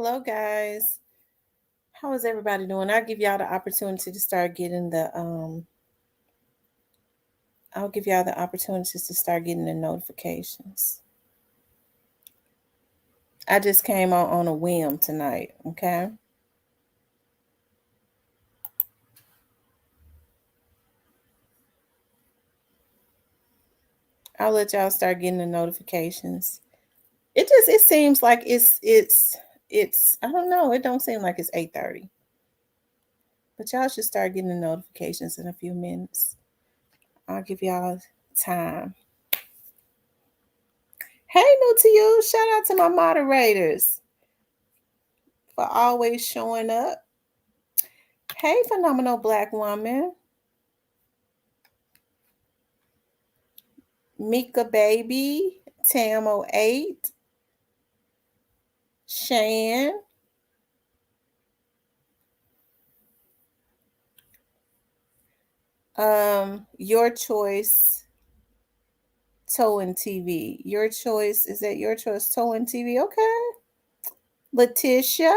Hello, guys. How is everybody doing? I'll give y'all the opportunity to start getting the I'll give y'all the opportunities to start getting the notifications. I just came on a whim tonight, okay? I'll let y'all start getting the notifications. It seems like it's I don't know, it don't seem like it's 8:30. But y'all should start getting the notifications in a few minutes. I'll give y'all time. Hey, new to you. Shout out to my moderators for always showing up. Hey, phenomenal black woman. Mika Baby. Tamo 8. Shan. Your choice. Towing TV. Your choice. Is that your choice? Towing TV. Okay. Letitia.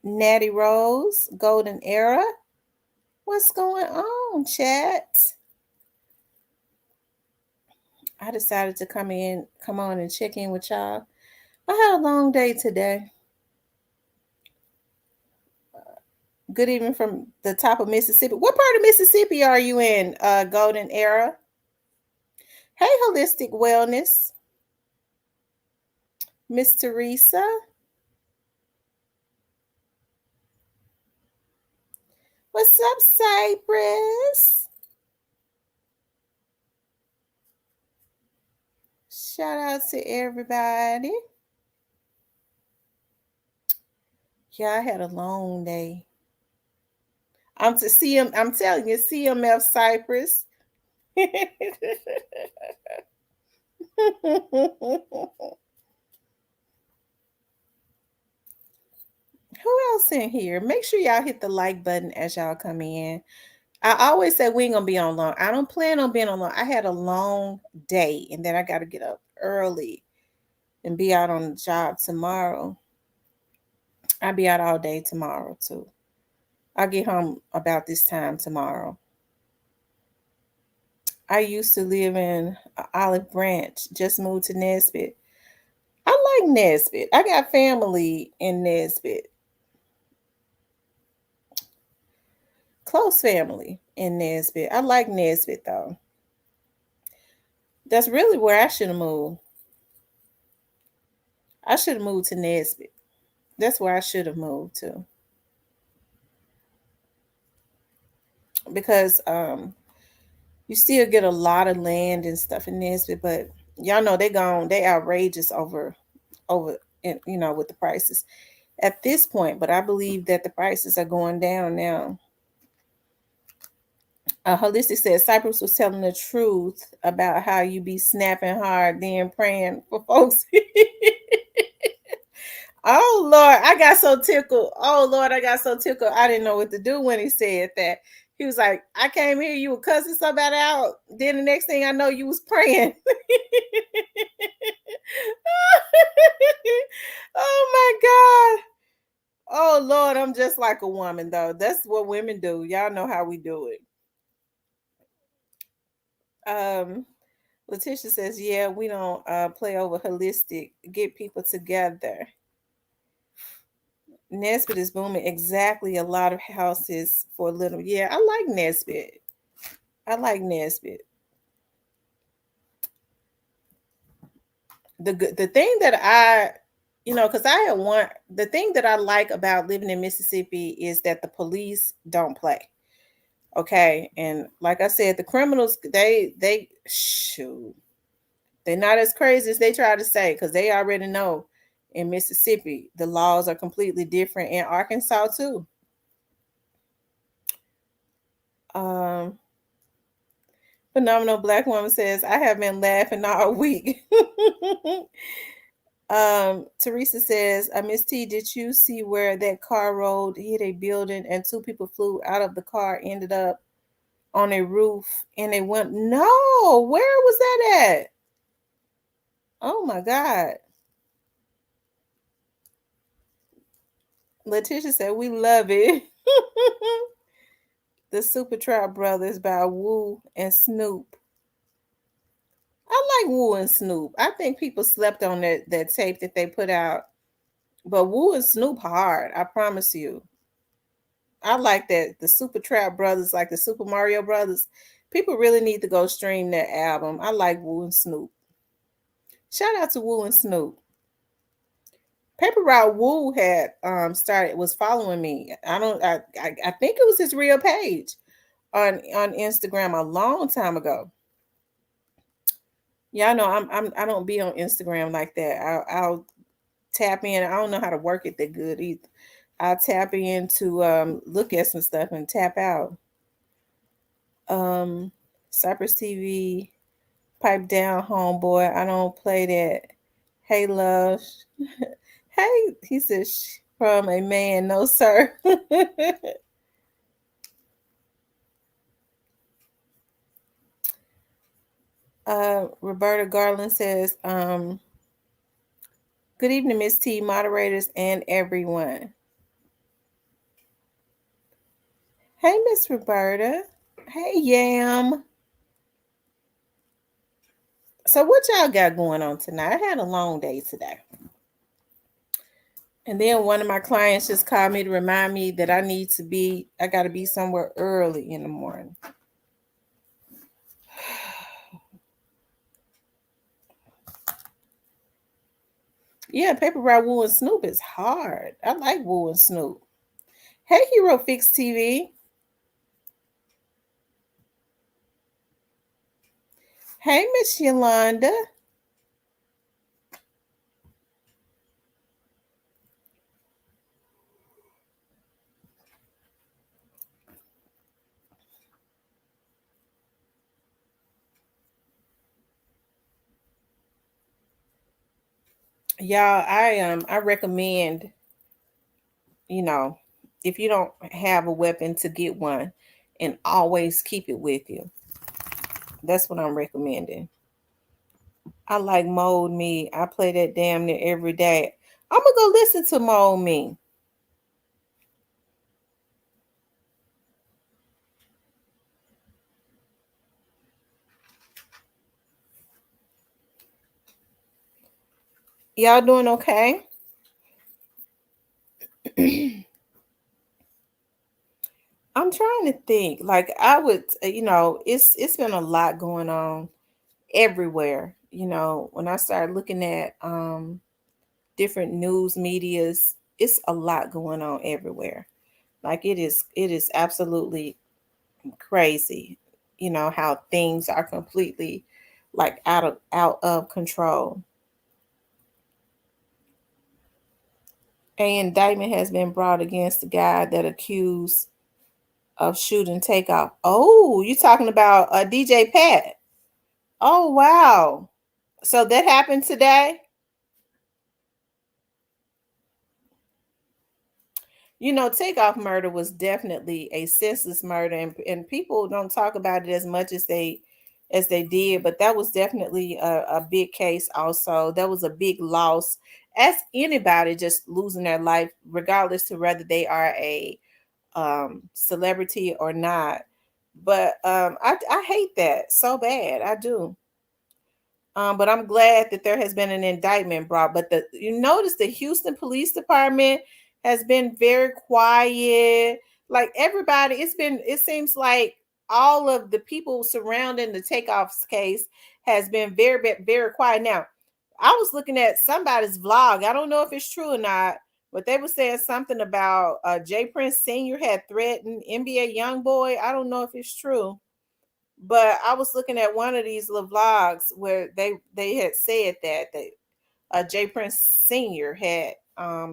Natty Rose. Golden Era. What's going on, chat? I decided to come on and check in with y'all. I had a long day today. Good evening from the top of Mississippi. What part of Mississippi are you in, Golden Era? Hey, Holistic Wellness. Miss Teresa. What's up, Cypress? Shout out to everybody. Yeah, I had a long day. I'm telling you, CMF Cypress. Who else in here? Make sure y'all hit the like button as y'all come in. I always say we ain't gonna be on long. I don't plan on being on long. I had a long day, and then I got to get up early and be out on the job tomorrow. I'll be out all day tomorrow too. I'll get home about this time tomorrow. I used to live in Olive Branch. Just moved to Nesbitt. I like Nesbitt. I got family in Nesbitt. Close family in Nesbitt. I like Nesbitt though. That's really where I should have moved. I should have moved to Nesbitt. That's where I should have moved to. Because you still get a lot of land and stuff in Nesbitt, but y'all know they outrageous over with the prices at this point, but I believe that the prices are going down now. Holistic says Cypress was telling the truth about how you be snapping hard, then praying for folks. Oh Lord, I got so tickled. Oh Lord, I got so tickled. I didn't know what to do when he said that. He was like, I came here, you were cussing somebody out. Then the next thing I know, you was praying. Oh my God. Oh Lord, I'm just like a woman though. That's what women do. Y'all know how we do it. Letitia says, yeah, we don't play over holistic. Get people together. Nesbitt is booming. Exactly. A lot of houses for a little. Yeah, I like Nesbitt. I like Nesbitt. The thing that because the thing that I like about living in Mississippi is that the police don't play. Okay, and like I said, the criminals they shoot. They're not as crazy as they try to say because they already know in Mississippi the laws are completely different. In Arkansas too. Phenomenal Black Woman says, I have been laughing all week. Teresa says, Miss T, did you see where that car rolled, hit a building, and two people flew out of the car, ended up on a roof, and they went, no, where was that at? Oh my God. Letitia said we love it. The Super Trap Brothers by Woo and Snoop. I like Woo and Snoop. I think people slept on that tape that they put out. But Woo and Snoop hard, I promise you. I like that. The Super Trap Brothers, like the Super Mario Brothers. People really need to go stream that album. I like Woo and Snoop. Shout out to Woo and Snoop. Paper Route Woo had was following me. I think it was his real page on Instagram a long time ago. Yeah, I know I don't be on Instagram like that. I'll tap in. I don't know how to work it that good either. I'll tap in to look at some stuff and tap out. Cypress TV, pipe down, homeboy. I don't play that. Hey, love. Hey, he says from a man. No, sir. Roberta Garland says, good evening, Miss T, moderators, and everyone. Hey, Miss Roberta. Hey, Yam. So what y'all got going on tonight? I had a long day today. And then one of my clients just called me to remind me that I got to be somewhere early in the morning. Yeah, Paper Route Woo and Snoop is hard. I like Woo and Snoop. Hey, Hero Fix TV. Hey, Miss Yolanda. Y'all, I recommend, if you don't have a weapon, to get one and always keep it with you. That's what I'm recommending. I like Mold Me. I play that damn near every day. I'm gonna go listen to Mold Me. Y'all doing okay? I'm trying to think. Like I would, it's been a lot going on everywhere. When I started looking at different news medias, it's a lot going on everywhere. Like it is absolutely crazy. How things are completely like out of control. An indictment has been brought against the guy that accused of shooting Takeoff. Oh, you talking about DJ Pat? Oh wow! So that happened today. Takeoff murder was definitely a senseless murder, and people don't talk about it as much as they did. But that was definitely a big case. Also, that was a big loss. As anybody just losing their life, regardless to whether they are a celebrity or not. But I hate that so bad. I do. But I'm glad that there has been an indictment brought. But you notice the Houston Police Department has been very quiet. Like everybody, it seems like all of the people surrounding the Takeoff's case has been very, very, very quiet. Now, I was looking at somebody's vlog. I don't know if it's true or not, but they were saying something about Jay Prince Sr. had threatened NBA YoungBoy. I don't know if it's true. But I was looking at one of these little vlogs where they had said that Jay Prince Sr. had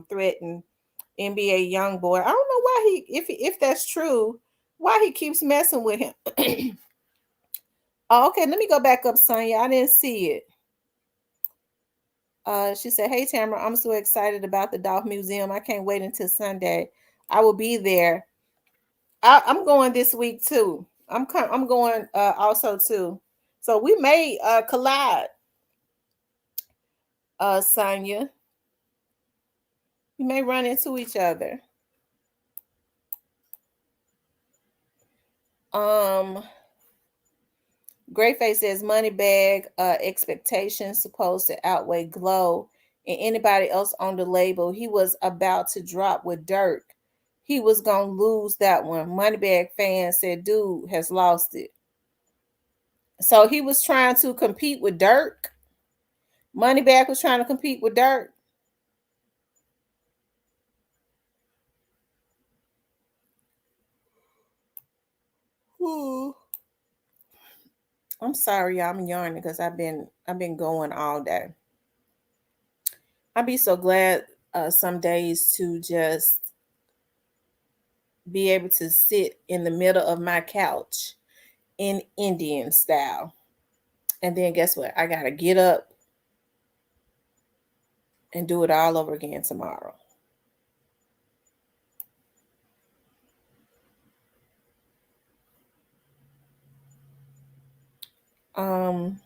threatened NBA YoungBoy. I don't know why if that's true, why he keeps messing with him. Oh, okay, let me go back up, Sonya. I didn't see it. She said, "Hey Tamara, I'm so excited about the Dolph Museum. I can't wait until Sunday. I will be there. I'm going this week too. I'm going also too. So we may collide, Sonya. We may run into each other. Um, Greyface says money bag expectations supposed to outweigh Glow and anybody else on the label. He was about to drop with Dirk. He was gonna lose that one. Moneybag fans said dude has lost it. So he was trying to compete with Dirk. Moneybag was trying to compete with Dirk. Ooh. I'm sorry, y'all. I'm yarning because I've been going all day. I'd be so glad some days to just be able to sit in the middle of my couch in Indian style. And then guess what? I gotta get up and do it all over again tomorrow. Um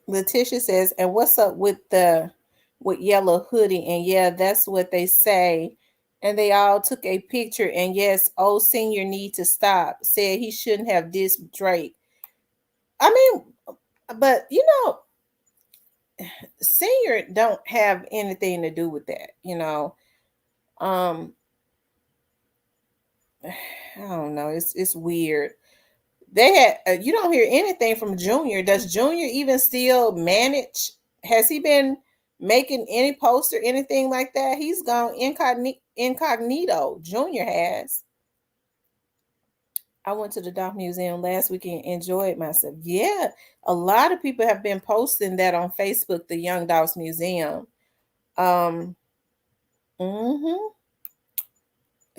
Letitia says, and what's up with yellow hoodie? And yeah, that's what they say. And they all took a picture. And yes, old senior need to stop. Said he shouldn't have dissed Drake. I mean, but senior don't have anything to do with that. Um, I don't know. It's weird. They had you don't hear anything from Junior. Does Junior even still manage? Has he been making any post or anything like that? He's gone incognito. Junior has. I went to the Dolph Museum last weekend, enjoyed myself. Yeah, a lot of people have been posting that on Facebook, the Young Dolph Museum. Um, mhm.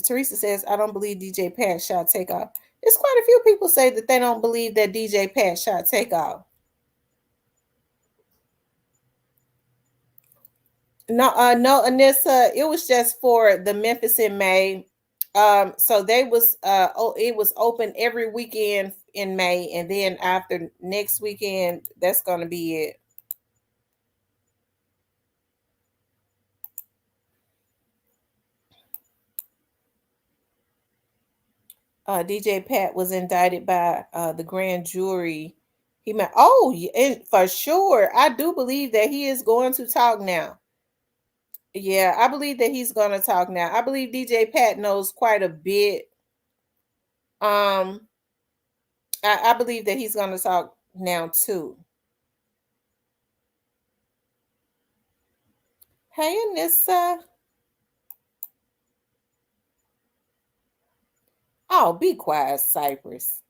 Teresa says, I don't believe DJ Pat shot Takeoff. There's quite a few people say that they don't believe that DJ Pat shot Takeoff. No, Anissa, it was just for the Memphis in May. So it was open every weekend in May, and then after next weekend, that's gonna be it. DJ Pat was indicted by the grand jury. For sure. I do believe that he is going to talk now. Yeah, I believe that he's going to talk now. I believe DJ Pat knows quite a bit. Um, I believe that he's going to talk now too. Hey, Anissa. Oh, be quiet, Cypress.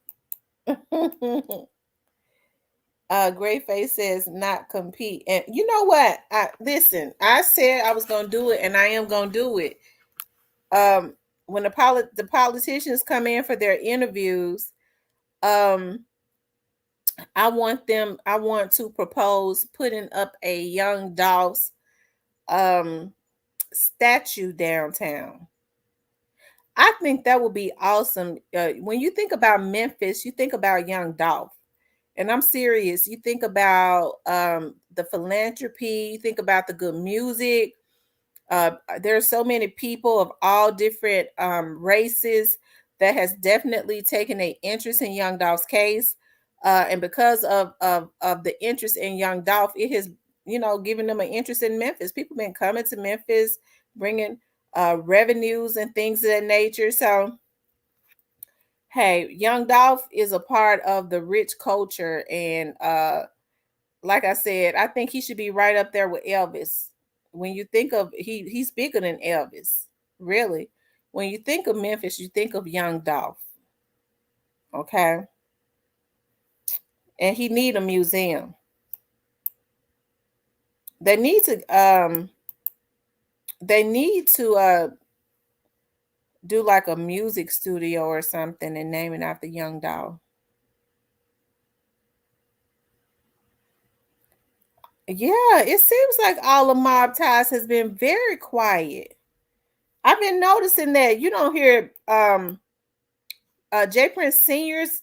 Great Face says not compete. And you know what? I said I was gonna do it, and I am gonna do it. When the politicians come in for their interviews, um, I want to propose putting up a young Dolph's um statue downtown. I think that would be awesome. When you think about Memphis, you think about young Dolph. And I'm serious. You think about the philanthropy, you think about the good music. There are so many people of all different races that has definitely taken an interest in Young Dolph's case. And because of the interest in Young Dolph, it has, given them an interest in Memphis. People been coming to Memphis, bringing revenues and things of that nature. So, hey, Young Dolph is a part of the rich culture, and like I said, I think he should be right up there with Elvis. When you think of he's bigger than Elvis, really. When you think of Memphis, you think of Young Dolph, okay? And he need a museum. They need to do like a music studio or something and name it after Young Dolph. Yeah, it seems like all the mob ties has been very quiet. I've been noticing that you don't hear J Prince Senior's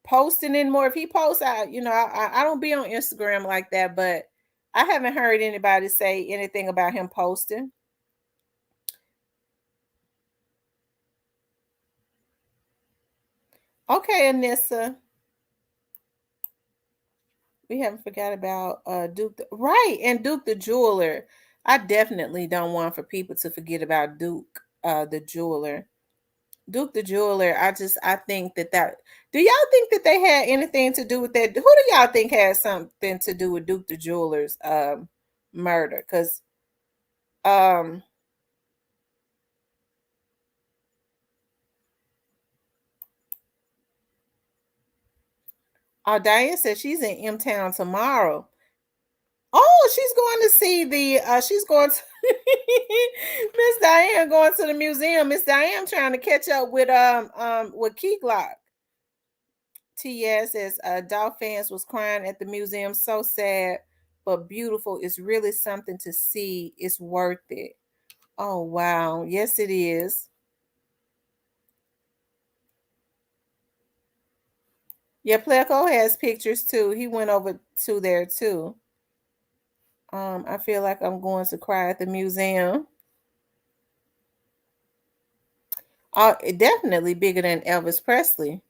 posting anymore. If he posts, I don't be on Instagram like that, but I haven't heard anybody say anything about him posting. Okay, Anissa. We haven't forgot about Duke, right? And Duke the jeweler. I definitely don't want for people to forget about Duke, the jeweler. Duke the jeweler. I think that. Do y'all think that they had anything to do with that? Who do y'all think had something to do with Duke the jeweler's murder? Because um, Diane said she's in M Town tomorrow. Oh, she's going to see the. She's going to Miss Diane going to the museum. Miss Diane trying to catch up with Key Glock. TS says Dolph fans was crying at the museum. So sad, but beautiful. It's really something to see. It's worth it. Oh wow, yes it is. Yeah, Pleco has pictures too. He went over to there too. I feel like I'm going to cry at the museum. Definitely bigger than Elvis Presley.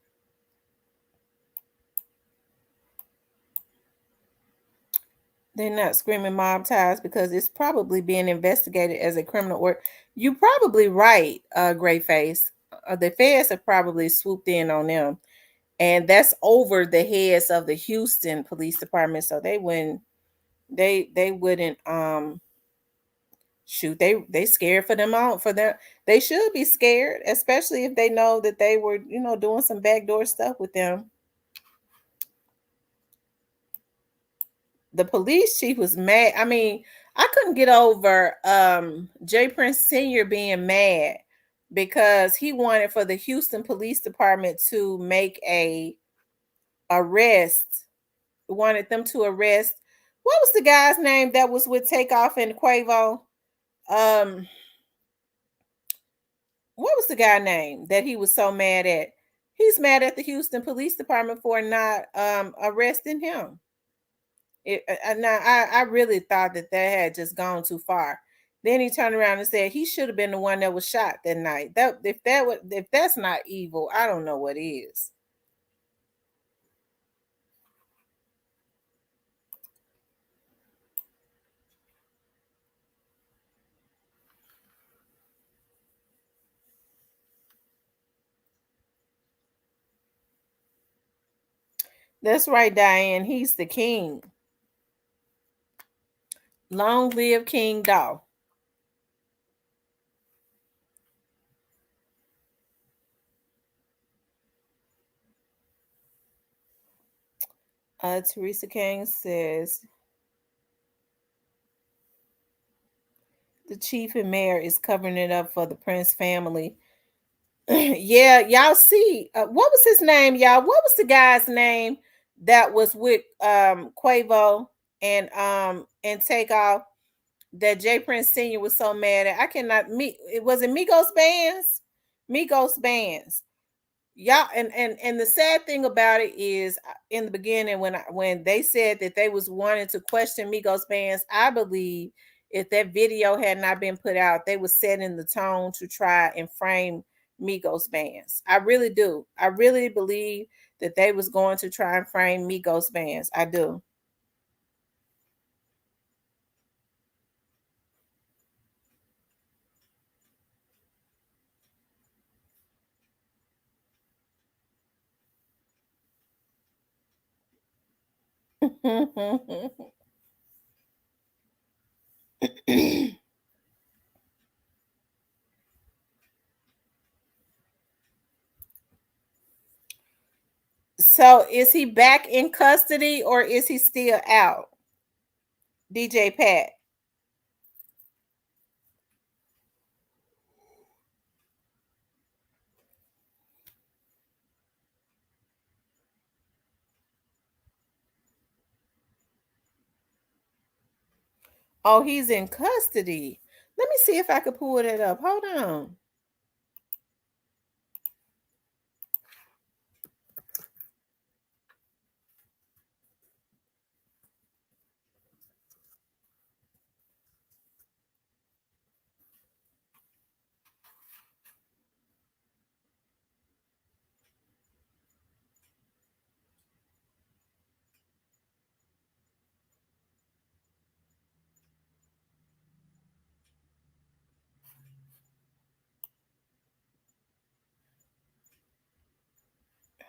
They're not screaming mob ties because it's probably being investigated as a criminal work. You probably right, Gray Face. The feds have probably swooped in on them, and that's over the heads of the Houston Police Department. So they wouldn't shoot. They scared for them out for them. They should be scared, especially if they know that they were doing some backdoor stuff with them. The police chief was mad. I mean, I couldn't get over Jay Prince Sr. being mad because he wanted for the Houston Police Department to make a arrest. Wanted them to arrest. What was the guy's name that was with Takeoff and Quavo? Um, what was the guy name that he was so mad at? He's mad at the Houston Police Department for not arresting him. I really thought that had just gone too far. Then he turned around and said he should have been the one that was shot that night. If that's not evil, I don't know what is. That's right, Diane. He's the king. Long live King Dolph. Teresa King says the chief and mayor is covering it up for the Prince family. Yeah, y'all see what was his name, y'all? What was the guy's name that was with Quavo and Takeoff that Jay Prince Sr. was so mad at? I cannot meet it was it Migos Bands? Migos Bands. Y'all and the sad thing about it is in the beginning when they said that they was wanting to question Migos Bands, I believe if that video had not been put out, they was setting the tone to try and frame Migos Bands. I really do. I really believe that they was going to try and frame Migos Bands. I do. So is he back in custody or is he still out? DJ Pat. Oh, he's in custody. Let me see if I could pull that up. Hold on.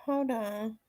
Hold on.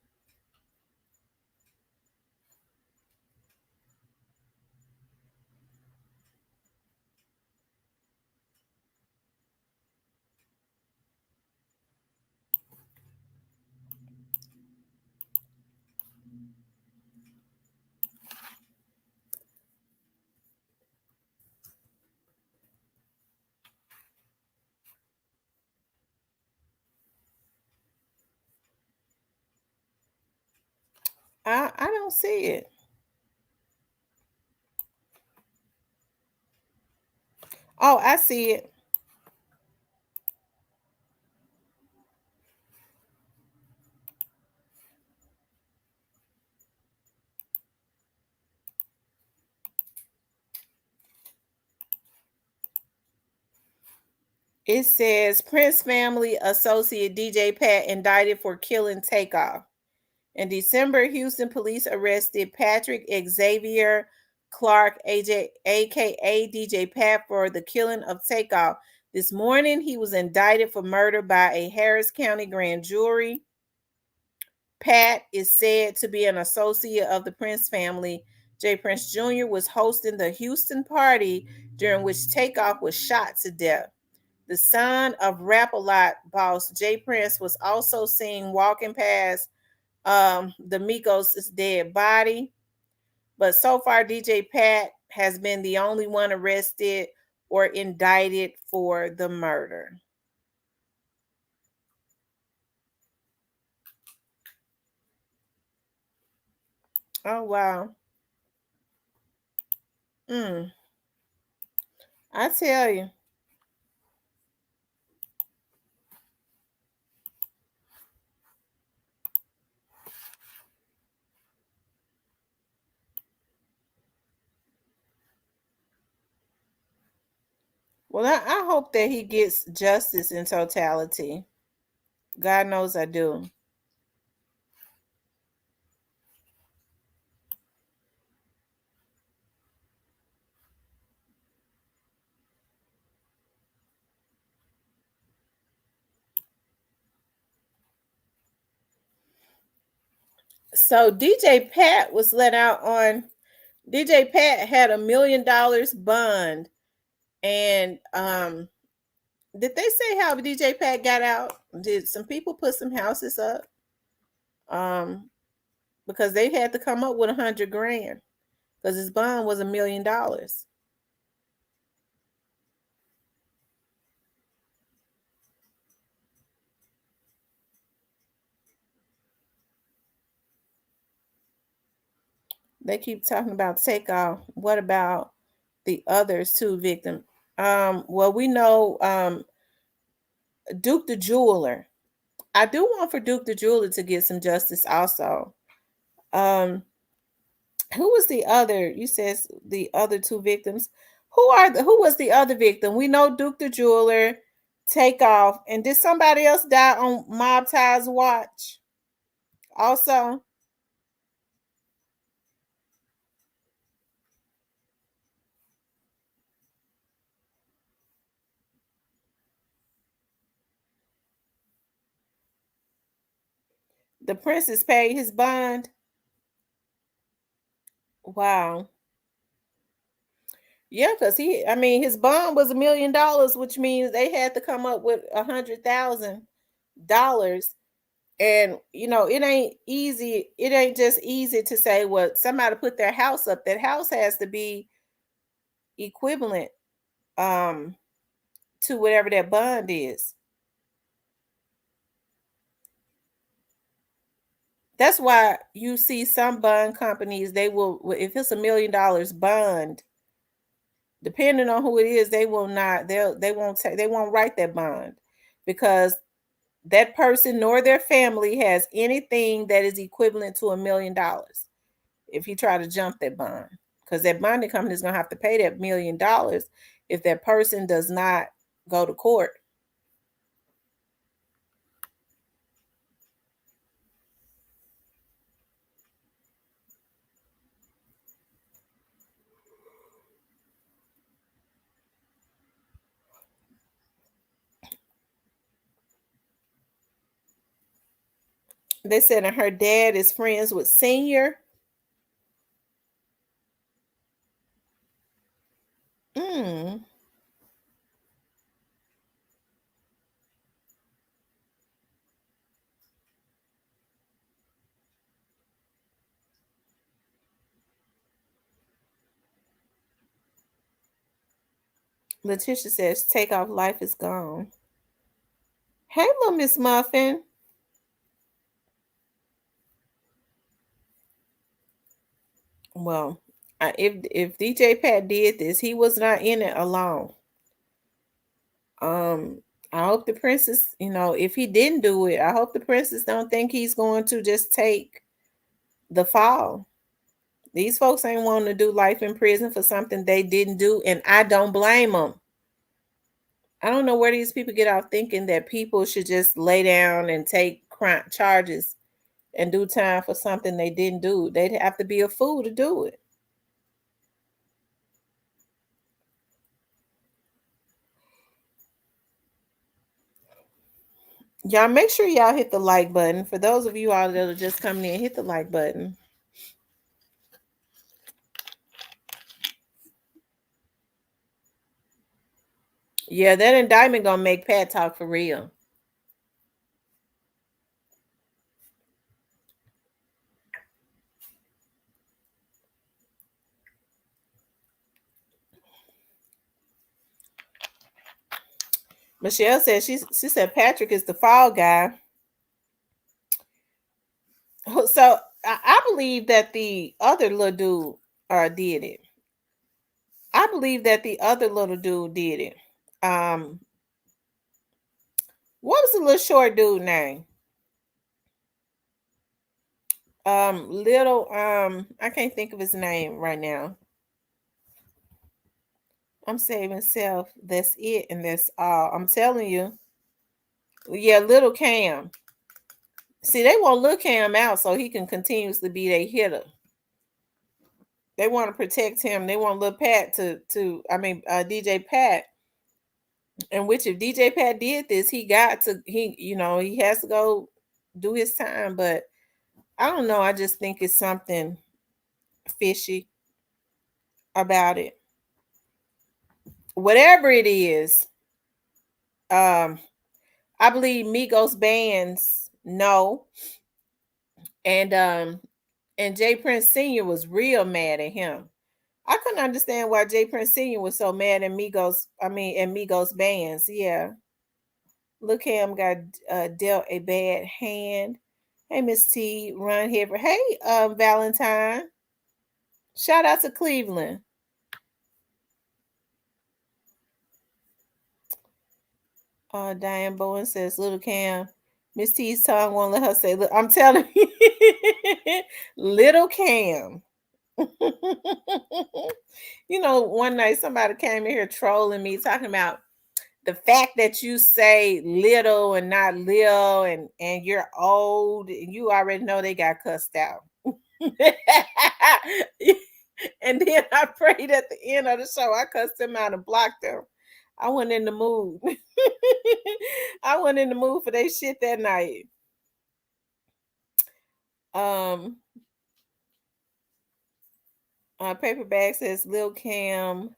I don't see it. Oh, I see it. It says Prince family associate DJ Pat indicted for killing Takeoff. In December, Houston police arrested Patrick Xavier Clark, aka DJ Pat, for the killing of Takeoff. This morning, he was indicted for murder by a Harris County grand jury. Pat is said to be an associate of the Prince family. Jay Prince Jr. was hosting the Houston party during which Takeoff was shot to death. The son of Rap-A-Lot boss Jay Prince was also seen walking past the Migos' dead body. But so far, DJ Pat has been the only one arrested or indicted for the murder. Oh, wow. Mm, I tell you. Well, I hope that he gets justice in totality. God knows I do. So DJ Pat had $1 million bond. And did they say how DJ Pat got out? Did some people put some houses up? Um, because they had to come up with 100 grand because his bond was $1 million. They keep talking about Takeoff. What about the others two victims? Well, we know Duke the Jeweler. I do want for Duke the Jeweler to get some justice also. Um, who was the other? You said the other two victims. Who was the other victim? We know Duke the Jeweler, Takeoff, and did somebody else die on Mob Ties watch? Also, the princess paid his bond. Wow. Yeah, because I mean, his bond was $1 million, which means they had to come up with $100,000. And it ain't easy. It ain't just easy to say, well, somebody put their house up. That house has to be equivalent um to whatever that bond is. That's why you see some bond companies, they will, if it's $1 million bond, depending on who it is, they will not, they won't write that bond because that person nor their family has anything that is equivalent to $1 million if you try to jump that bond. Because that bonding company is gonna have to pay that $1 million if that person does not go to court. They said that her dad is friends with Senior. Mm. Letitia says, Takeoff, life is gone. Hey, little Miss Muffin. Well, if DJ Pat did this, he was not in it alone. Um, I hope the princess, if he didn't do it, I hope the princess don't think he's going to just take the fall. These folks ain't wanting to do life in prison for something they didn't do, and I don't blame them. I don't know where these people get off thinking that people should just lay down and take crime charges and do time for something they didn't do. They'd have to be a fool to do it. Y'all make sure y'all hit the like button. For those of you all that are just coming in, hit the like button. Yeah, that indictment gonna make Pat talk for real. Michelle said she said Patrick is the fall guy. So I believe that the other little dude did it. I believe that the other little dude did it. Um, what was the little short dude name? I can't think of his name right now. I'm saving self. That's it, and that's all. I'm telling you. Yeah, little Cam. See, they want little Cam out so he can continuously be their hitter. They want to protect him. They want little Pat DJ Pat. And which if DJ Pat did this, he has to go do his time. But I don't know. I just think it's something fishy about it. Whatever it is, I believe Migos bands know. And Jay Prince Sr. was real mad at him. I couldn't understand why Jay Prince Sr. was so mad at Migos bands. Yeah. Look, him got dealt a bad hand. Hey, Miss T, Run here. Hey, Valentine. Shout out to Cleveland. Diane Bowen says, Little Cam, Miss T's tongue won't let her say, look, I'm telling you, Little Cam. One night somebody came in here trolling me, talking about the fact that you say little and not lil, and you're old, and you already know they got cussed out. And then I prayed at the end of the show. I cussed them out and blocked them. I wasn't in the mood. I wasn't in the mood for their shit that night. Paperback says Lil Cam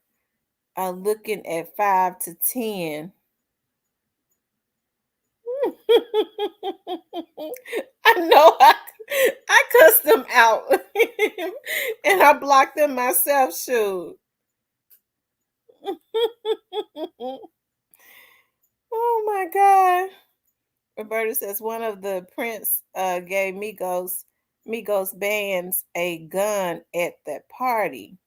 looking at 5 to 10. I know I cussed them out and I blocked them myself. Shoot. Oh my God. Roberta says one of the Prince gave Migos bands a gun at that party.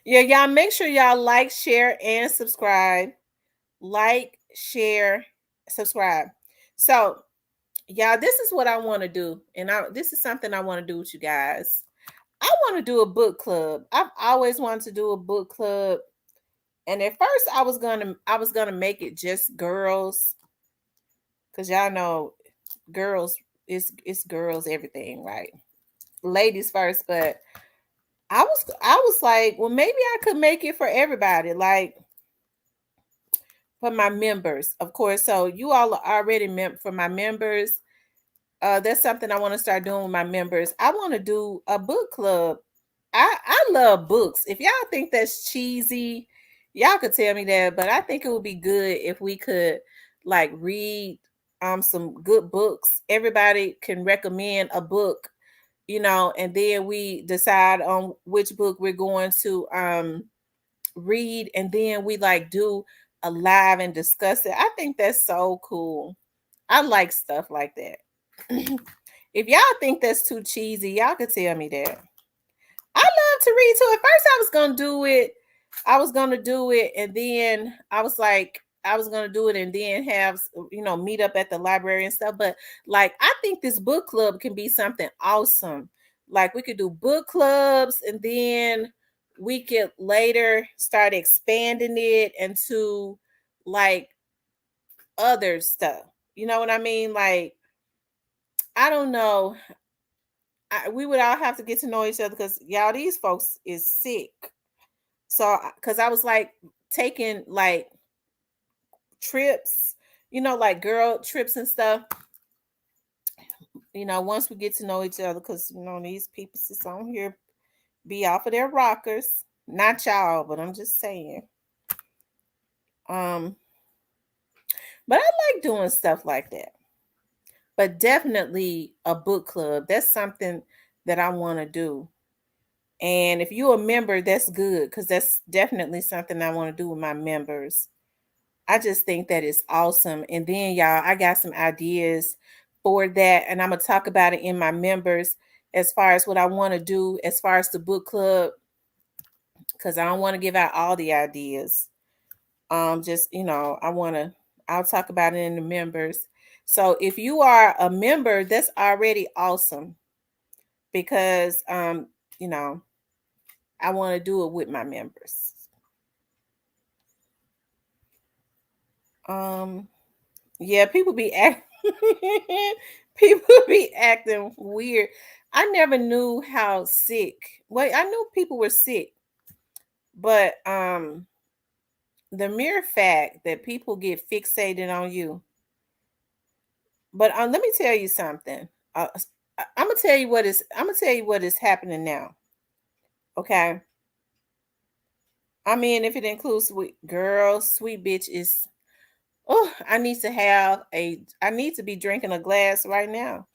Yeah, y'all make sure y'all like, share, and subscribe. Like, share, subscribe. So, y'all, this is what I want to do, and this is something I want to do with you guys. I want to do a book club. I've always wanted to do a book club, and at first I was gonna make it just girls, because y'all know girls it's girls everything, right? Ladies first, but I was like, well, maybe I could make it for everybody. Like, for my members, of course. So you all are already for my members. That's something I want to start doing with my members. I want to do a book club. I love books. If y'all think that's cheesy, y'all could tell me that, but I think it would be good if we could like read some good books. Everybody can recommend a book, and then we decide on which book we're going to read, and then we like do a live and discuss it. I think that's so cool. I like stuff like that. If y'all think that's too cheesy, y'all could tell me that. I love to read too. At first, I was gonna do it. I was gonna do it, and then I was like, I was gonna do it, and then have meet up at the library and stuff. But like, I think this book club can be something awesome. Like, we could do book clubs, and then we could later start expanding it into like other stuff. You know what I mean? Like, I don't know. We would all have to get to know each other because y'all, these folks is sick. So, because I was like taking like trips, like girl trips and stuff. Once we get to know each other, because these people sit on here be off of their rockers. Not y'all, but I'm just saying. Um, but I like doing stuff like that. But definitely a book club. That's something that I want to do. And if you're a member, that's good because that's definitely something I want to do with my members. I just think that is awesome. And then, y'all, I got some ideas for that. And I'm going to talk about it in my members as far as what I want to do as far as the book club, because I don't want to give out all the ideas. Just, I'll talk about it in the members. So if you are a member, that's already awesome because, I want to do it with my members. Yeah, people be acting weird. I never knew how sick. Well, I knew people were sick, but the mere fact that people get fixated on you. But let me tell you something. I'm gonna tell you what is. I'm gonna tell you what is happening now. Okay. I mean, if it includes sweet girl, sweet bitch is. Oh, I need to have a. I need to be drinking a glass right now.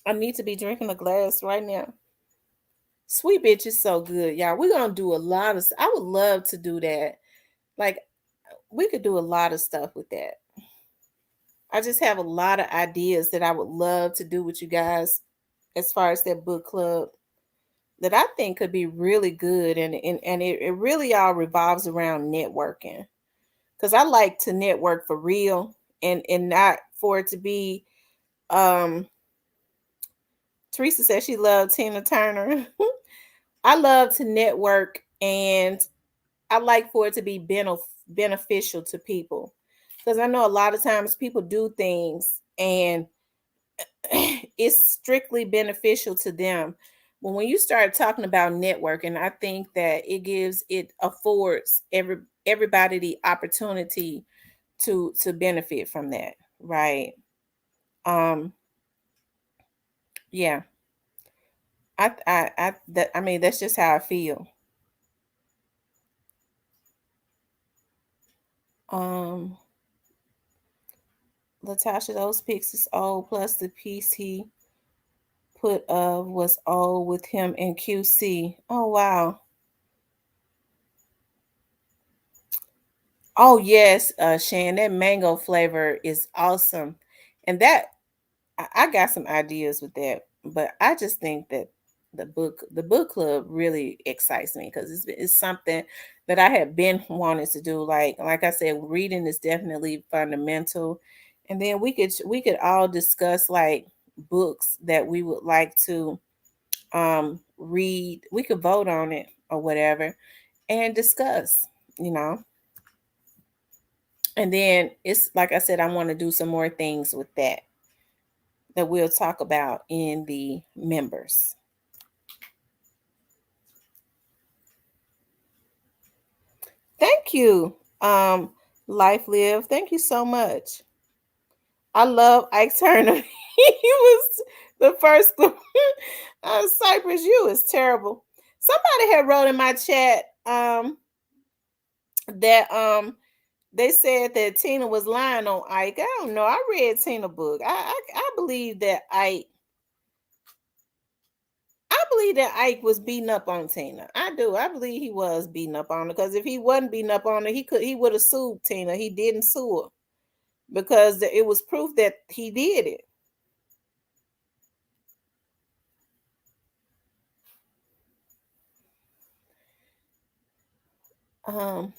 I need to be drinking a glass right now. Sweet bitch is so good, y'all. We're gonna do a lot of. I would love to do that. Like, we could do a lot of stuff with that. I just have a lot of ideas that I would love to do with you guys as far as that book club that I think could be really good, and it really all revolves around networking. Because I like to network for real and not for it to be Teresa said she loved Tina Turner. I love to network, and I like for it to be beneficial to people because I know a lot of times people do things and it's strictly beneficial to them. But when you start talking about networking, I think that it affords everybody the opportunity to benefit from that, right? Um, yeah, I mean that's just how I feel. Um, Latasha, those pics is old. Plus the piece he put was old with him in QC. Oh wow. Oh yes, Shan, that mango flavor is awesome, and that I got some ideas with that. But I just think that the book club really excites me because it's something that I have been wanting to do. Like I said, reading is definitely fundamental, and then we could all discuss like books that we would like to read. We could vote on it or whatever and discuss. You know And then it's like I said, I want to do some more things with that we'll talk about in the members. Thank you. Life Live. Thank you so much. I love Ike Turner. He was the first Cypress, you is terrible. Somebody had wrote in my chat that they said that Tina was lying on Ike. I don't know. I read Tina book. I believe that Ike was beating up on Tina. I do. I believe he was beating up on her because if he wasn't beating up on her, he would have sued Tina. He didn't sue her because it was proof that he did it. Um,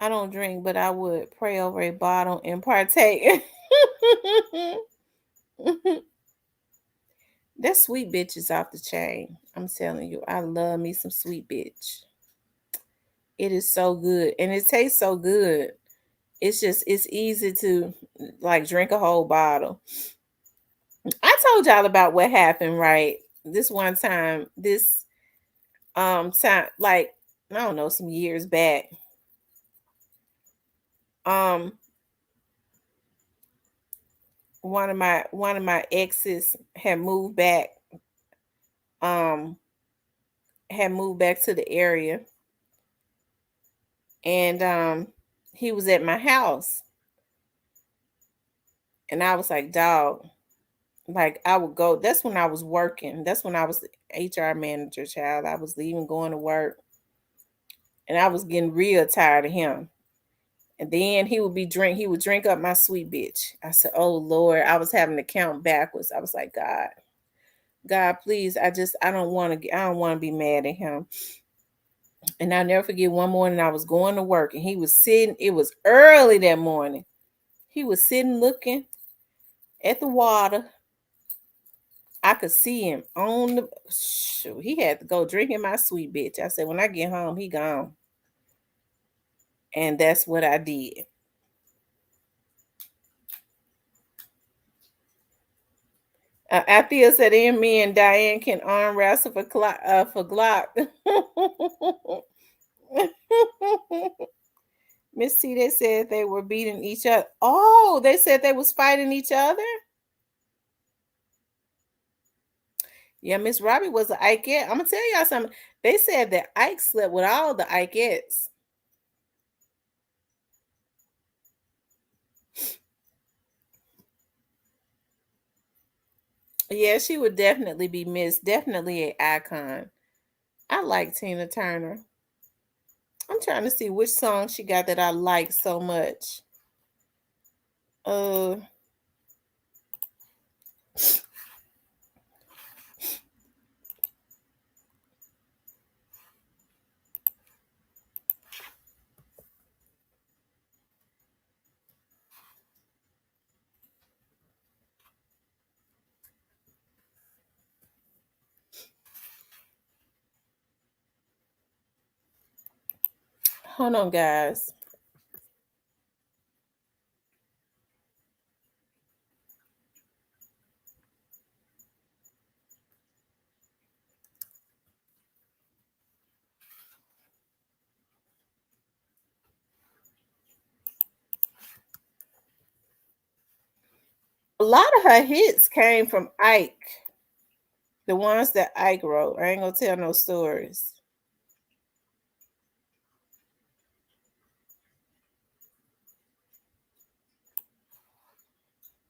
I don't drink, but I would pray over a bottle and partake. That sweet bitch is off the chain. I'm telling you, I love me some sweet bitch. It is so good and it tastes so good. It's easy to like drink a whole bottle. I told y'all about what happened, right? This one time, this time like I don't know, some years back. Um one of my exes um had moved back to the area and he was at my house and I was like, dog, like I would go. That's when I was working. That's when I was the HR manager, child. I was leaving, going to work, and I was getting real tired of him. And then he would drink up my sweet bitch. I said, oh Lord, I was having to count backwards. I was like, God, please, I don't want to be mad at him. And I'll never forget one morning I was going to work and he was sitting, it was early that morning. He was sitting looking at the water. I could see him on the shoot. He had to go drinking my sweet bitch. I said, when I get home, he gone. And that's what I did. Althea said, "And me and Diane can arm wrestle for Glock." Miss T, they said they were beating each other. Oh, they said they was fighting each other. Yeah, Miss Robbie was an Ikeette. I'm gonna tell y'all something. They said that Ike slept with all the Ikeettes. Yeah, she would definitely be missed. Definitely an icon. I like Tina Turner. I'm trying to see which song she got that I like so much. Uh hold on, guys. A lot of her hits came from Ike. The ones that Ike wrote. I ain't gonna tell no stories.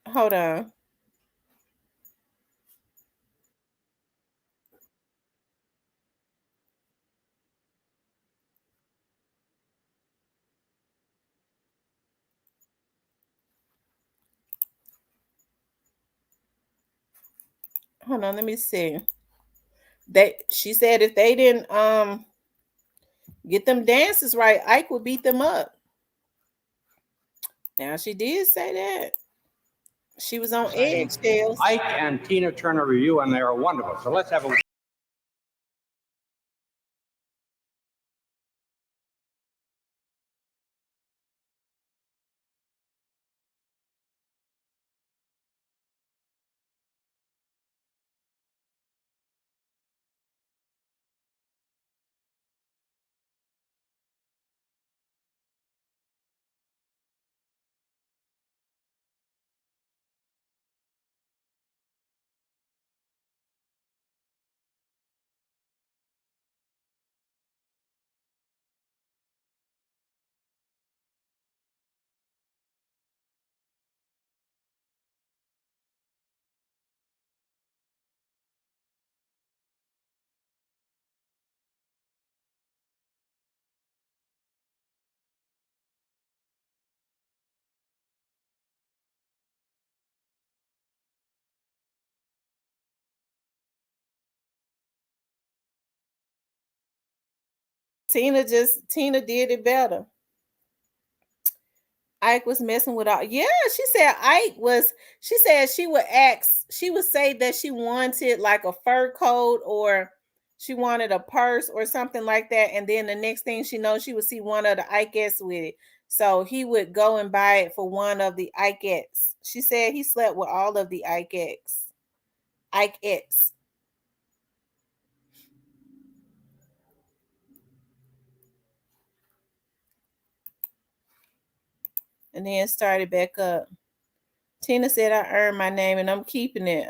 Hold on. Hold on, let me see. She said if they didn't get them dances right, Ike would beat them up. Now she did say that. She was on eggshells. Ike and Tina Turner review, and they are wonderful. So let's have a Tina did it better. Ike was messing with all. Yeah, she said Ike was. She said she would ask. She would say that she wanted like a fur coat or she wanted a purse or something like that. And then the next thing she knows, she would see one of the Ikeettes with it. So he would go and buy it for one of the Ikeettes. She said he slept with all of the Ikeettes. Ikeettes. And then started back up. Tina said I earned my name and I'm keeping it.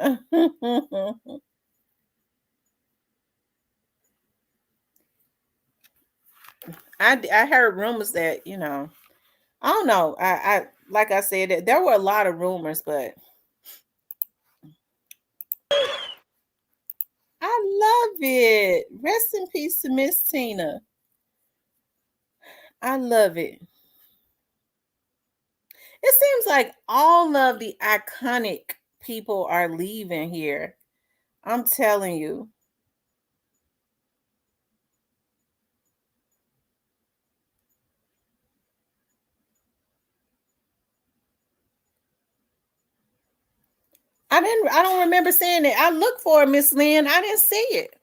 I heard rumors that, I don't know. I like I said, there were a lot of rumors, but I love it. Rest in peace to Miss Tina. I love it. It seems like all of the iconic people are leaving here. I'm telling you. I don't remember seeing it. I looked for it, Miss Lynn. I didn't see it.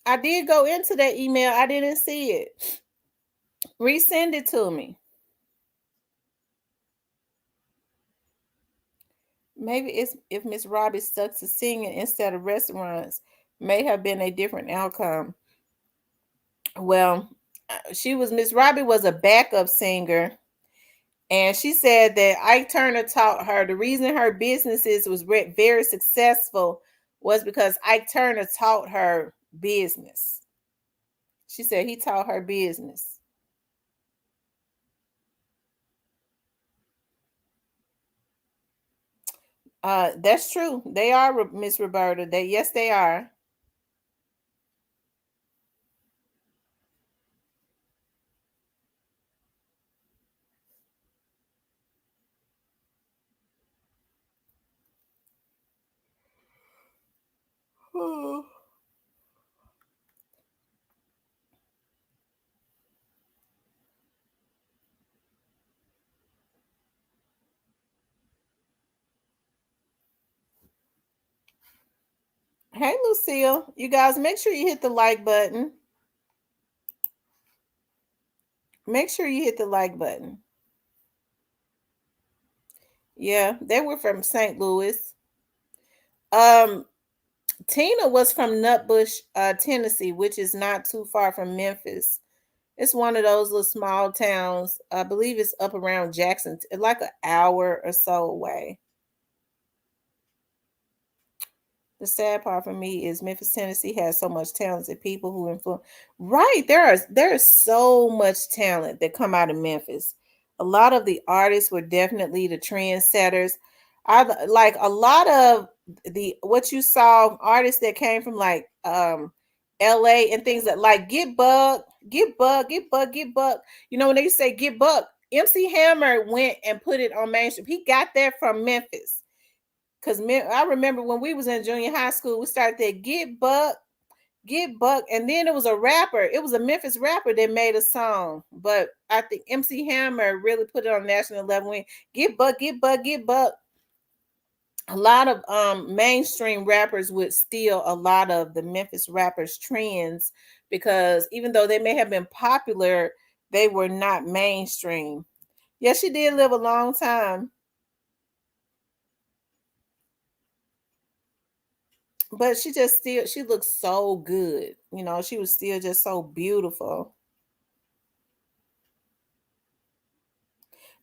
I did go into that email. I didn't see it. Resend it to me. Maybe it's if Miss Robbie stuck to singing instead of restaurants, may have been a different outcome. Well, Miss Robbie was a backup singer, and she said that Ike Turner taught her the reason her businesses was very successful was because Ike Turner taught her business. She said he taught her business. That's true. They are, Miss Roberta. Yes, they are. Hey, Lucille. You guys, make sure you hit the like button. Make sure you hit the like button. Yeah, they were from St. Louis. Um, Tina was from Nutbush, Tennessee, which is not too far from Memphis. It's one of those little small towns. I believe it's up around Jackson, like an hour or so away. The sad part for me is Memphis, Tennessee has so much talented people who influence. Right, there is so much talent that come out of Memphis. A lot of the artists were definitely the trendsetters. I like a lot of the what you saw artists that came from like LA and things that like Get Bug, Get Bug, Get Bug, Get Bug. You know when they say Get Bug, MC Hammer went and put it on mainstream. He got that from Memphis. Cause I remember when we was in junior high school, we started that Get Buck, and then it was a rapper. It was a Memphis rapper that made a song, but I think MC Hammer really put it on national level. When Get Buck, Get Buck, Get Buck. A lot of mainstream rappers would steal a lot of the Memphis rappers' trends because even though they may have been popular, they were not mainstream. Yeah, she did live a long time. But she looked so good. She was still just so beautiful.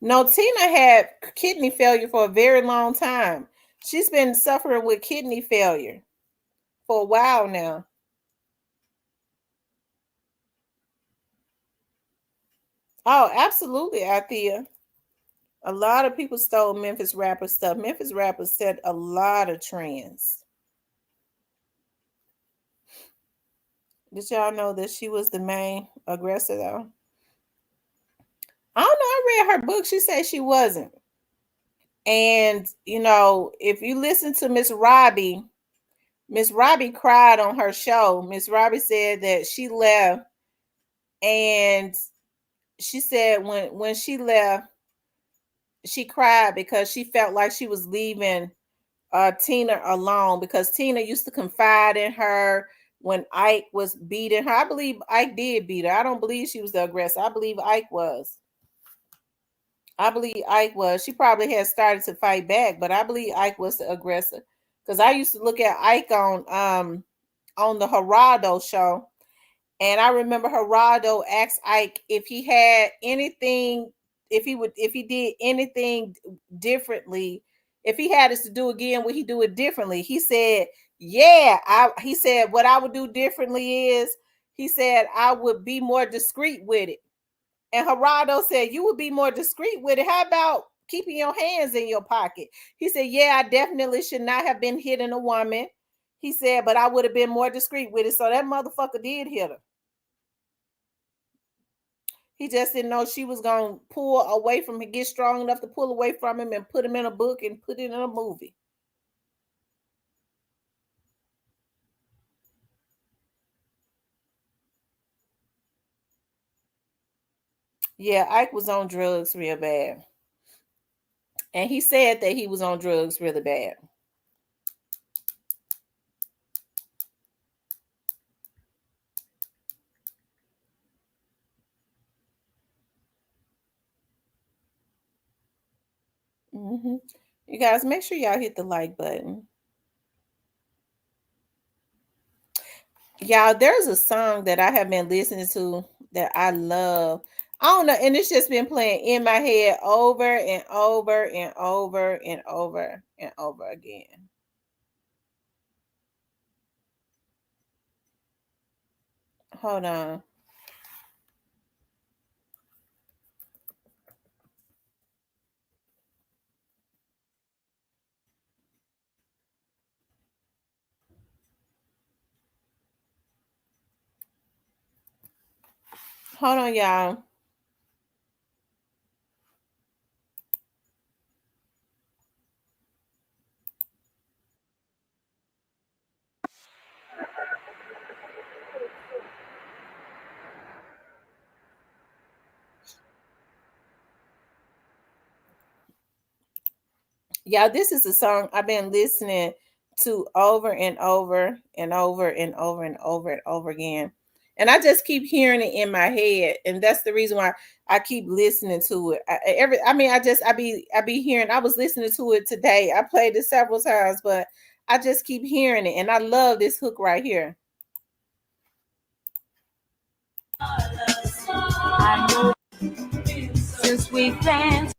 No, Tina had kidney failure for a very long time. She's been suffering with kidney failure for a while now. Oh, absolutely, Althea. A lot of people stole Memphis rapper stuff. Memphis rappers set a lot of trends. Did y'all know that she was the main aggressor though? I don't know. I read her book. She said she wasn't. And if you listen to Miss Robbie, Miss Robbie cried on her show. Miss Robbie said that she left, and she said when she left, she cried because she felt like she was leaving Tina alone, because Tina used to confide in her when Ike was beating her. I believe Ike did beat her. I don't believe she was the aggressor. I believe Ike was. I believe Ike was. She probably had started to fight back, but I believe Ike was the aggressor. Because I used to look at Ike on the Geraldo show, and I remember Geraldo asked Ike if he had anything, if he did anything differently, if he had us to do again, would he do it differently? He said, yeah. He said, what I would do differently is, he said, I would be more discreet with it. And Geraldo said, you would be more discreet with it. How about keeping your hands in your pocket? He said, yeah, I definitely should not have been hitting a woman. He said, but I would have been more discreet with it. So that motherfucker did hit her. He just didn't know she was going to pull away from him, get strong enough to pull away from him and put him in a book and put it in a movie. Yeah, Ike was on drugs real bad. And he said that he was on drugs really bad. Mm-hmm. You guys, make sure y'all hit the like button. Y'all, there's a song that I have been listening to that I love. I don't know, and it's just been playing in my head over and over and over and over and over again. Hold on. Hold on, y'all. Y'all, this is a song I've been listening to over and over and over and over and over and over again. And I just keep hearing it in my head. And that's the reason why I keep listening to it. I be hearing, I was listening to it today. I played it several times, but I just keep hearing it. And I love this hook right here. I know since we danced.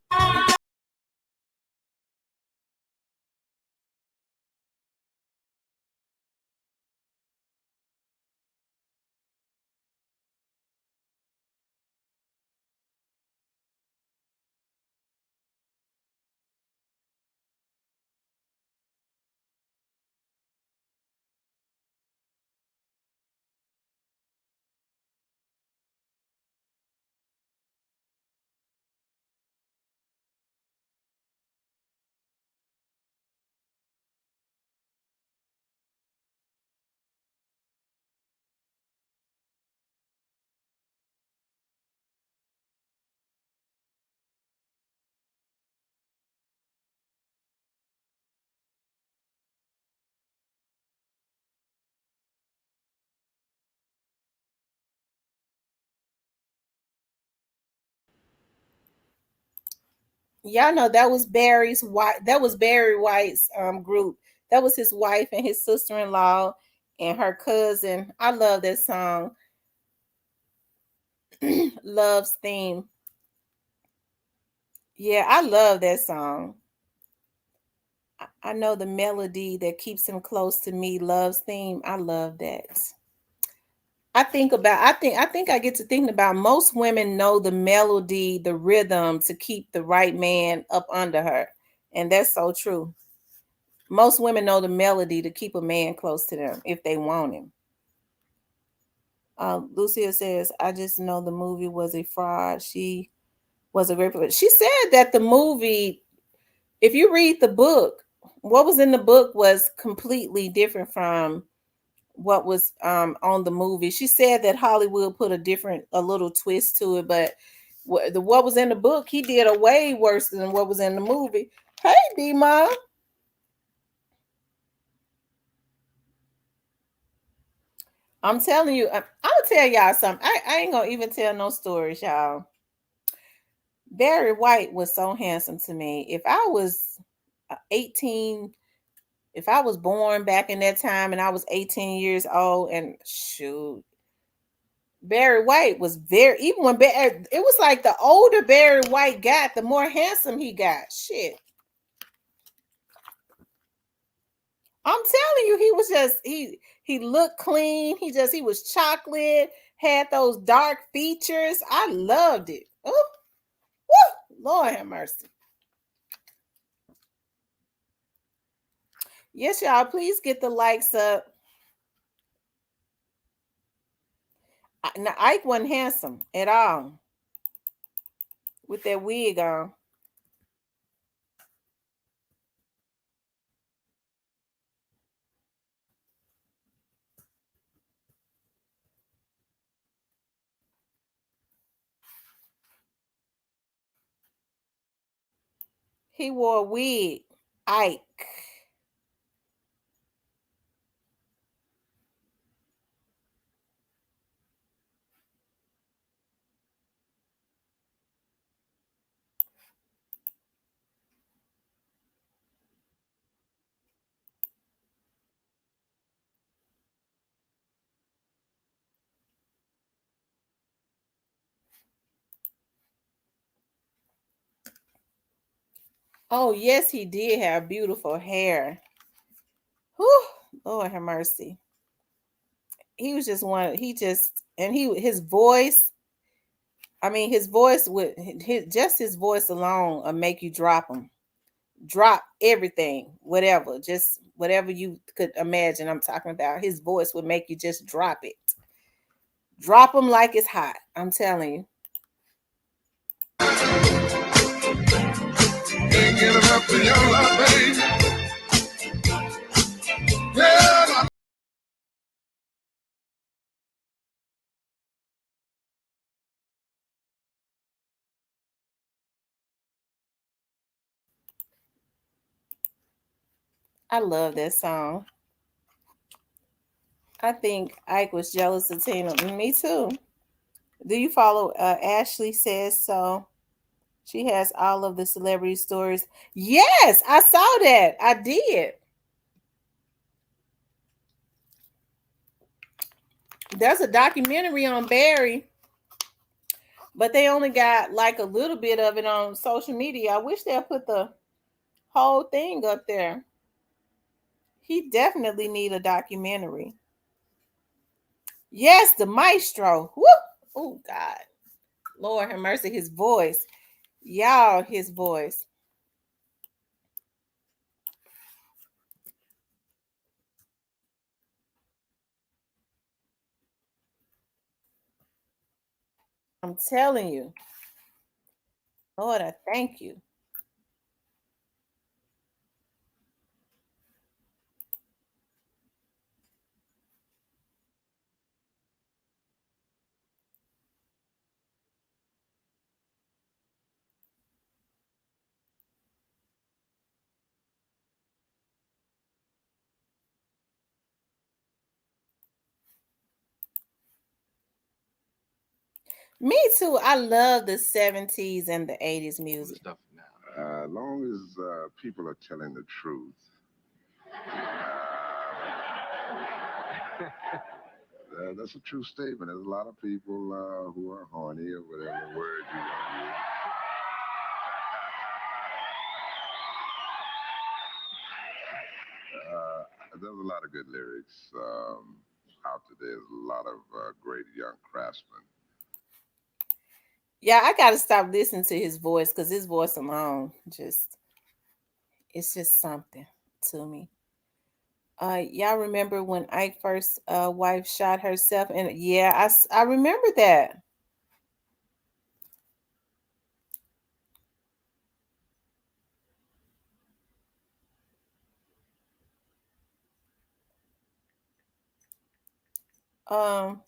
Y'all know that was Barry's wife. That was Barry White's group. That was his wife and his sister-in-law and her cousin. I love that song. Love's Theme. Yeah, I love that song. I know the melody that keeps him close to me. Love's Theme. I love that. I think I get to thinking about, most women know the melody, the rhythm to keep the right man up under her. And that's so true. Most women know the melody to keep a man close to them if they want him. Lucia says, I just know the movie was a fraud. She was a great. She said that the movie, if you read the book, what was in the book was completely different from what was on the movie. She said that Hollywood put a little twist to it, but what was in the book, he did a way worse than what was in the movie. Hey, D-Ma. I'm telling you, I'll tell y'all something. I ain't gonna even tell no stories, y'all. Barry White was so handsome to me. If I was 18, if I was born back in that time and I was 18 years old, and shoot, Barry White was very, even when it was like the older Barry White got, the more handsome he got. Shit. I'm telling you, he was just he looked clean. He was chocolate, had those dark features. I loved it. Oh, woo, Lord have mercy. Yes, y'all, please get the likes up. Now, Ike wasn't handsome at all with that wig on. He wore a wig. Ike. Oh, yes, he did have beautiful hair. Whew, Lord have mercy. He was just one. He just and his voice. I mean, his voice would his voice alone will make you drop everything, whatever, just whatever you could imagine. I'm talking about. His voice would make you just drop him like it's hot. I'm telling you. I love that song. I think Ike was jealous of Tina. Me too. Do you follow Ashley Says So? She has all of the celebrity stories. Yes, I saw that. I did. There's a documentary on Barry, but they only got like a little bit of it on social media. I wish they'd put the whole thing up there. He definitely need a documentary. Yes, the maestro. Whoop. Oh God. Lord have mercy. His voice. Y'all, his voice. I'm telling you. Lord, I thank you. Me too. I love the 70s and the 80s music. As long as people are telling the truth, that's a true statement. There's a lot of people who are horny or whatever word you want to use. There's a lot of good lyrics out there. There's a lot of great young craftsmen. Yeah, I gotta stop listening to his voice because his voice alone just it's just something to me. Y'all remember when Ike first wife shot herself? And yeah, I remember that. Um,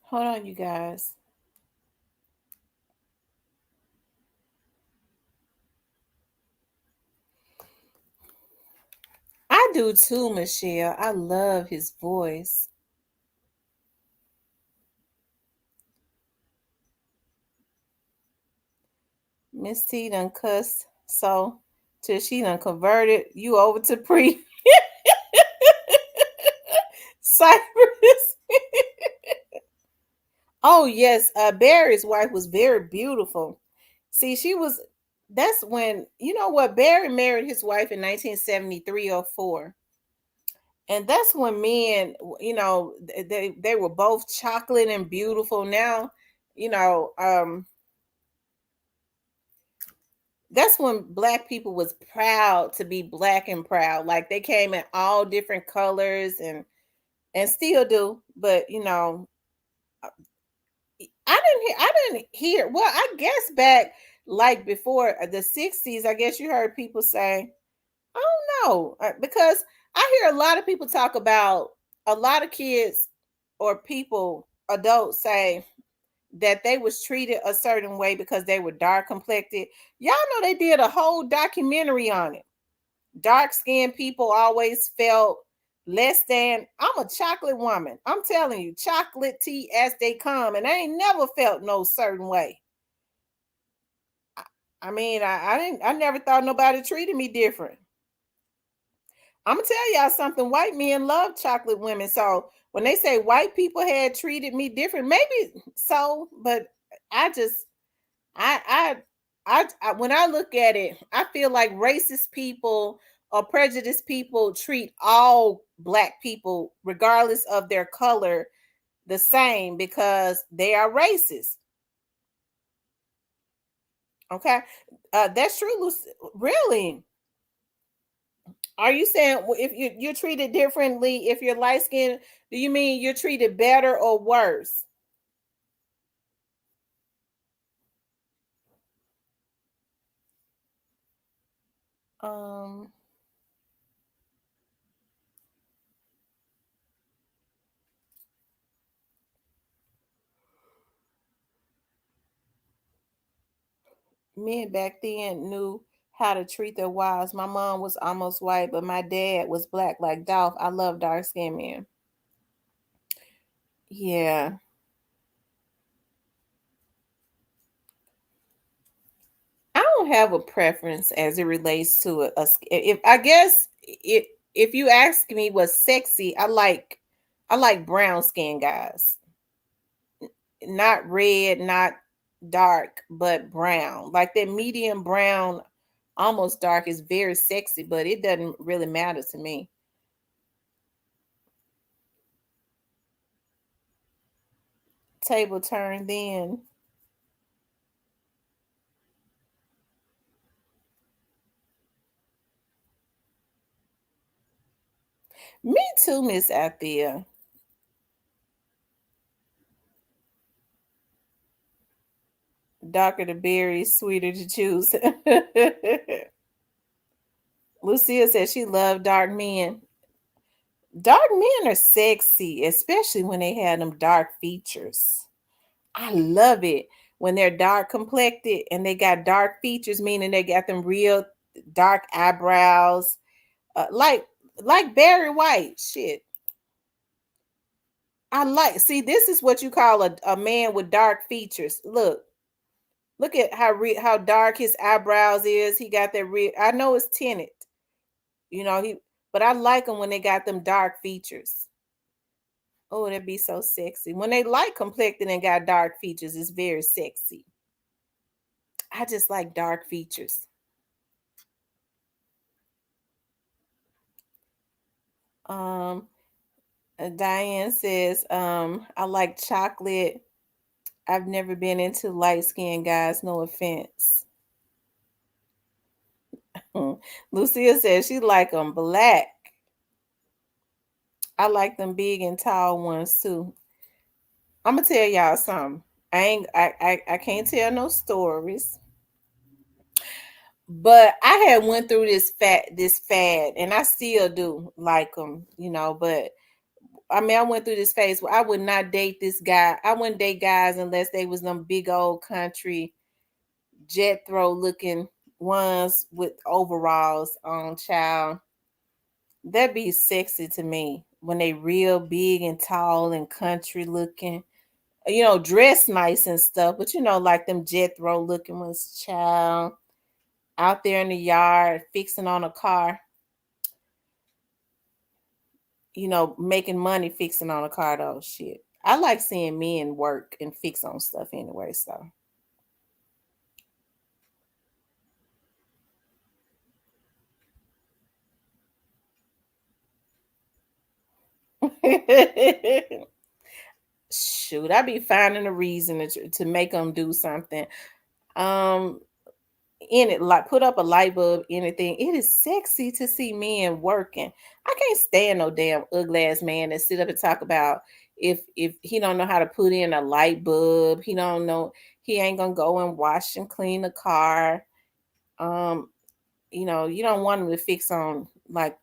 hold on, you guys. I do too, Michelle. I love his voice. Miss T done cussed so till she done converted you over to pre Cypress. Oh yes, Barry's wife was very beautiful. See, she was. That's when you know what Barry married his wife in 1973 or 4, and that's when men, they were both chocolate and beautiful. Now, you know, that's when black people was proud to be black and proud. Like they came in all different colors and still do, but I didn't hear. Well, I guess back like before the 60s, I guess you heard people say, I don't know, because I hear a lot of people talk about a lot of kids or people, adults say that they was treated a certain way because they were dark complected. Y'all know they did a whole documentary on it. Dark skinned people always felt less than. I'm a chocolate woman. I'm telling you, chocolate tea as they come, and I ain't never felt no certain way. I mean, I didn't. I never thought nobody treated me different. I'm gonna tell y'all something. White men love chocolate women. So when they say white people had treated me different, maybe so, but I just, I, when I look at it, I feel like racist people or prejudiced people treat all black people, regardless of their color, the same because they are racist. Okay, that's true. Really? Are you saying if you're treated differently if you're light skinned? Do you mean you're treated better or worse? Um, Men back then knew how to treat their wives. My mom was almost white, but my dad was black like Dolph. I love dark skinned men. Yeah. I don't have a preference as it relates to if I guess if you ask me what's sexy, I like brown skin guys. Not red, not dark, but brown. Like that medium brown, almost dark is very sexy, but it doesn't really matter to me. Table turned then. Me too, Miss Althea. Darker the berries, sweeter to choose. Lucia said she loved dark men. Dark men are sexy, especially when they have them dark features. I love it when they're dark complected and they got dark features, meaning they got them real dark eyebrows, like Barry White. Shit, I like. See, this is what you call a man with dark features. Look at how dark his eyebrows is. He got that real. I know it's tinted, but I like them when they got them dark features. Oh, that'd be so sexy. When they light complected and got dark features, it's very sexy. I just like dark features. Um, Diane says, I like chocolate. I've never been into light skinned guys, no offense. Lucia says she like them black. I like them big and tall ones too. I'm gonna tell y'all something. I can't tell no stories, but I had went through this fad, and I still do like them, But I mean, I went through this phase where I would not date this guy. I wouldn't date guys unless they was them big old country Jethro looking ones with overalls on, child. That'd be sexy to me when they real big and tall and country looking. Dress nice and stuff, but like them Jethro looking ones, child, out there in the yard fixing on a car, making money fixing on a car though. Shit. I like seeing men work and fix on stuff anyway, so. Shoot, I be finding a reason to make them do something. Um, in it, like put up a light bulb, anything. It is sexy to see men working. I can't stand no damn ugly ass man that sit up and talk about if he don't know how to put in a light bulb, he don't know, he ain't gonna go and wash and clean the car. Um, you don't want him to fix on like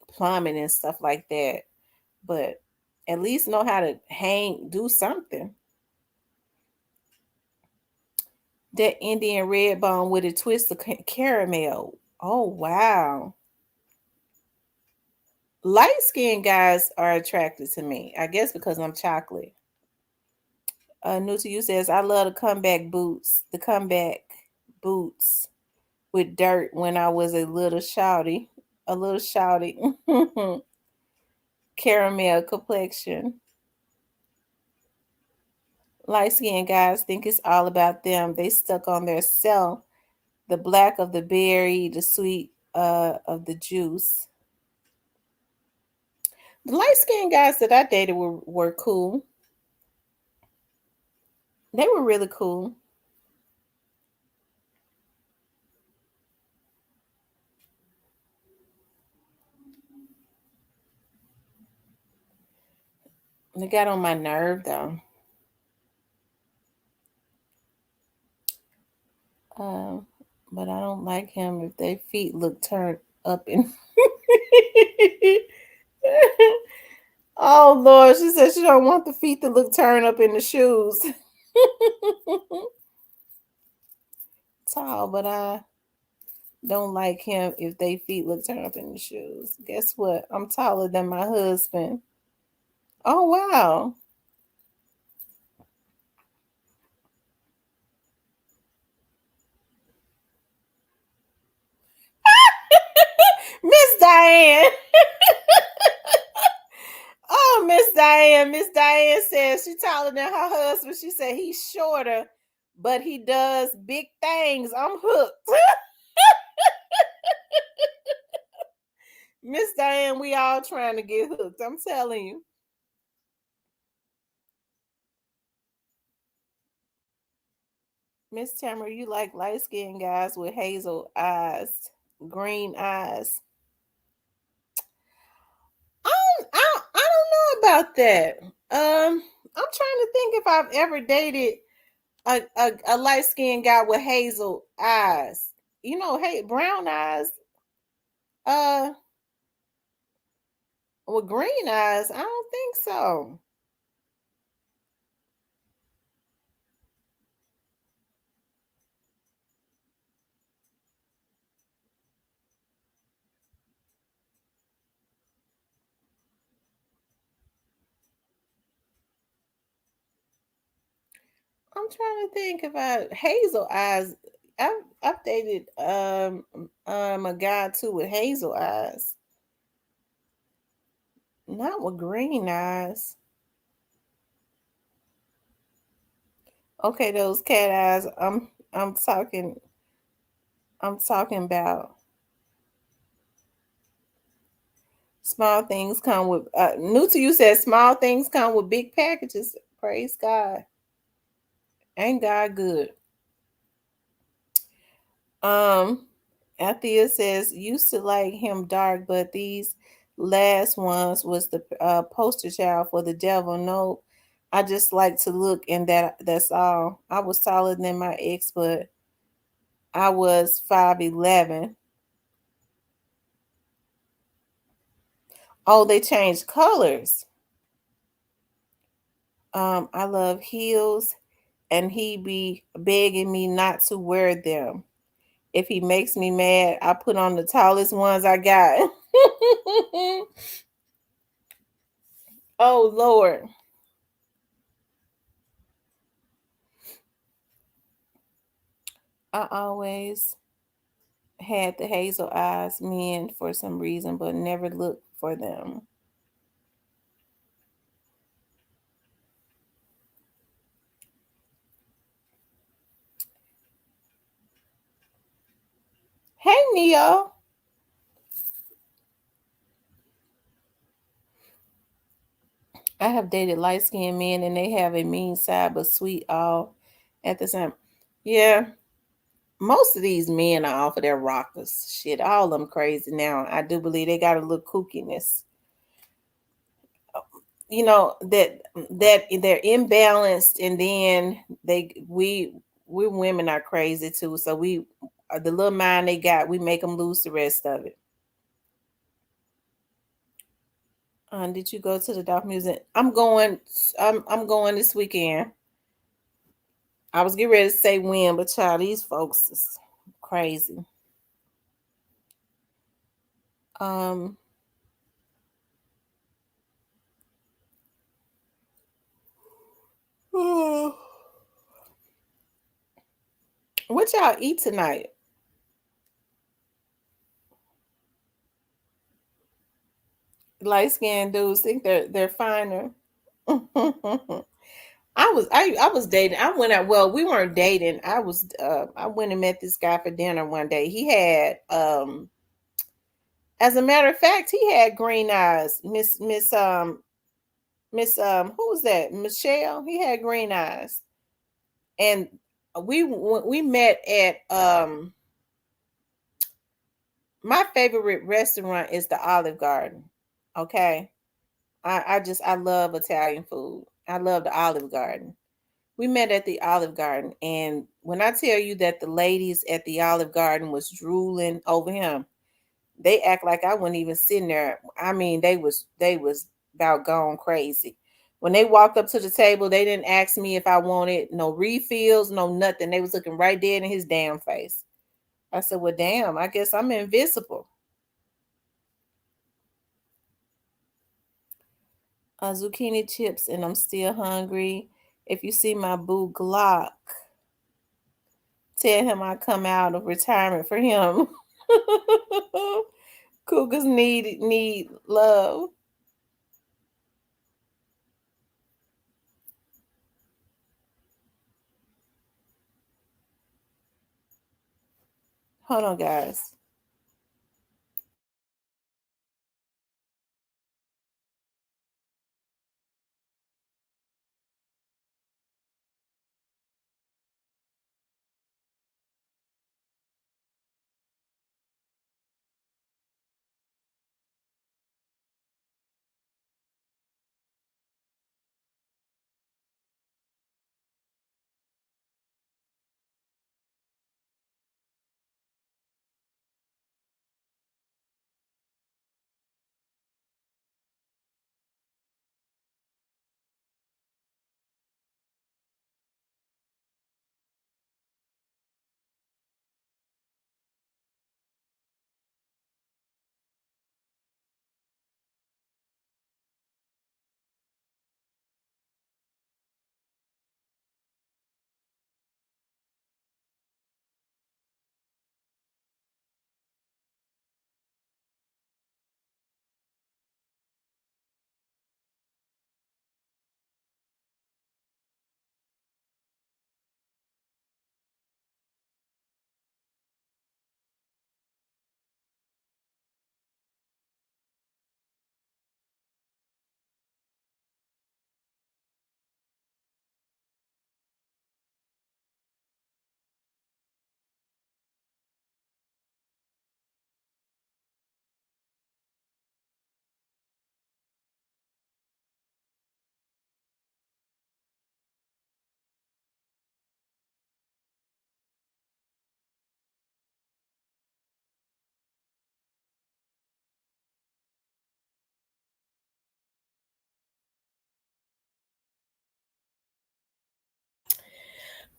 plumbing and stuff like that, but at least know how to do something. That Indian red bone with a twist of caramel. Oh wow. Light skinned guys are attracted to me. I guess because I'm chocolate. New to you says I love the comeback boots. The comeback boots with dirt when I was a little shouty. A little shouty. Caramel complexion. Light skinned guys think it's all about them. They stuck on their self. The black of the berry, the sweet of the juice. The light skinned guys that I dated were cool. They were really cool. They got on my nerve though. Um, but I don't like him if their feet look turned up in. Oh Lord, she said she don't want the feet to look turned up in the shoes. Tall, but I don't like him if they feet look turned up in the shoes. Guess what? I'm taller than my husband. Oh wow. Miss Diane. Oh, Miss Diane. Miss Diane says she's taller than her husband. She said he's shorter, but he does big things. I'm hooked. Miss Diane, we all trying to get hooked. I'm telling you. Miss Tamara, you like light skinned guys with hazel eyes, green eyes. I don't know about that. I'm trying to think if I've ever dated a light skinned guy with hazel eyes. Hey, brown eyes. Uh, with green eyes, I don't think so. I'm trying to think about hazel eyes. I've dated a guy too with hazel eyes, not with green eyes. Okay, those cat eyes. I'm talking about small things come with new to you says small things come with big packages. Praise God. Ain't God good? Um Althea says used to like him dark, but these last ones was the poster child for the devil. No, I just like to look, and that's all. I was taller than my ex, but I was 5'11". Oh, they changed colors. I love heels, and he be begging me not to wear them. If he makes me mad, I put on the tallest ones I got. Oh Lord. I always had the hazel eyes men for some reason, but never looked for them. Hey Neo. I have dated light skinned men and they have a mean side but sweet all at the same. Yeah, most of these men are off of their rockers. Shit, all of them crazy now. I do believe they got a little kookiness. That they're imbalanced, and then we women are crazy too. So we the little mind they got, we make them lose the rest of it. Did you go to the Dolph Museum? I'm going. I'm going this weekend. I was getting ready to say when, but child, these folks is crazy. Um, what y'all eat tonight? Light skinned dudes think they're finer. I was dating. I went out. Well, we weren't dating. I went and met this guy for dinner one day. He had as a matter of fact, he had green eyes. Who was that? Michelle. He had green eyes. And we met at my favorite restaurant is the Olive Garden. Okay. I love Italian food. I love the Olive Garden. We met at the Olive Garden, and when I tell you that the ladies at the Olive Garden was drooling over him, they act like I wasn't even sitting there. I mean, they was about gone crazy. When they walked up to the table, they didn't ask me if I wanted no refills, no nothing. They was looking right dead in his damn face. I said, "Well, damn, I guess I'm invisible." Zucchini chips, and I'm still hungry. If you see my boo Glock, tell him I come out of retirement for him. Cougars need love. Hold on, guys.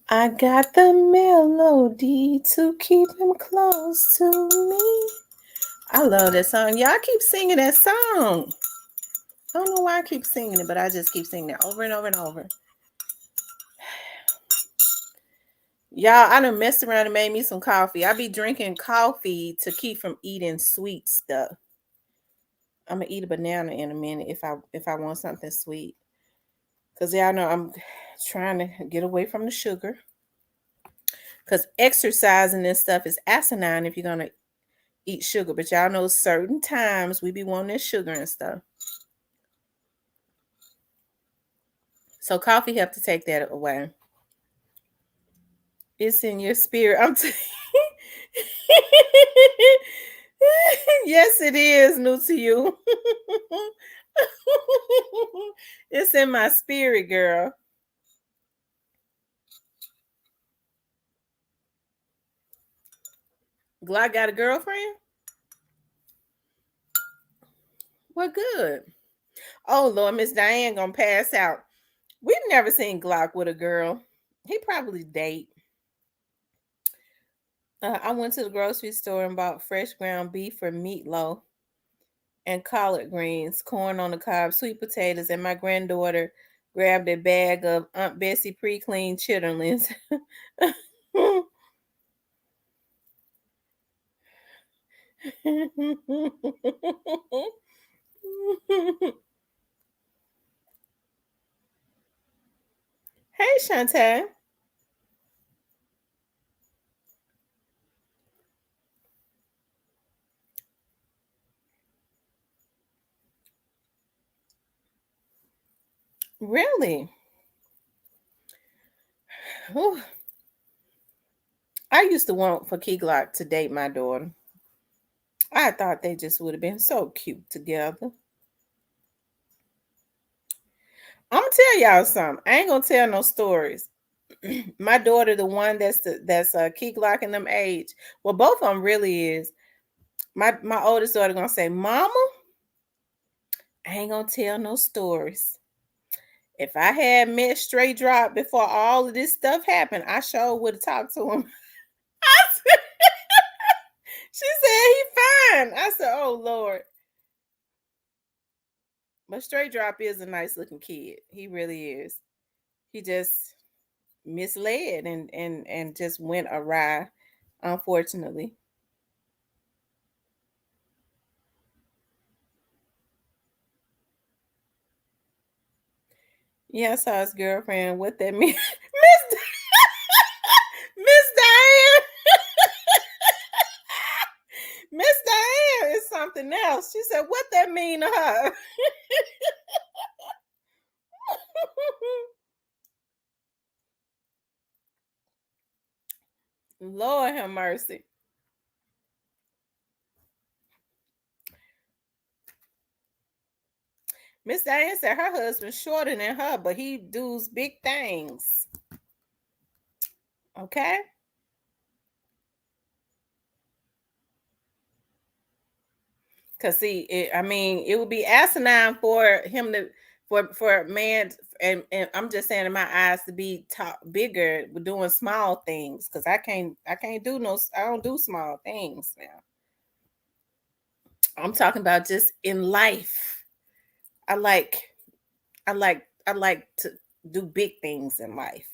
I got the melody to keep him close to me. I love that song. Y'all keep singing that song. I don't know why I keep singing it, but I just keep singing it over and over and over. Y'all, I done messed around and made me some coffee. I be drinking coffee to keep from eating sweet stuff. I'm gonna eat a banana in a minute if I want something sweet. Cause y'all know I'm trying to get away from the sugar. Cause exercising and stuff is asinine if you're gonna eat sugar. But y'all know certain times we be wanting that sugar and stuff. So coffee help to take that away. It's in your spirit. Yes, it is new to you. It's in my spirit, girl. Glock got a girlfriend? Well, good. Oh Lord, Miss Diane gonna pass out. We've never seen Glock with a girl. He probably date. I went to the grocery store and bought fresh ground beef for meatloaf and collard greens, corn on the cob, sweet potatoes, and my granddaughter grabbed a bag of Aunt Bessie pre-cleaned chitterlings. Hey, Shantae. Really? Whew. I used to want for Key Glock to date my daughter. I thought they just would have been so cute together. I'm gonna tell y'all something. I ain't gonna tell no stories. My daughter, the one that's Key Glock in them age. Well, both of them really is. My oldest daughter gonna say, "Mama, I ain't gonna tell no stories. If I had met Straight Drop before all of this stuff happened, I sure would have talked to him." She said he fine. I said, "Oh Lord." But Straight Drop is a nice looking kid. He really is. He just misled and just went awry, unfortunately. Yeah, I saw his girlfriend. What that mean? Miss Diane. Miss Diane is something else. She said, "What that mean to her?" Lord have mercy. Miss Diane said her husband's shorter than her, but he does big things. Okay. Cause see, I mean, it would be asinine for him to for a man, and I'm just saying in my eyes to be bigger with doing small things. Cause I can't do no, I don't do small things now. I'm talking about just in life. I like I like to do big things in life.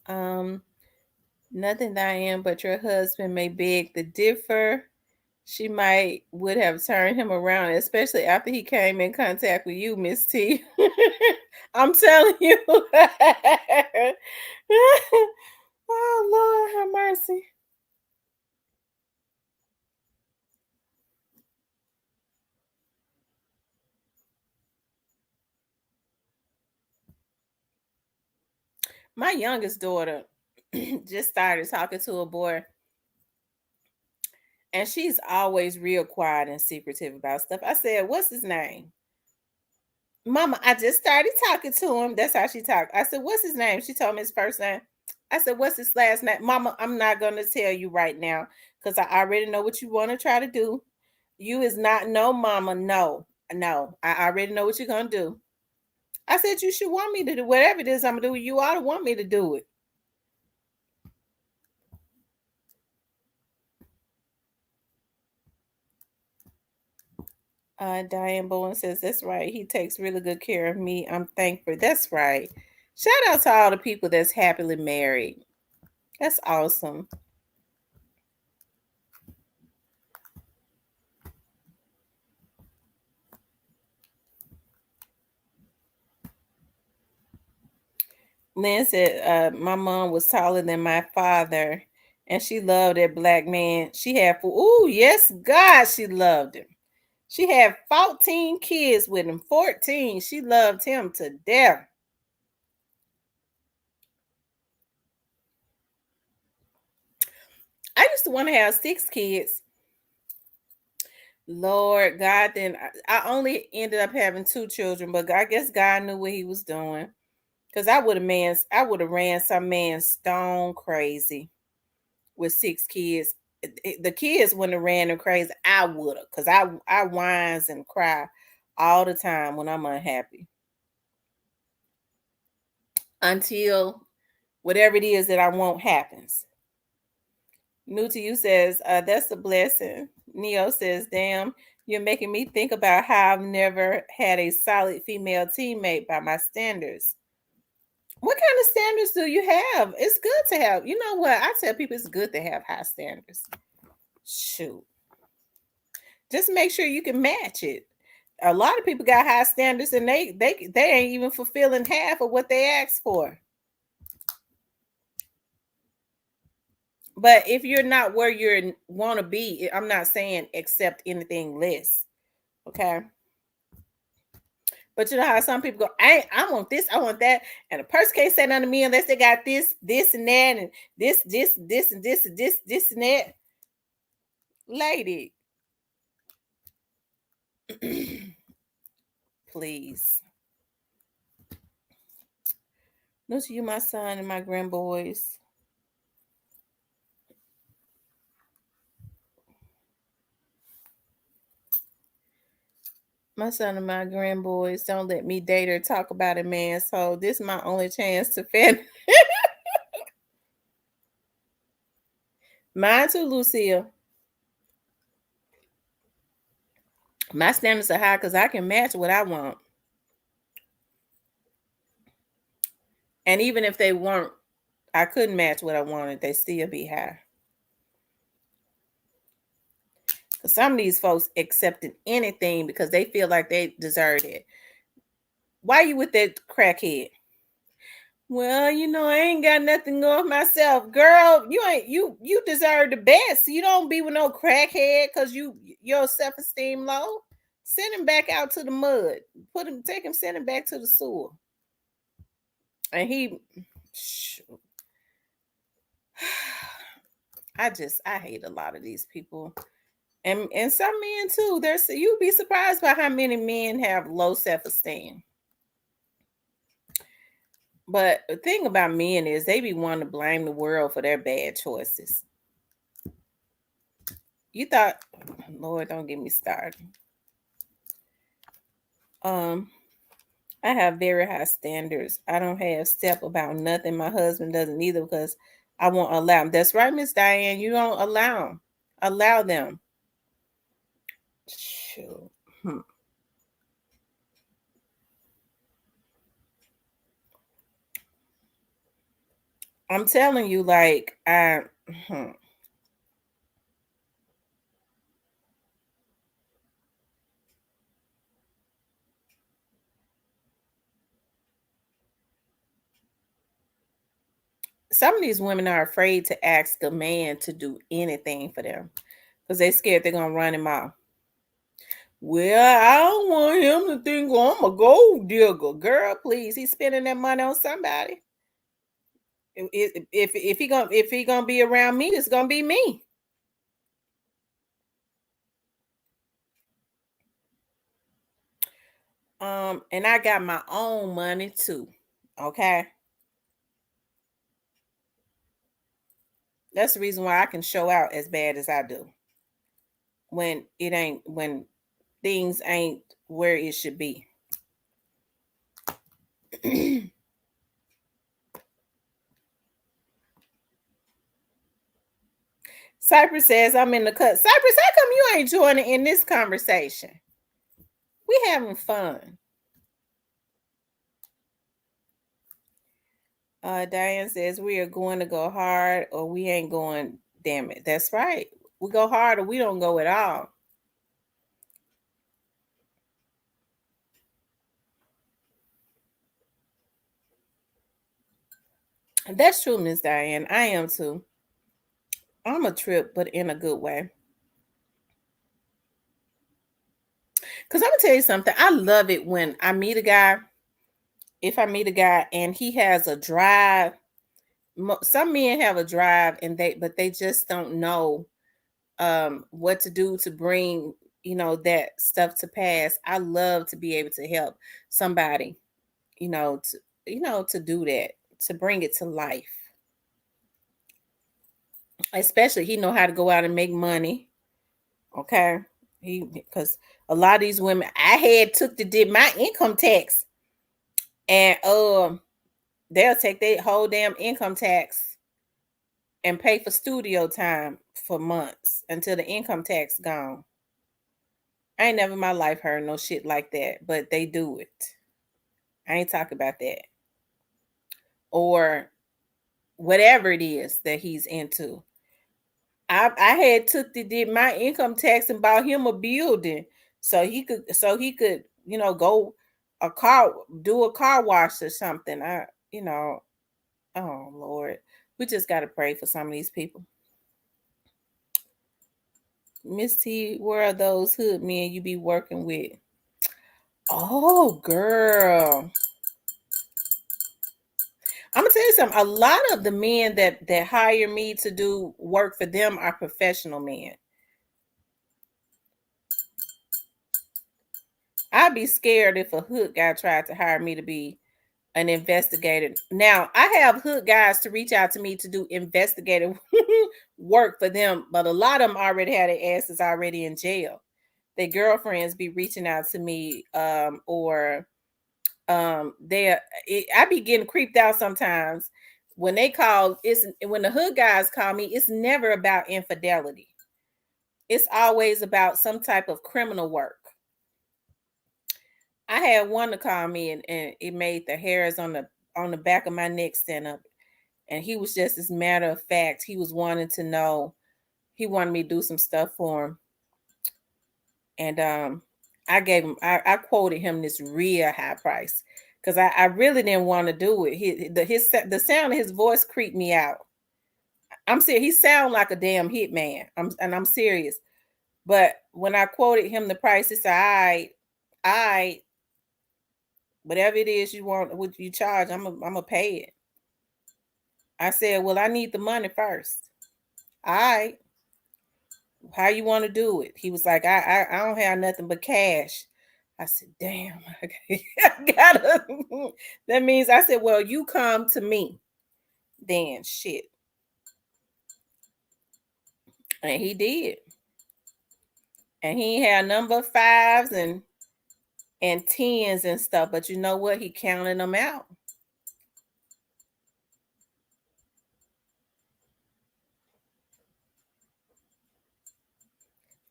Um, Nothing that I am, but your husband may beg to differ. She might would have turned him around, especially after he came in contact with you, Miss T. I'm telling you. Oh Lord, have mercy. My youngest daughter just started talking to a boy, and she's always real quiet and secretive about stuff. I said, "What's his name?" Mama, I just started talking to him. That's how she talked. I said, "What's his name?" She told me his first name. I said, "What's his last name?" Mama, I'm not going to tell you right now because I already know what you want to try to do. You is not, no, mama. No, no. I already know what you're going to do. I said you should want me to do whatever it is I'm gonna do. You ought to want me to do it. Diane Bowen says that's right. He takes really good care of me. I'm thankful. That's right. Shout out to all the people that's happily married. That's awesome. Lynn said, my mom was taller than my father, and she loved that black man. She had, oh, yes, God, she loved him. She had 14 kids with him, 14. She loved him to death. I used to want to have 6 kids. Lord God, then I only ended up having 2 children, but I guess God knew what he was doing. Because I would have ran some man stone crazy with 6 kids. The kids wouldn't have ran them crazy. I would have, because I whines and cry all the time when I'm unhappy. Until whatever it is that I want happens. New to you says, that's a blessing. Neo says, damn, you're making me think about how I've never had a solid female teammate by my standards. What kind of standards do you have? It's good to have. You know what? I tell people it's good to have high standards. Shoot. Just make sure you can match it. A lot of people got high standards and they ain't even fulfilling half of what they asked for. But if you're not where you want to be, I'm not saying accept anything less. Okay. But you know how some people go, I want this, I want that. And a person can't say nothing to me unless they got this, and that, and this, and this, and this, and that. Lady. Please. No to you, my son, and my grandboys. My son and my grandboys don't let me date or talk about a man, so this is my only chance to fan. Mine too, Lucille. My standards are high because I can match what I want. And even if they weren't, I couldn't match what I wanted, they still be high. Some of these folks accepting anything because they feel like they deserve it. Why you with that crackhead? Well, you know, I ain't got nothing going myself. Girl, you deserve the best. You don't be with no crackhead because your self-esteem low. Send him back out to the mud. Send him back to the sewer. And I hate a lot of these people. And some men too. You'd be surprised by how many men have low self-esteem. But the thing about men is they be wanting to blame the world for their bad choices. You thought, Lord, don't get me started. I have very high standards. I don't have step about nothing. My husband doesn't either because I won't allow him. That's right, Miss Diane. You don't allow them. Allow them. Sure. I'm telling you, like, some of these women are afraid to ask a man to do anything for them because they're scared they're going to run him off. Well, I don't want him to think I'm a gold digger. Girl, please. He's spending that money on somebody. If he gonna be around me, it's gonna be me. And I got my own money too. Okay. That's the reason why I can show out as bad as I do. When things ain't where it should be. Cypress says, I'm in the cut. Cypress, how come you ain't joining in this conversation? We having fun. Diane says, we are going to go hard or we ain't going, damn it. That's right. We go hard or we don't go at all. That's true, Miss Diane. I am too. I'm a trip, but in a good way. Because I'm going to tell you something. I love it when I meet a guy. If I meet a guy and he has a drive, some men have a drive but they just don't know what to do to bring, that stuff to pass. I love to be able to help somebody, to do that, to bring it to life. Especially he know how to go out and make money. Okay. Because a lot of these women I had did my income tax, and they'll take their whole damn income tax and pay for studio time for months until the income tax gone. I ain't never in my life heard no shit like that, but they do it. I ain't talking about that. Or whatever it is that he's into. I had did my income tax and bought him a building so he could go do a car wash or something. Oh Lord, we just got to pray for some of these people. Miss T, where are those hood men you be working with? Oh, girl. I'm gonna tell you something. A lot of the men that hire me to do work for them are professional men. I'd be scared if a hood guy tried to hire me to be an investigator. Now, I have hood guys to reach out to me to do investigative work for them, but a lot of them already had their asses already in jail. Their girlfriends be reaching out to me, I be getting creeped out sometimes when they call. When the hood guys call me, it's never about infidelity. It's always about some type of criminal work. I had one to call me and it made the hairs on the back of my neck stand up. And he was just as matter of fact. He was wanting to know. He wanted me to do some stuff for him. And I gave him. I quoted him this real high price because I really didn't want to do it. The sound of his voice creeped me out. I'm serious. He sound like a damn hitman. I'm serious. But when I quoted him the price, he said, I whatever it is you want, what you charge, I'm gonna pay it. I said, well, I need the money first. All right. How you want to do it? He was like, I don't have nothing but cash. I said, damn, I gotta. That means I said, well, you come to me. Then shit. And he did. And he had a number of 5s and 10s and stuff. But you know what? He counted them out.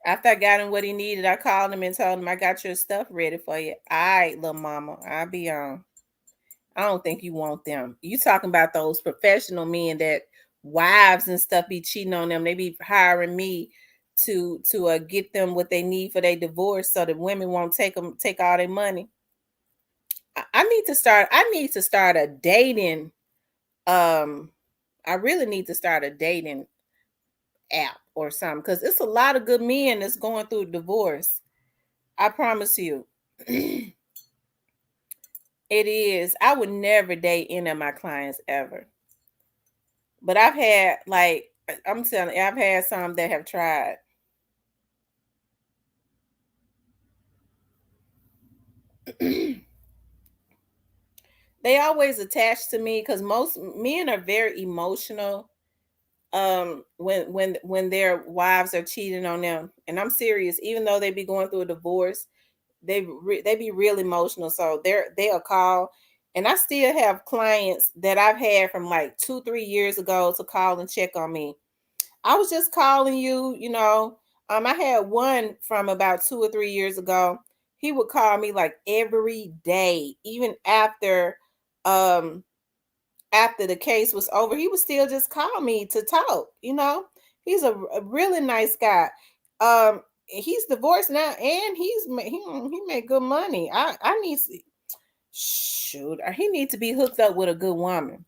After I got him what he needed, I called him and told him, I got your stuff ready for you. All right, little mama, I'll be on. I don't think you want them. You talking about those professional men that wives and stuff be cheating on them. They be hiring me to get them what they need for their divorce so that women won't take all their money. I need to start a dating. I really need to start a dating app or something because it's a lot of good men that's going through divorce. I promise you. It is. I would never date any of my clients ever. But I've had, I'm telling you, I've had some that have tried. They always attach to me because most men are very emotional when their wives are cheating on them. And I'm serious, even though they be going through a divorce, they be real emotional. So they'll call And I still have clients that I've had from like 2-3 years ago to call and check on me. I was just calling you, you know. I had one from about 2 or 3 years ago. He would call me like every day, even um after the case was over. He would still just call me to talk, you know. He's a really nice guy. He's divorced now, and he made good money. I need to, shoot, he needs to be hooked up with a good woman.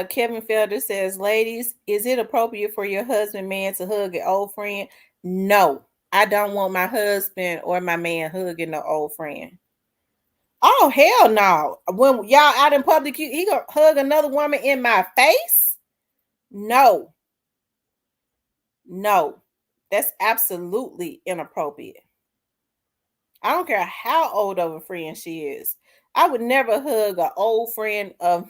Kevin Felder says, ladies, is it appropriate for your husband, man, to hug an old friend? No, I don't want my husband or my man hugging the old friend. Oh, hell no. When y'all out in public, he gonna hug another woman in my face? No, no, that's absolutely inappropriate. I don't care how old of a friend she is. I would never hug an old friend of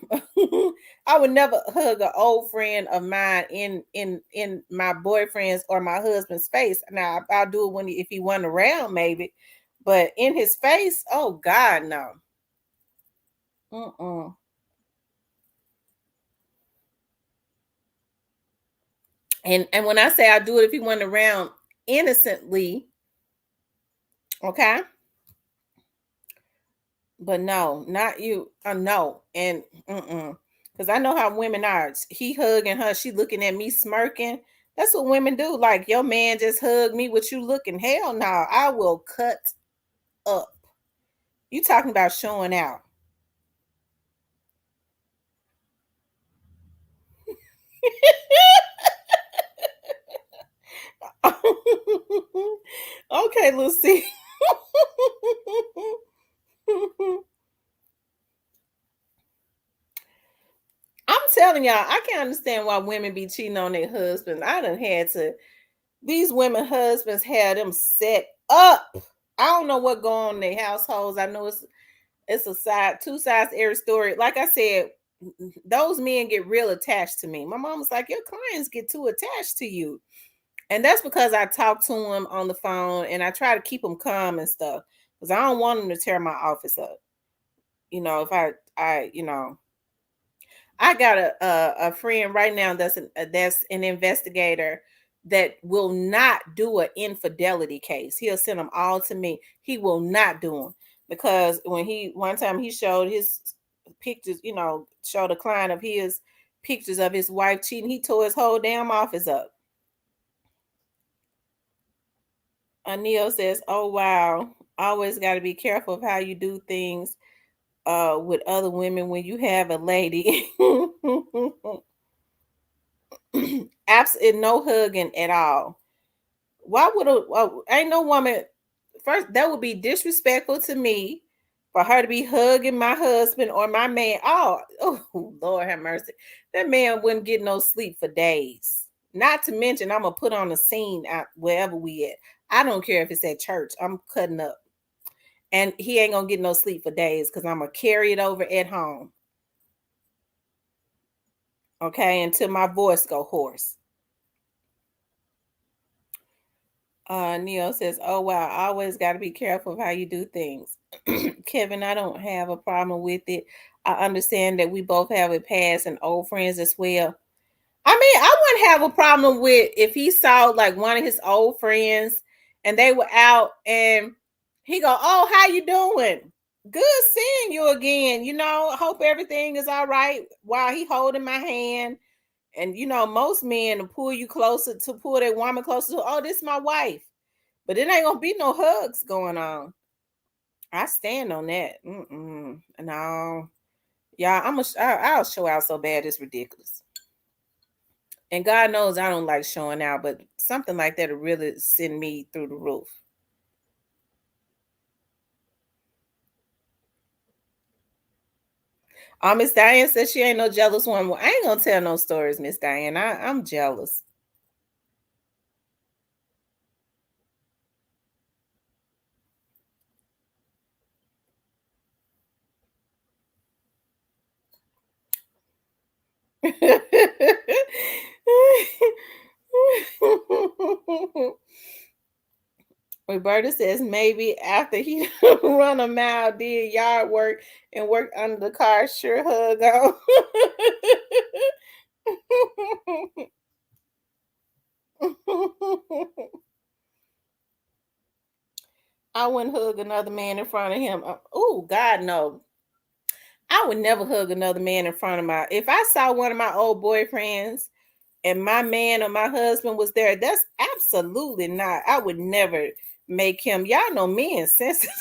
I would never hug an old friend of mine in my boyfriend's or my husband's face. Now I'll do it if he wasn't around, maybe, but in his face, oh God, no. Mm-mm. And when I say I do it if he wasn't around, innocently, okay. But no, not you. No, and because I know how women are. He hugging her, she looking at me smirking. That's what women do. Like, your man just hugged me with you looking. Hell no, I will cut up. You talking about showing out? Okay, Lucy. I'm telling y'all, I can't understand why women be cheating on their husbands. I done had to. These women husbands had them set up. I don't know what going on in their households. I know it's two sides to every story. Like I said, those men get real attached to me. My mom was like, your clients get too attached to you. And that's because I talk to them on the phone and I try to keep them calm and stuff. Because I don't want them to tear my office up. You know, if I got a friend right now that's an investigator that will not do an infidelity case. He'll send them all to me. He will not do them because when one time he showed his pictures, showed a client of his pictures of his wife cheating, he tore his whole damn office up. Neil says, "Oh wow, always got to be careful of how you do things with other women when you have a lady." Absolutely no hugging at all. Why would ain't no woman, first, that would be disrespectful to me for her to be hugging my husband or my man. Oh, Lord have mercy. That man wouldn't get no sleep for days. Not to mention, I'm gonna put on a scene out wherever we at. I don't care if it's at church. I'm cutting up. And he ain't gonna get no sleep for days because I'm gonna carry it over at home. Okay, until my voice go hoarse. Neil says, "Oh wow, I always got to be careful of how you do things." Kevin, I don't have a problem with it. I understand that we both have a past and old friends as well. I mean, I wouldn't have a problem with if he saw like one of his old friends and they were out and he go, "Oh, how you doing? Good seeing you again. I hope everything is all right." While he holding my hand, and most men to pull their woman closer to, "Oh, this is my wife." But it ain't gonna be no hugs going on. I stand on that. No, yeah, I'll show out so bad it's ridiculous. And God knows I don't like showing out, but something like that will really send me through the roof. Miss Diane says she ain't no jealous one. Well, I ain't gonna tell no stories, Miss Diane. I'm jealous. Roberta says maybe after he run a mile, did yard work and worked under the car, sure hug on. I wouldn't hug another man in front of him. Oh, God, no. I would never hug another man in front of my. If I saw one of my old boyfriends and my man or my husband was there, that's absolutely not. I would never make him. Y'all know men sensitive.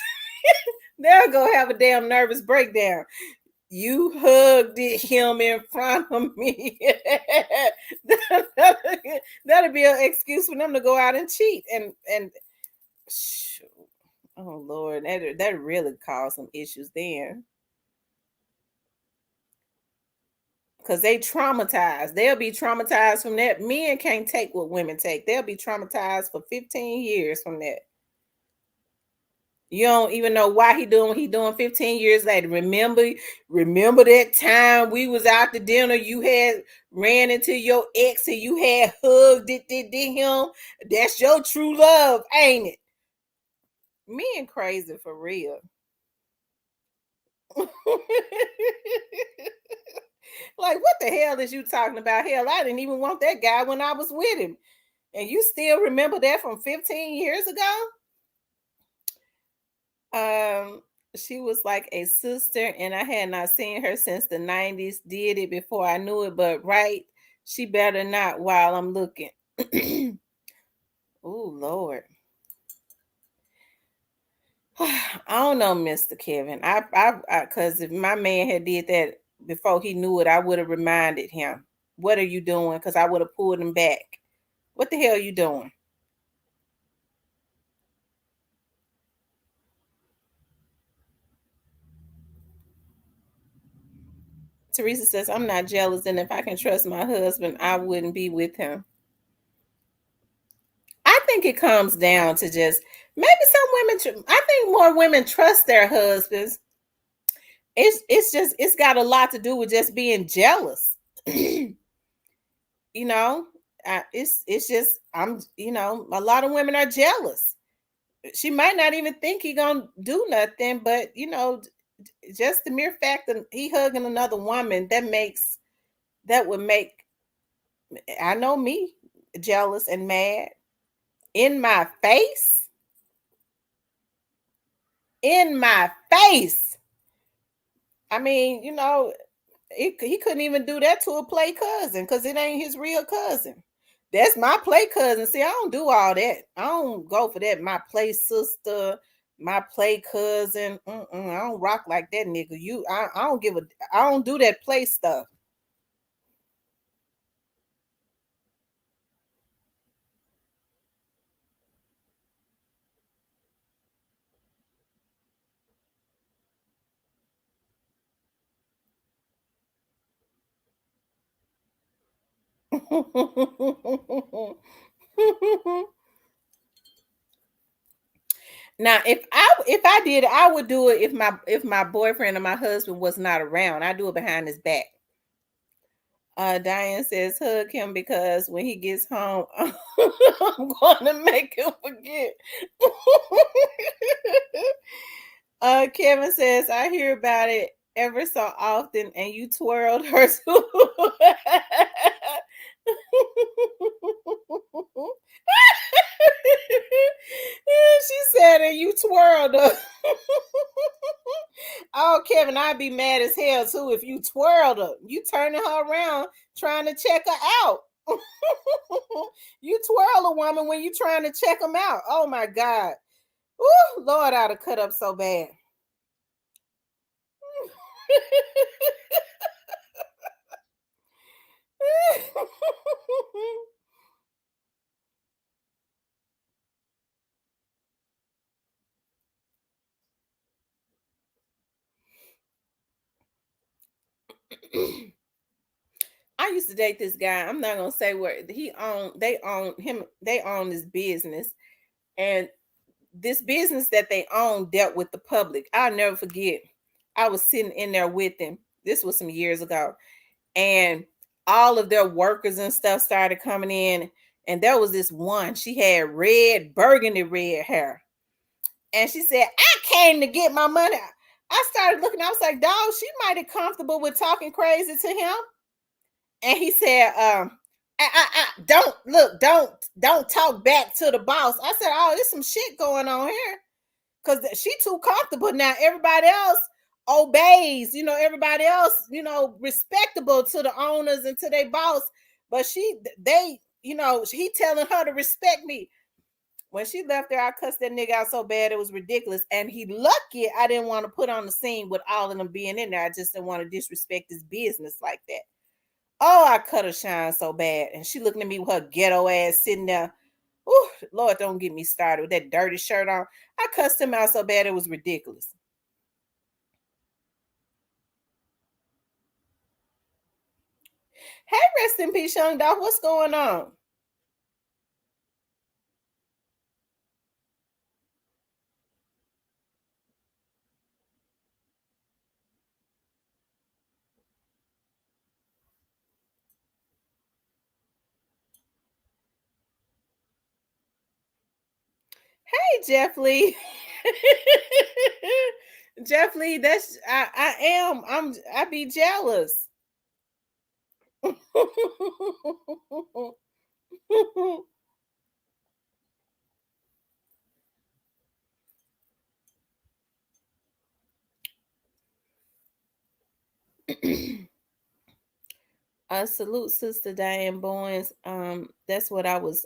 They'll go have a damn nervous breakdown. You hugged him in front of me. That'll be an excuse for them to go out and cheat. And oh Lord, that really caused some issues then. Because they traumatized. They'll be traumatized from that. Men can't take what women take. They'll be traumatized for 15 years from that. You don't even know why he doing what he doing 15 years later. Remember that time we was out to dinner, you had ran into your ex and you had hugged him. That's your true love, ain't it? Men crazy for real. Like, what the hell is you talking about? Hell, I didn't even want that guy when I was with him. And you still remember that from 15 years ago? She was like a sister, and I had not seen her since the 90s. Did it before I knew it, but right, she better not while I'm looking. Oh, Lord. I don't know, Mr. Kevin. Because if my man had did that before he knew it, I would have reminded him. What are you doing? Because I would have pulled him back. What the hell are you doing? Teresa says, I'm not jealous, and if I can trust my husband, I wouldn't be with him. I think it comes down to just maybe some women. I think more women trust their husbands. It's got a lot to do with just being jealous. You know, it's just a lot of women are jealous. She might not even think he gonna do nothing, but just the mere fact that he hugging another woman, that would make, I know me, jealous and mad. In my face. In my face. I mean, he couldn't even do that to a play cousin because it ain't his real cousin. That's my play cousin. See, I don't do all that. I don't go for that. My play sister, my play cousin. I don't rock like that, nigga. I don't do that play stuff. Now, if I did, I would do it if my boyfriend or my husband was not around. I do it behind his back. Diane says hug him because when he gets home, I'm going to make him forget. Kevin says I hear about it ever so often, and you twirled her too. She said, and you twirled her. Oh, Kevin, I'd be mad as hell too if you twirled her. You turning her around trying to check her out. You twirl a woman when you trying to check them out. Oh my God. Ooh, Lord, I'd have cut up so bad. I used to date this guy. I'm not gonna say where he owned. They own this business, and this business that they own dealt with the public. I'll never forget. I was sitting in there with him. This was some years ago, and all of their workers and stuff started coming in, And there was this one, she had red, burgundy red hair. And she said, I came to get my money. I started looking, I was like, dog, she might be comfortable with talking crazy to him. And he said, don't talk back to the boss. I said, oh, there's some shit going on here. Because she too comfortable now. Everybody else obeys, everybody else, respectable to the owners and to their boss. But he telling her to respect me. When she left there, I cussed that nigga out so bad it was ridiculous. And he lucky I didn't want to put on the scene with all of them being in there. I just didn't want to disrespect his business like that. Oh, I cut her shine so bad. And she looking at me with her ghetto ass sitting there. Ooh, Lord, don't get me started with that dirty shirt on. I cussed him out so bad it was ridiculous. Hey, rest in peace, young dog. What's going on? Hey, Jeff Lee. Jeff Lee, that's I be jealous. Salute Sister Diane Bowens. That's what I was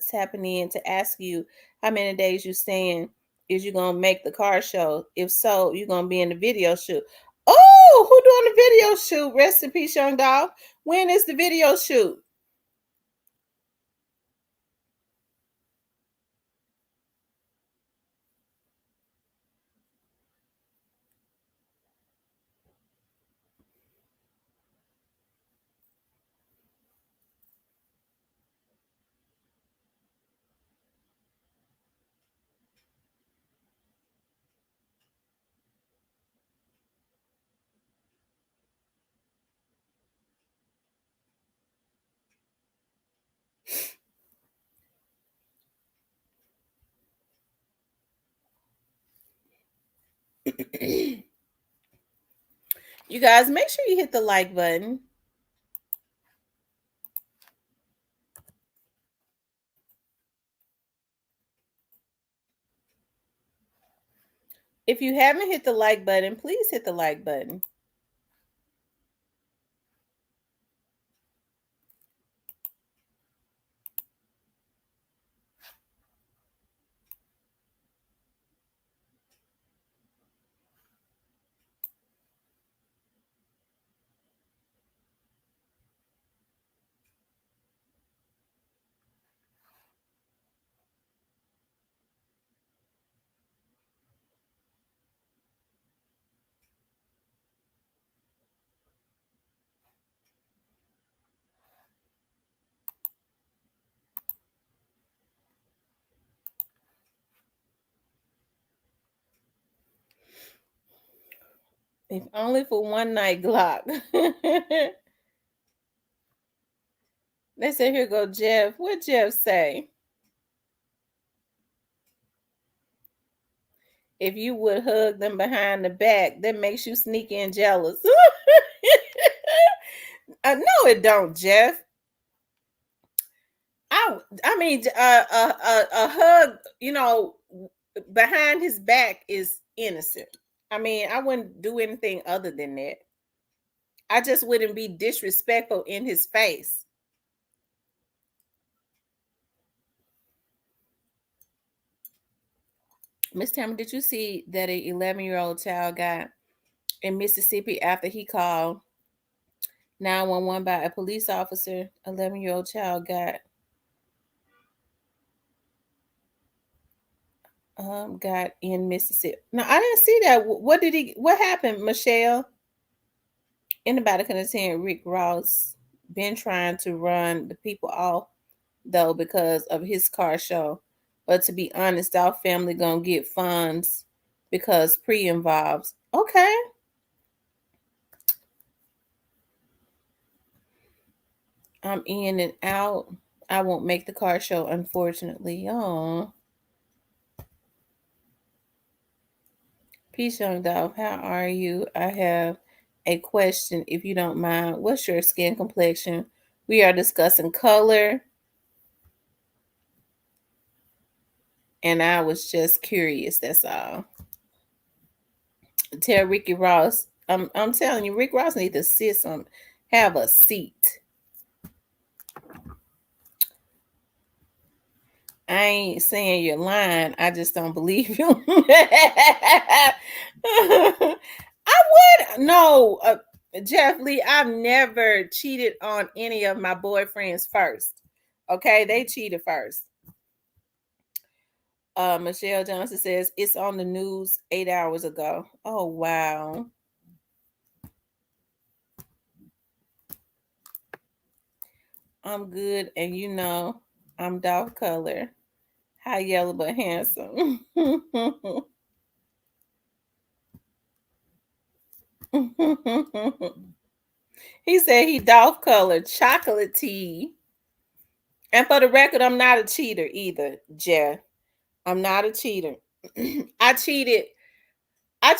tapping in to ask you how many days you staying. Is you gonna make the car show? If so, you're gonna be in the video shoot. Oh, who doing the video shoot? Rest in peace, young dog. When is the video shoot? You guys, make sure you hit the like button. If you haven't hit the like button, please hit the like button. If only for one night, Glock. Let's say, here go Jeff. What Jeff say? If you would hug them behind the back, that makes you sneaky and jealous. No, it don't, Jeff. I mean, a hug, behind his back is innocent. I mean, I wouldn't do anything other than that. I just wouldn't be disrespectful in his face. Miss Tamara, did you see that an 11-year-old child got in Mississippi after he called 911 by a police officer? 11-year-old child got in Mississippi. No, I didn't see that. What happened, Michelle? Anybody can attend Rick Ross been trying to run the people off though because of his car show. But to be honest, our family gonna get funds because pre-involves. Okay. I'm in and out. I won't make the car show, unfortunately. Oh. Peace, young Dolph. How are you? I have a question, if you don't mind. What's your skin complexion? We are discussing color, and I was just curious. That's all. Tell Ricky Ross. I'm telling you, Rick Ross needs to have a seat. I ain't saying you're lying. I just don't believe you. I would no, Jeff Lee. I've never cheated on any of my boyfriends first. Okay, they cheated first. Michelle Johnson says it's on the news 8 hours ago. Oh wow. I'm good, and you know I'm dark color. High yellow but handsome. He said he Dolph colored chocolate tea. And for the record, I'm not a cheater either, Jeff. I'm not a cheater. I cheated. I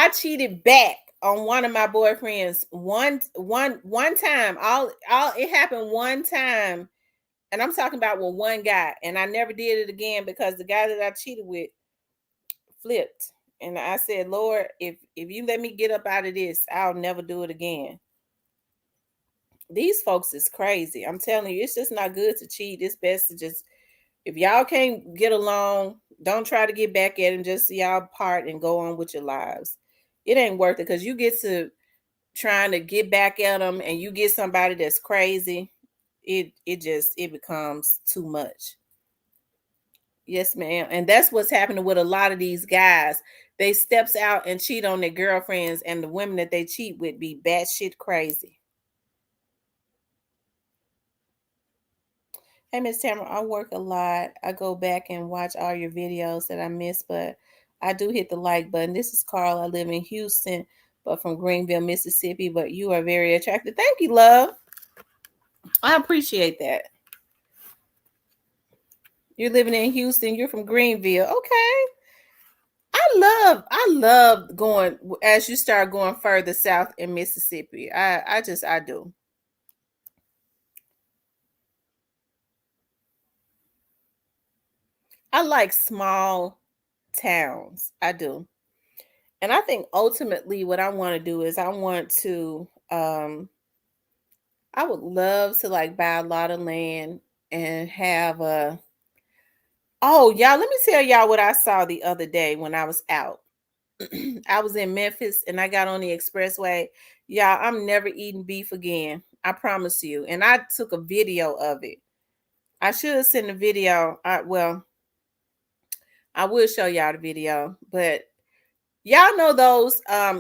cheated back on one of my boyfriends one time. All it happened one time, and I'm talking about with one guy, and I never did it again because the guy that I cheated with flipped. And I said, Lord, if you let me get up out of this, I'll never do it again. These folks is crazy. I'm telling you, it's just not good to cheat. It's best to just, if y'all can't get along, don't try to get back at him. Just y'all part and go on with your lives. It ain't worth it because you get to trying to get back at them and you get somebody that's crazy. It becomes too much. Yes, ma'am. And that's what's happening with a lot of these guys. They steps out and cheat on their girlfriends, and the women that they cheat with be batshit crazy. Hey, Miss Tamara, I work a lot. I go back and watch all your videos that I missed, but I do hit the like button. This is Carl. I live in Houston, but from Greenville, Mississippi. But you are very attractive. Thank you, love. I appreciate that. You're living in Houston. You're from Greenville. Okay. I love going as you start going further south in Mississippi. I do. I like small towns. I do. And I think ultimately what I want to do is I want to I would love to like buy a lot of land and have a oh y'all, let me tell y'all what I saw the other day when I was out. I was in Memphis and I got on the expressway. Y'all, I'm never eating beef again. I promise you. And I took a video of it. I should have sent a video. I will show y'all the video, but y'all know those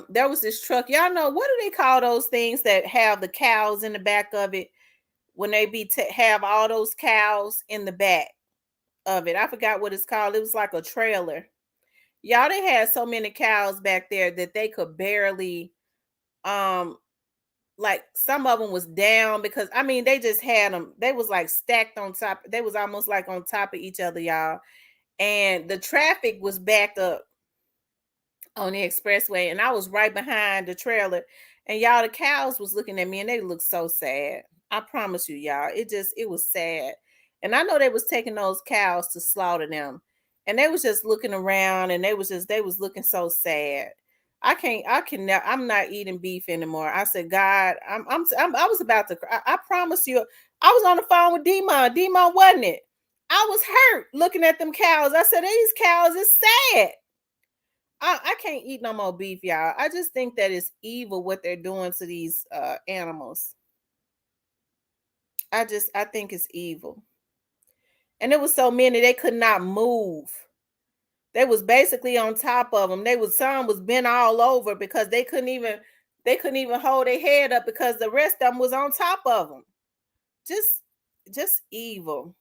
there was this truck. Y'all know, what do they call those things that have the cows in the back of it when they have all those cows in the back of it? I forgot what it's called. It was like a trailer. Y'all, they had so many cows back there that they could barely like some of them was down because I mean they just had them. They was like stacked on top. They was almost like on top of each other, y'all. And the traffic was backed up on the expressway, and I was right behind the trailer. And y'all, the cows was looking at me, and they looked so sad. I promise you, y'all, it was sad. And I know they was taking those cows to slaughter them, and they was just looking around, and they was looking so sad. I'm not eating beef anymore. I said, God, I was about to cry. I promise you, I was on the phone with Demon. Demon, wasn't it? I was hurt looking at them cows. I said, these cows is sad. I can't eat no more beef, y'all. I just think that it's evil what they're doing to these animals. I think it's evil. And there was so many they could not move. They was basically on top of them. Some was bent all over because they couldn't even hold their head up because the rest of them was on top of them. Just evil.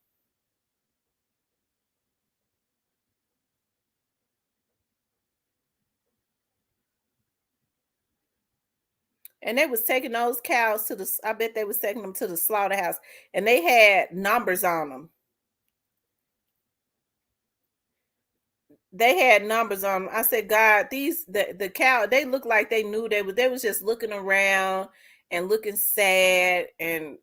And they was taking those cows to the, I bet they was taking them to the slaughterhouse, and they had numbers on them. They had numbers on them. I said, God, the cow, they looked like they knew they was just looking around and looking sad, and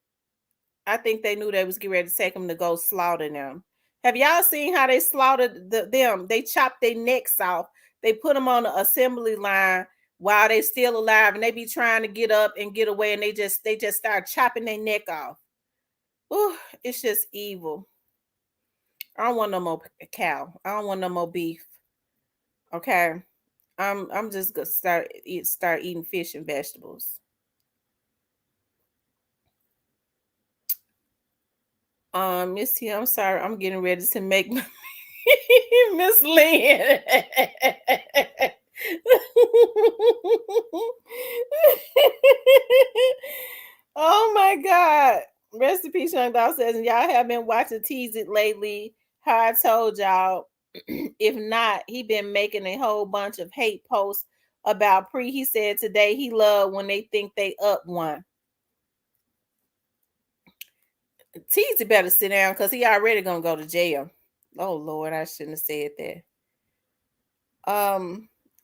I think they knew they was getting ready to take them to go slaughter them. Have y'all seen how they slaughtered them? They chopped their necks off. They put them on the assembly line while they still alive, and they be trying to get up and get away, and they just start chopping their neck off. Ooh, it's just evil. I don't want no more cow. I don't want no more beef. Okay, I'm just gonna start eating fish and vegetables. Miss T, I'm sorry. I'm getting ready to make my Miss Lynn. Oh my God. Rest in peace, Young Dog says, and y'all have been watching Tease It lately. How I told y'all, if not, he been making a whole bunch of hate posts about Pre. He said today he love when they think they up one. Tease It better sit down because he already gonna go to jail. Oh Lord, I shouldn't have said that.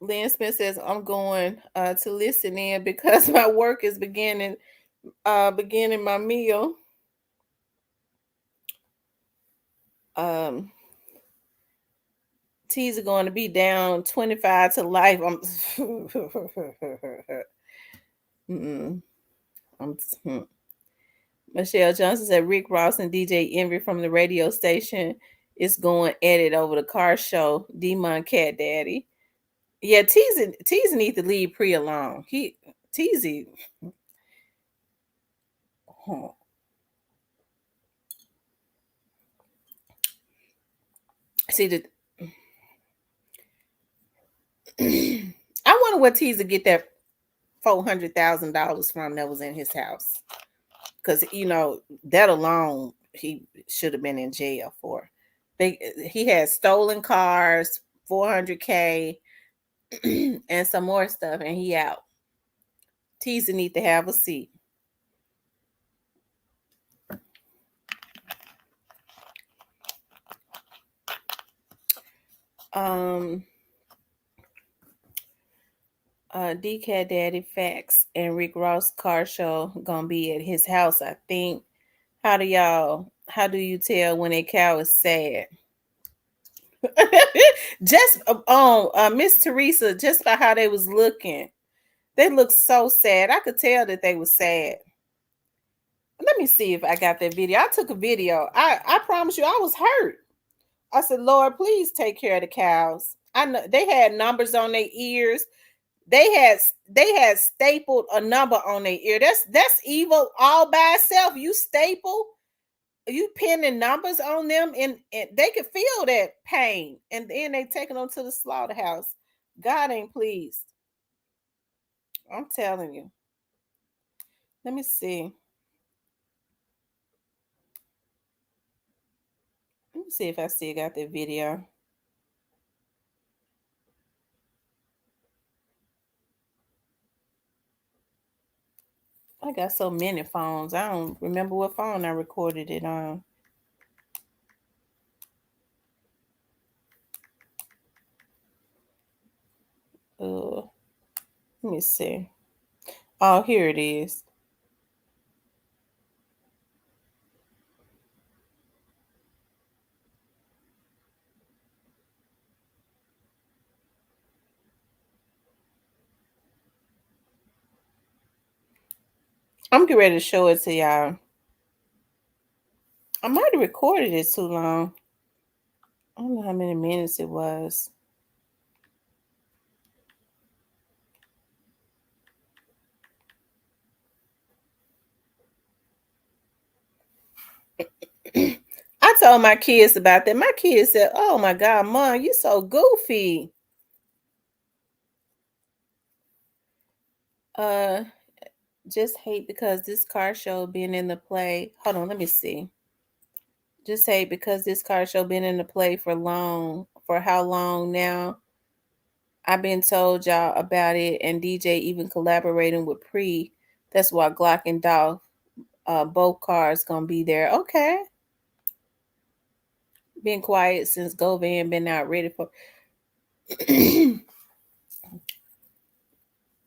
Lynn Smith says, I'm going to listen in because my work is beginning my meal. T's are going to be down 25 to life. Michelle Johnson said Rick Ross and DJ Envy from the radio station is going at it over the car show. Demon Cat Daddy. Yeah, Teasy needs to leave Pre alone. Teasy. Huh. See I wonder what Teasy get that $400,000 from that was in his house. Because that alone he should have been in jail for. He had stolen cars, $400K, and some more stuff, and he out. Teasy need to have a seat. DK Daddy Facts and Rick Ross car show gonna be at his house, I think. How do you tell when a cow is sad? Just Miss Teresa, just by how they was looking, they looked so sad. I could tell that they were sad. Let me see if I got that video. I took a video. I promise you, I was hurt. I said, Lord, please take care of the cows. I know they had numbers on their ears. They had stapled a number on their ear. That's evil all by itself. You pinning numbers on them, and they could feel that pain, and then they taking them to the slaughterhouse. God ain't pleased. I'm telling you. Let me see. Let me see if I still got that video. I got so many phones. I don't remember what phone I recorded it on. Let me see. Oh, here it is. I'm getting ready to show it to y'all. I might have recorded it too long. I don't know how many minutes it was. I told my kids about that. My kids said, "Oh my God, Mom, you so goofy." Just hate because this car show been in the play. Hold on, let me see. Just hate because this car show been in the play for how long now? I've been told y'all about it, and DJ even collaborating with Pre. That's why Glock and Dolph, both cars gonna be there. Okay, been quiet since Govan been out ready for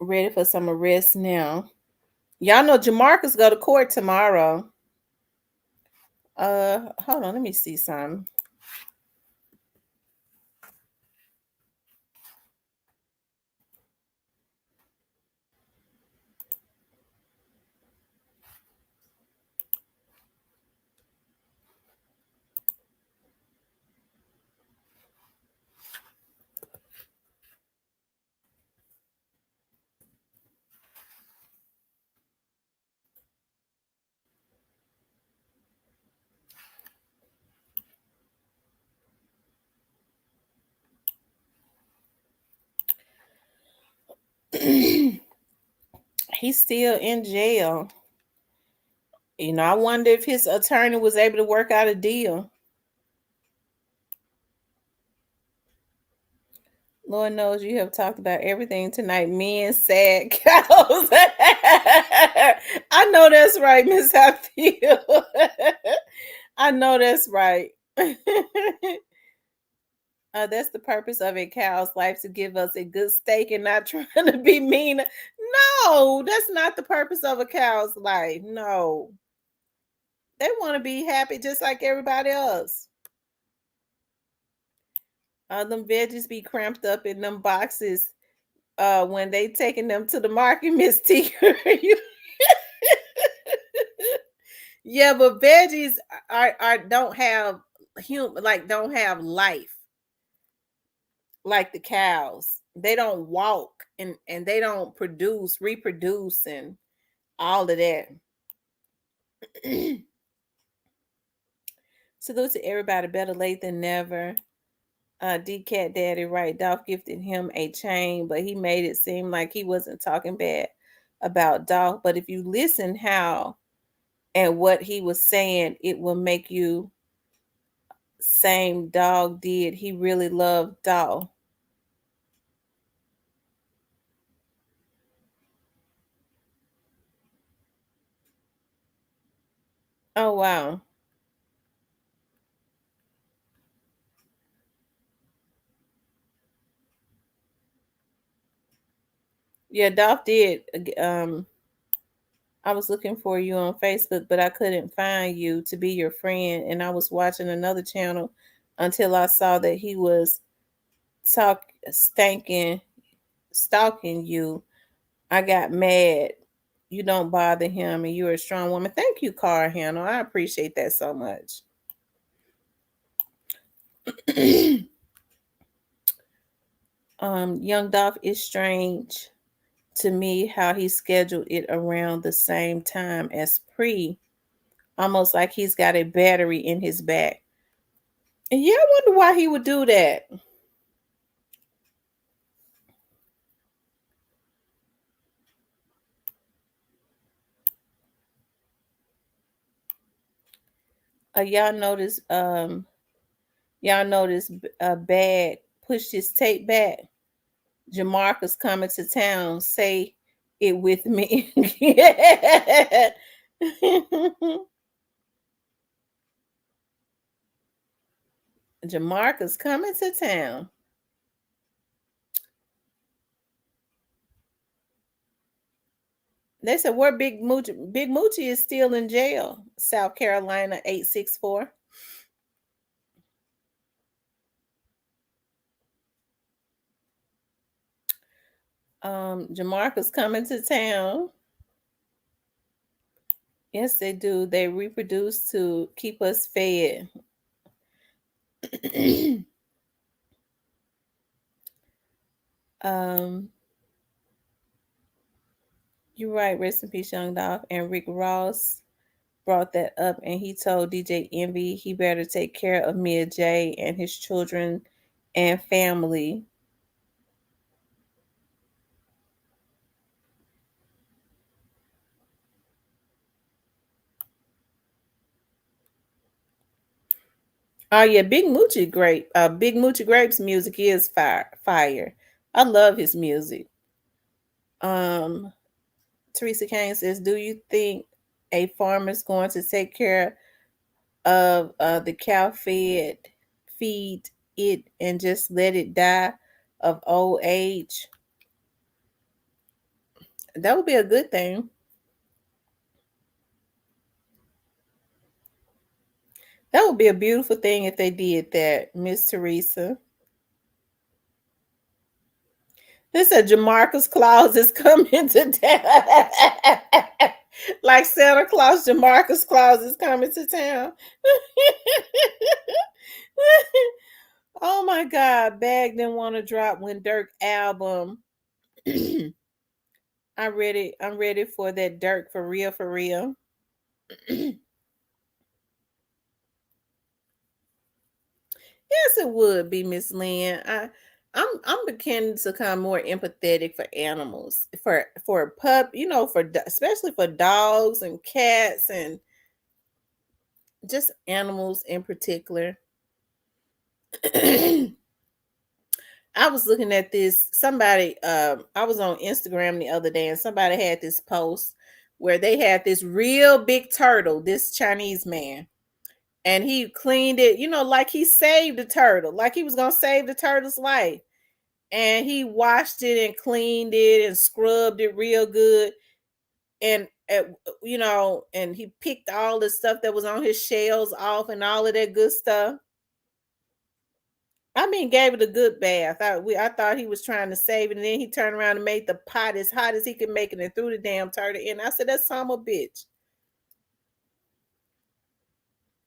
ready for some arrest now. Y'all know Jamarcus go to court tomorrow. Hold on, let me see something. He's still in jail. You know, I wonder if his attorney was able to work out a deal. Lord knows you have talked about everything tonight. Men, sad cows. I know that's right, Miss Hatfield. I know that's right. That's the purpose of a cow's life, to give us a good steak and not trying to be mean. No, that's not the purpose of a cow's life. No. They want to be happy just like everybody else. Them veggies be cramped up in them boxes when they taking them to the market, Miss T. Yeah, but veggies are don't have don't have life like the cows. They don't walk, and they don't reproduce and all of that. Salute to everybody. Better late than never. D-Cat Daddy, right? Dolph gifted him a chain, but he made it seem like he wasn't talking bad about Dolph. But if you listen how and what he was saying, it will make you same dog did. He really loved Dolph. Oh wow. Yeah, Dolph did. I was looking for you on Facebook, but I couldn't find you to be your friend. And I was watching another channel until I saw that he was stalking you. I got mad. You don't bother him, and you're a strong woman. Thank you, Car Handle. I appreciate that so much. Young Dolph is strange to me how he scheduled it around the same time as Pre, almost like he's got a battery in his back. And yeah, I wonder why he would do that. Y'all notice Bad pushed his tape back. Jamarcus coming to town. Say it with me. Jamarcus coming to town. They said where Big Moochie. Big Moochie is still in jail. South Carolina 864. Jamarcus coming to town. Yes, they do. They reproduce to keep us fed. You're right. Rest in peace, Young Dolph. And Rick Ross brought that up, and he told DJ Envy he better take care of Mia J and his children and family. Oh yeah, Big Moochie Grapes music is fire. I love his music. Um, Teresa Kane says, "Do you think a farmer's going to take care of the cow feed it, and just let it die of old age? That would be a good thing. That would be a beautiful thing if they did that, Miss Teresa." This said Jamarcus Claus is coming to town. Like Santa Claus, Jamarcus Claus is coming to town. Oh my God, Bag didn't want to drop when Dirk album. I'm ready. I'm ready for that Dirk for real, for real. Yes, it would be, Miss Lynn. I'm beginning to become more empathetic for animals, for pup, especially for dogs and cats and just animals in particular. I was looking at this. Somebody, I was on Instagram the other day, and somebody had this post where they had this real big turtle. This Chinese man, and he cleaned it, like he saved the turtle, like he was gonna save the turtle's life. And he washed it and cleaned it and scrubbed it real good. And and he picked all the stuff that was on his shells off and all of that good stuff. I mean, gave it a good bath. I thought he was trying to save it, and then he turned around and made the pot as hot as he could make it and threw the damn turtle in. I said, "That's some a bitch,"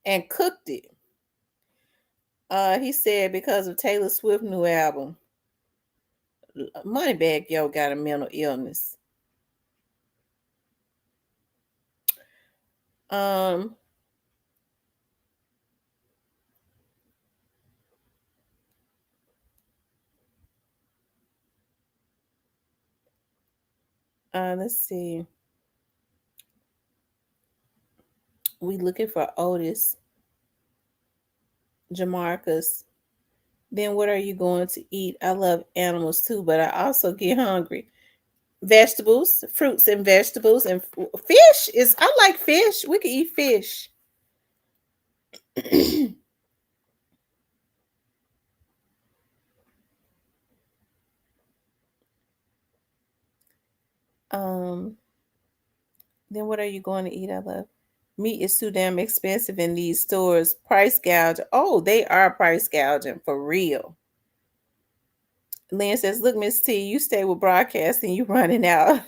and cooked it. He said because of Taylor Swift new album. Moneybag Yo got a mental illness. Um, let's see. We looking for Otis, Jamarcus. Then what are you going to eat? I love animals too, but I also get hungry. Vegetables, fruits and vegetables, and fish is. I like fish. We can eat fish. um. Then what are you going to eat? I love meat is too damn expensive in these stores. Price gouge. Oh, they are price gouging for real. Lynn says, "Look, Miss T, you stay with broadcasting, you running out."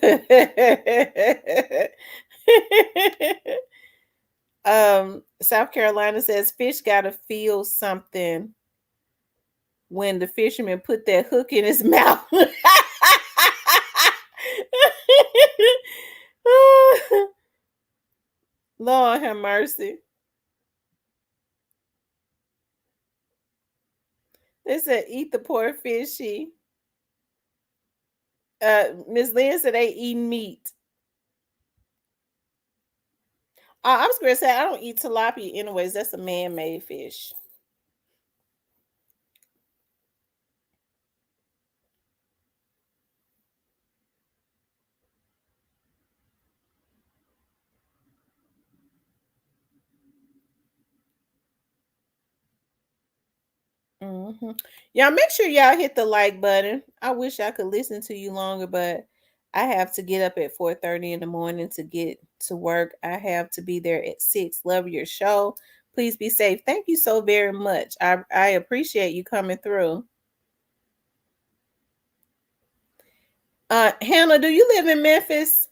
South Carolina says fish gotta feel something when the fisherman put that hook in his mouth. Lord have mercy. They said eat the poor fishy. Miss Lynn said they eat meat. I was gonna say I don't eat tilapia anyways. That's a man-made fish. Mm-hmm. Y'all make sure y'all hit the like button. I wish I could listen to you longer, but I have to get up at 4:30 in the morning to get to work. I have to be there at 6. Love your show. Please be safe. Thank you so very much. I appreciate you coming through. Hannah, do you live in Memphis?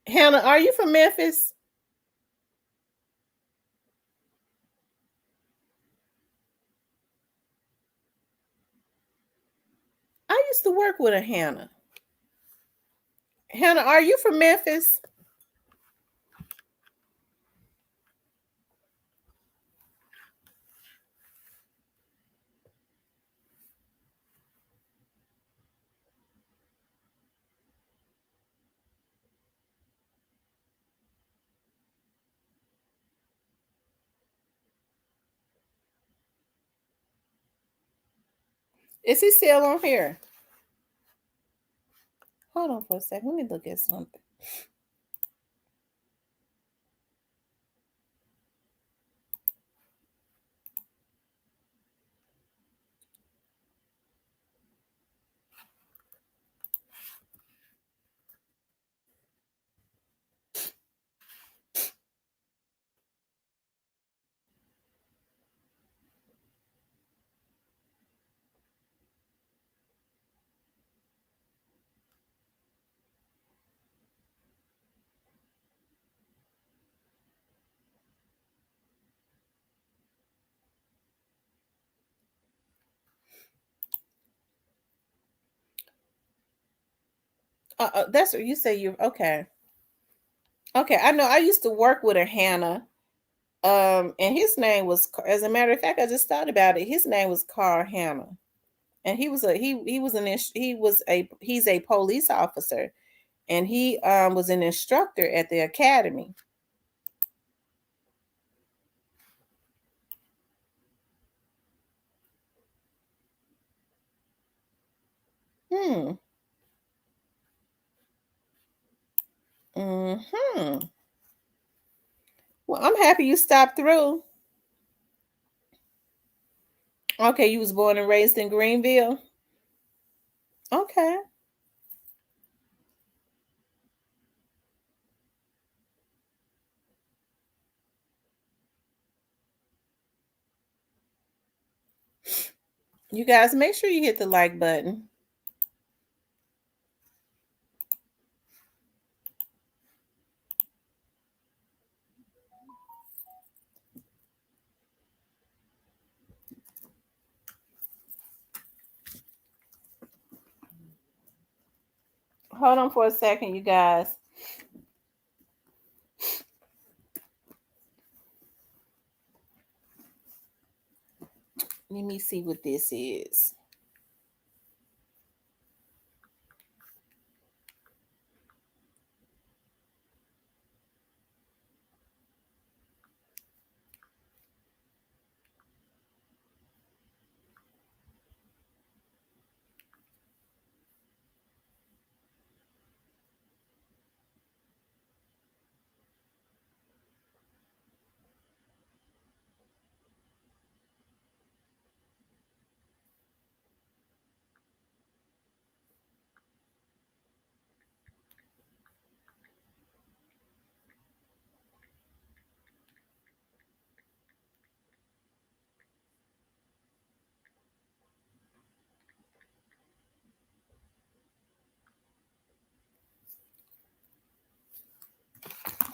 Hannah, are you from Memphis? I used to work with a Hannah. Hannah, are you from Memphis? Is he still on here? Hold on for a second. Let me look at something. That's what you say. You're okay. Okay, I know. I used to work with a Hannah. And his name was, as a matter of fact, I just thought about it. His name was Carl Hannah, and he's a police officer, and he was an instructor at the academy. Hmm. Hmm. Well, I'm happy you stopped through. Okay, you was born and raised in Greenville. Okay. You guys make sure you hit the like button. Hold on for a second, you guys. Let me see what this is.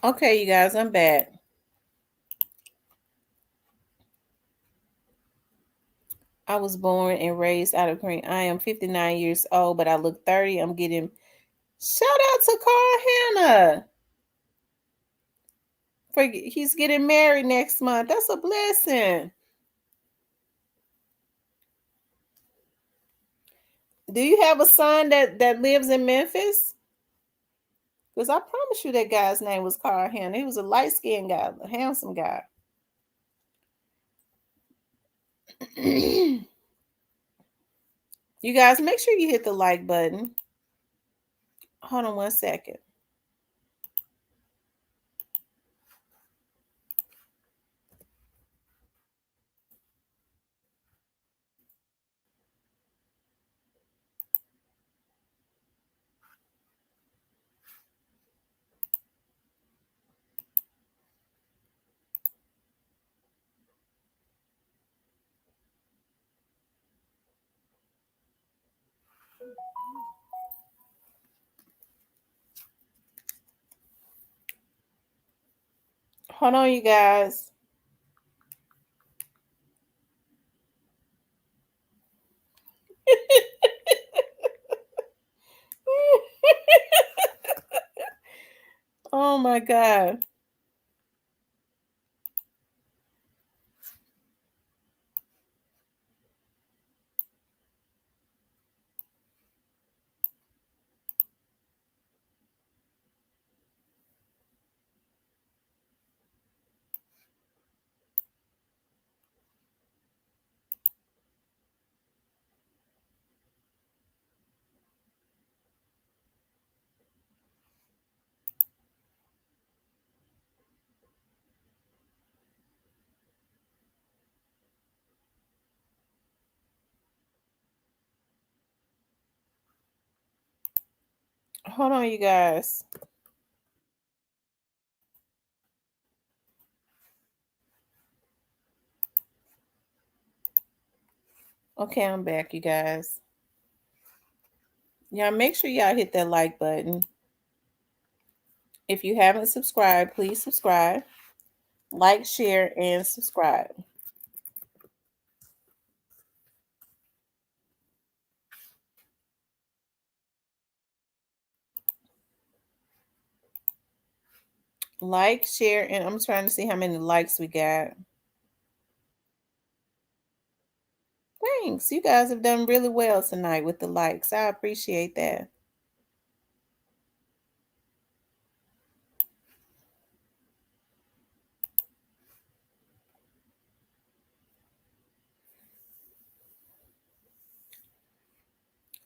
Okay, you guys, I'm back. I was born and raised out of Green. I am 59 years old, but I look 30. I'm getting shout out to Carl Hannah. He's getting married next month. That's a blessing. Do you have a son that lives in Memphis? Because I promise you that guy's name was Carl Hannah. He was a light-skinned guy, a handsome guy. You guys, make sure you hit the like button. Hold on one second. Hold on, you guys. Oh my God. Hold on, you guys. Okay, I'm back, you guys. Y'all make sure y'all hit that like button. If you haven't subscribed, please subscribe. Like, share, and subscribe. Like, share, and I'm trying to see how many likes we got. Thanks. You guys have done really well tonight with the likes. I appreciate that.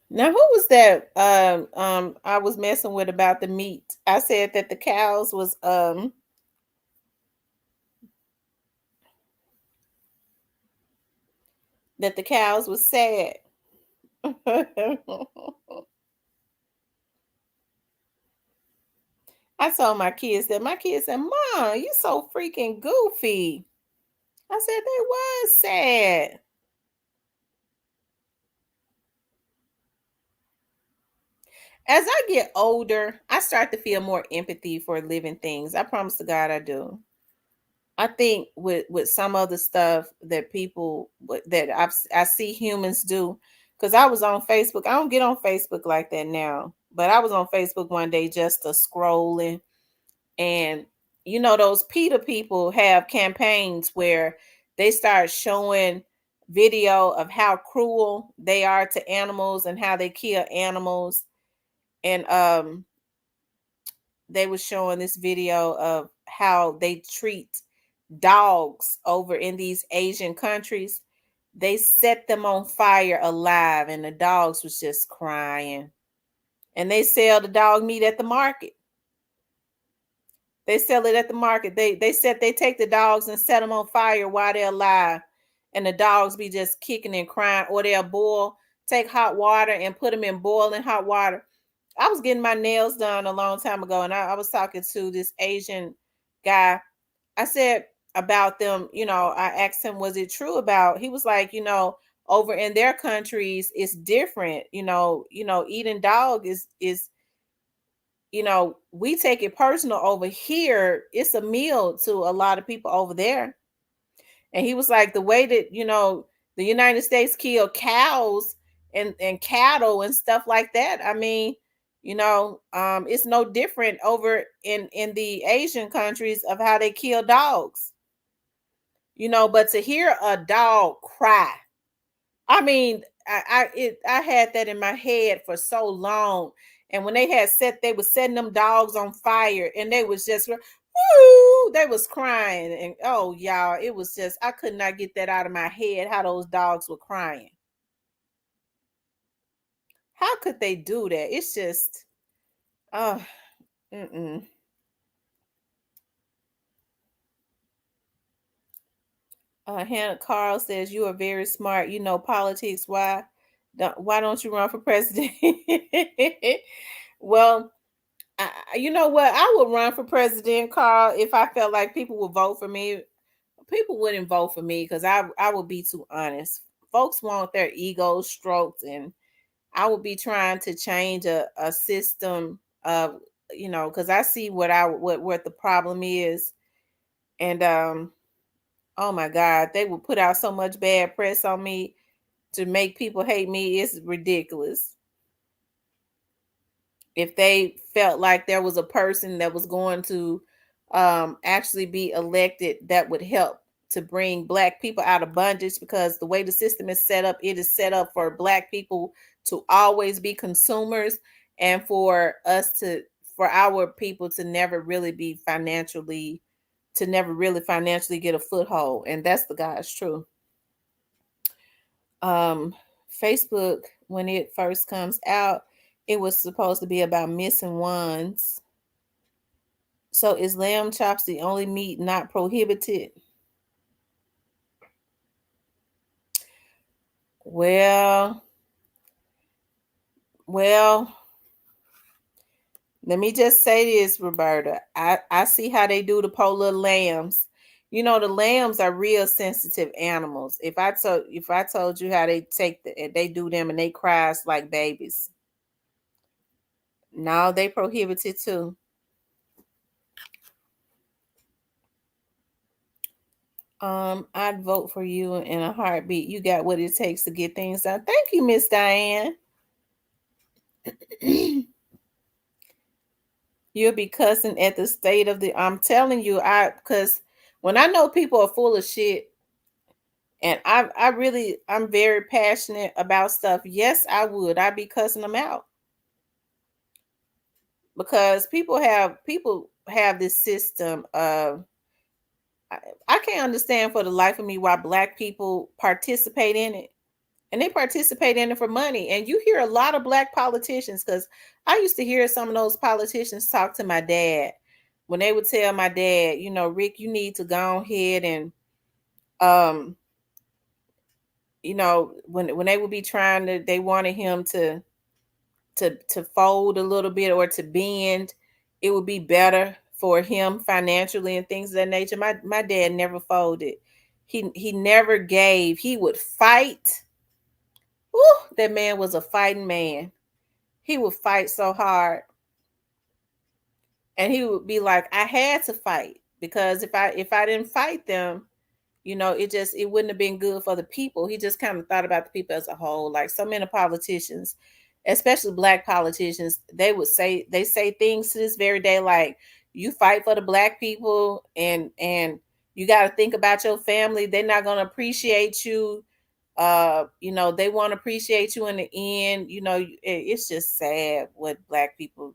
Now, who was that? I was messing with about the meat. I said that the cows was that the cows was sad. I told my kids that. My kids said, "Mom, you so freaking goofy." I said they was sad. As I get older, I start to feel more empathy for living things. I promise to God I do. I think with some of the stuff that people that I see humans do, because I was on Facebook. I don't get on Facebook like that now, but I was on Facebook one day just to scrolling, and you know those PETA people have campaigns where they start showing video of how cruel they are to animals and how they kill animals, and they were showing this video of how they treat dogs over in these Asian countries. They set them on fire alive, and the dogs was just crying. And they sell the dog meat at the market. They sell it at the market. They said they take the dogs and set them on fire while they're alive, and the dogs be just kicking and crying. Or they'll take hot water and put them in boiling hot water. I was getting my nails done a long time ago, and I was talking to this Asian guy. I said about them, I asked him, was it true about, he was like, over in their countries, it's different. Eating dog is, we take it personal over here. It's a meal to a lot of people over there. And he was like, the way that, the United States kill cows and cattle and stuff like that. I mean, it's no different over in the Asian countries of how they kill dogs. But to hear a dog cry, I mean, I had that in my head for so long. And when they were setting them dogs on fire, and they was just woo, they was crying, and oh y'all, it was just, I could not get that out of my head how those dogs were crying. How could they do that? It's just oh mm-mm. Hannah Carl says, you are very smart. You know politics. Why don't you run for president? Well, you know what? I would run for president, Carl, if I felt like people would vote for me. People wouldn't vote for me because I would be too honest. Folks want their egos stroked, and I would be trying to change a system of, because I see what the problem is. And oh my God, they would put out so much bad press on me to make people hate me. It's ridiculous. If they felt like there was a person that was going to actually be elected that would help to bring Black people out of bondage, because the way the system is set up, it is set up for Black people to always be consumers, and for our people to never really financially get a foothold. And that's the God's truth. Facebook, when it first comes out, it was supposed to be about missing ones. So is lamb chops the only meat not prohibited? Well, Let me just say this, Roberta. I see how they do the poor little lambs. You know, the lambs are real sensitive animals. If I told you how they do them and they cries like babies. No, they prohibited too. I'd vote for you in a heartbeat. You got what it takes to get things done. Thank you, Miss Diane. You'll be cussing at the state of the. I'm telling you, because when I know people are full of shit, and I'm very passionate about stuff. Yes, I would. I'd be cussing them out because people have this system of. I can't understand for the life of me why black people participate in it. And they participate in it for money. And you hear a lot of black politicians, because I used to hear some of those politicians talk to my dad when they would tell my dad, Rick, you need to go ahead and um, when they would be they wanted him to fold a little bit or to bend, it would be better for him financially and things of that nature. My dad never folded. He never gave. He would fight. Woo, that man was a fighting man. He would fight so hard. And he would be like, I had to fight because if I didn't fight them, it wouldn't have been good for the people. He just kind of thought about the people as a whole. Like so many politicians, especially black politicians, they say things to this very day like, you fight for the black people and you got to think about your family. They're not going to appreciate you. They won't appreciate you in the end. It's just sad what black people.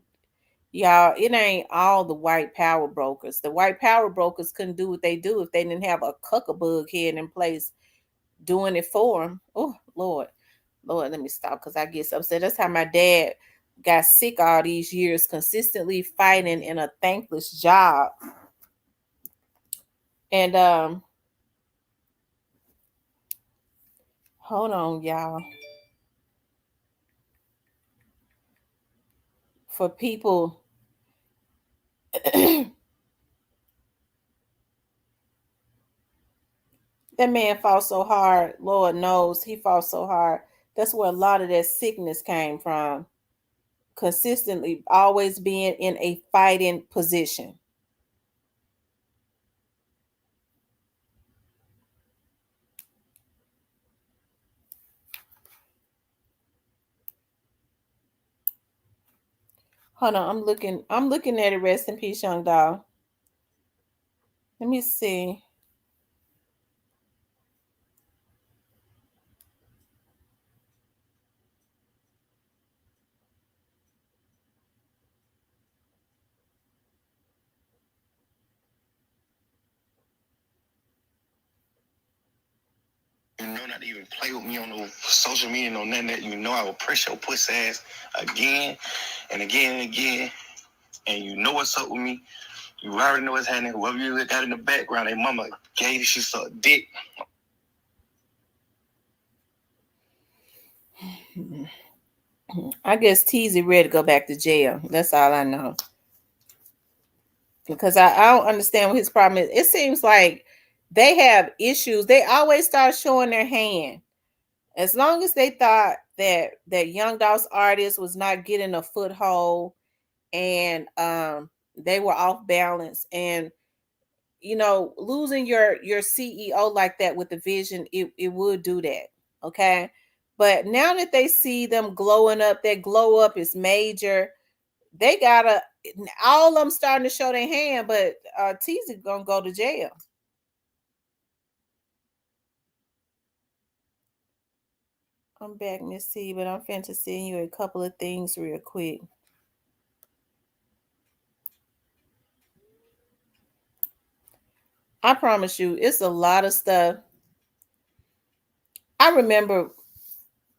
Y'all, it ain't all the white power brokers. The white power brokers couldn't do what they do if they didn't have a cuckabug head in place doing it for them. Oh, Lord. Lord, let me stop because I get so upset. That's how my dad got sick all these years, consistently fighting in a thankless job. And hold on, y'all. For people that man fought so hard. Lord knows he fought so hard. That's where a lot of that sickness came from. Consistently always being in a fighting position. Hold on, I'm looking at it. Rest in peace, young dog. Let me see. You know not to even play with me on no social media, no nothing that I will press your pussy ass again and again and again. And you know what's up with me. You already know what's happening. Whoever you got in the background, their mama gay, she sucked dick. I guess Teasy ready to go back to jail. That's all I know. Because I don't understand what his problem is. It seems like they have issues. They always start showing their hand. As long as they thought that Young Dolph's artist was not getting a foothold and they were off balance, and losing your CEO like that with the vision, it would do that. Okay. But now that they see them glowing up, that glow up is major. They gotta all of them starting to show their hand, but Teasy gonna go to jail. I'm back, Miss T, but I'm finna send you a couple of things real quick. I promise you, it's a lot of stuff. I remember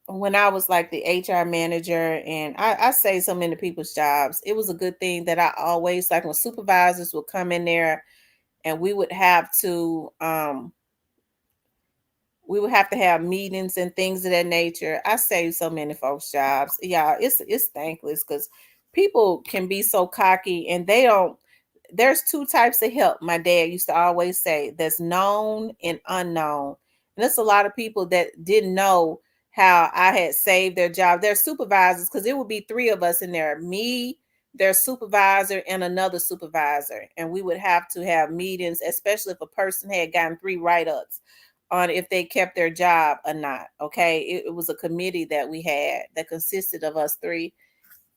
when I was like the HR manager and I say so many people's jobs, it was a good thing that I always, like when supervisors would come in there and we would have to have meetings and things of that nature. I saved so many folks' jobs. Yeah, it's thankless because people can be so cocky and they don't. There's two types of help. My dad used to always say, there's known and unknown. And there's a lot of people that didn't know how I had saved their job. Their supervisors, because it would be three of us in there, me, their supervisor, and another supervisor. And we would have to have meetings, especially if a person had gotten 3 write-ups on if they kept their job or not. Okay. It was a committee that we had that consisted of us three.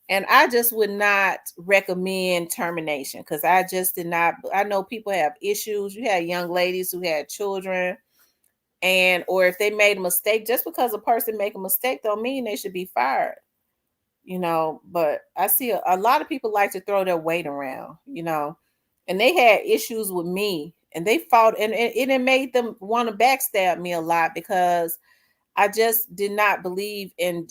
And I just would not recommend termination because I just did not. I know people have issues. You had young ladies who had children, and or if they made a mistake, just because a person make a mistake don't mean they should be fired. But I see a lot of people like to throw their weight around, and they had issues with me and they fought, and it made them want to backstab me a lot because I just did not believe in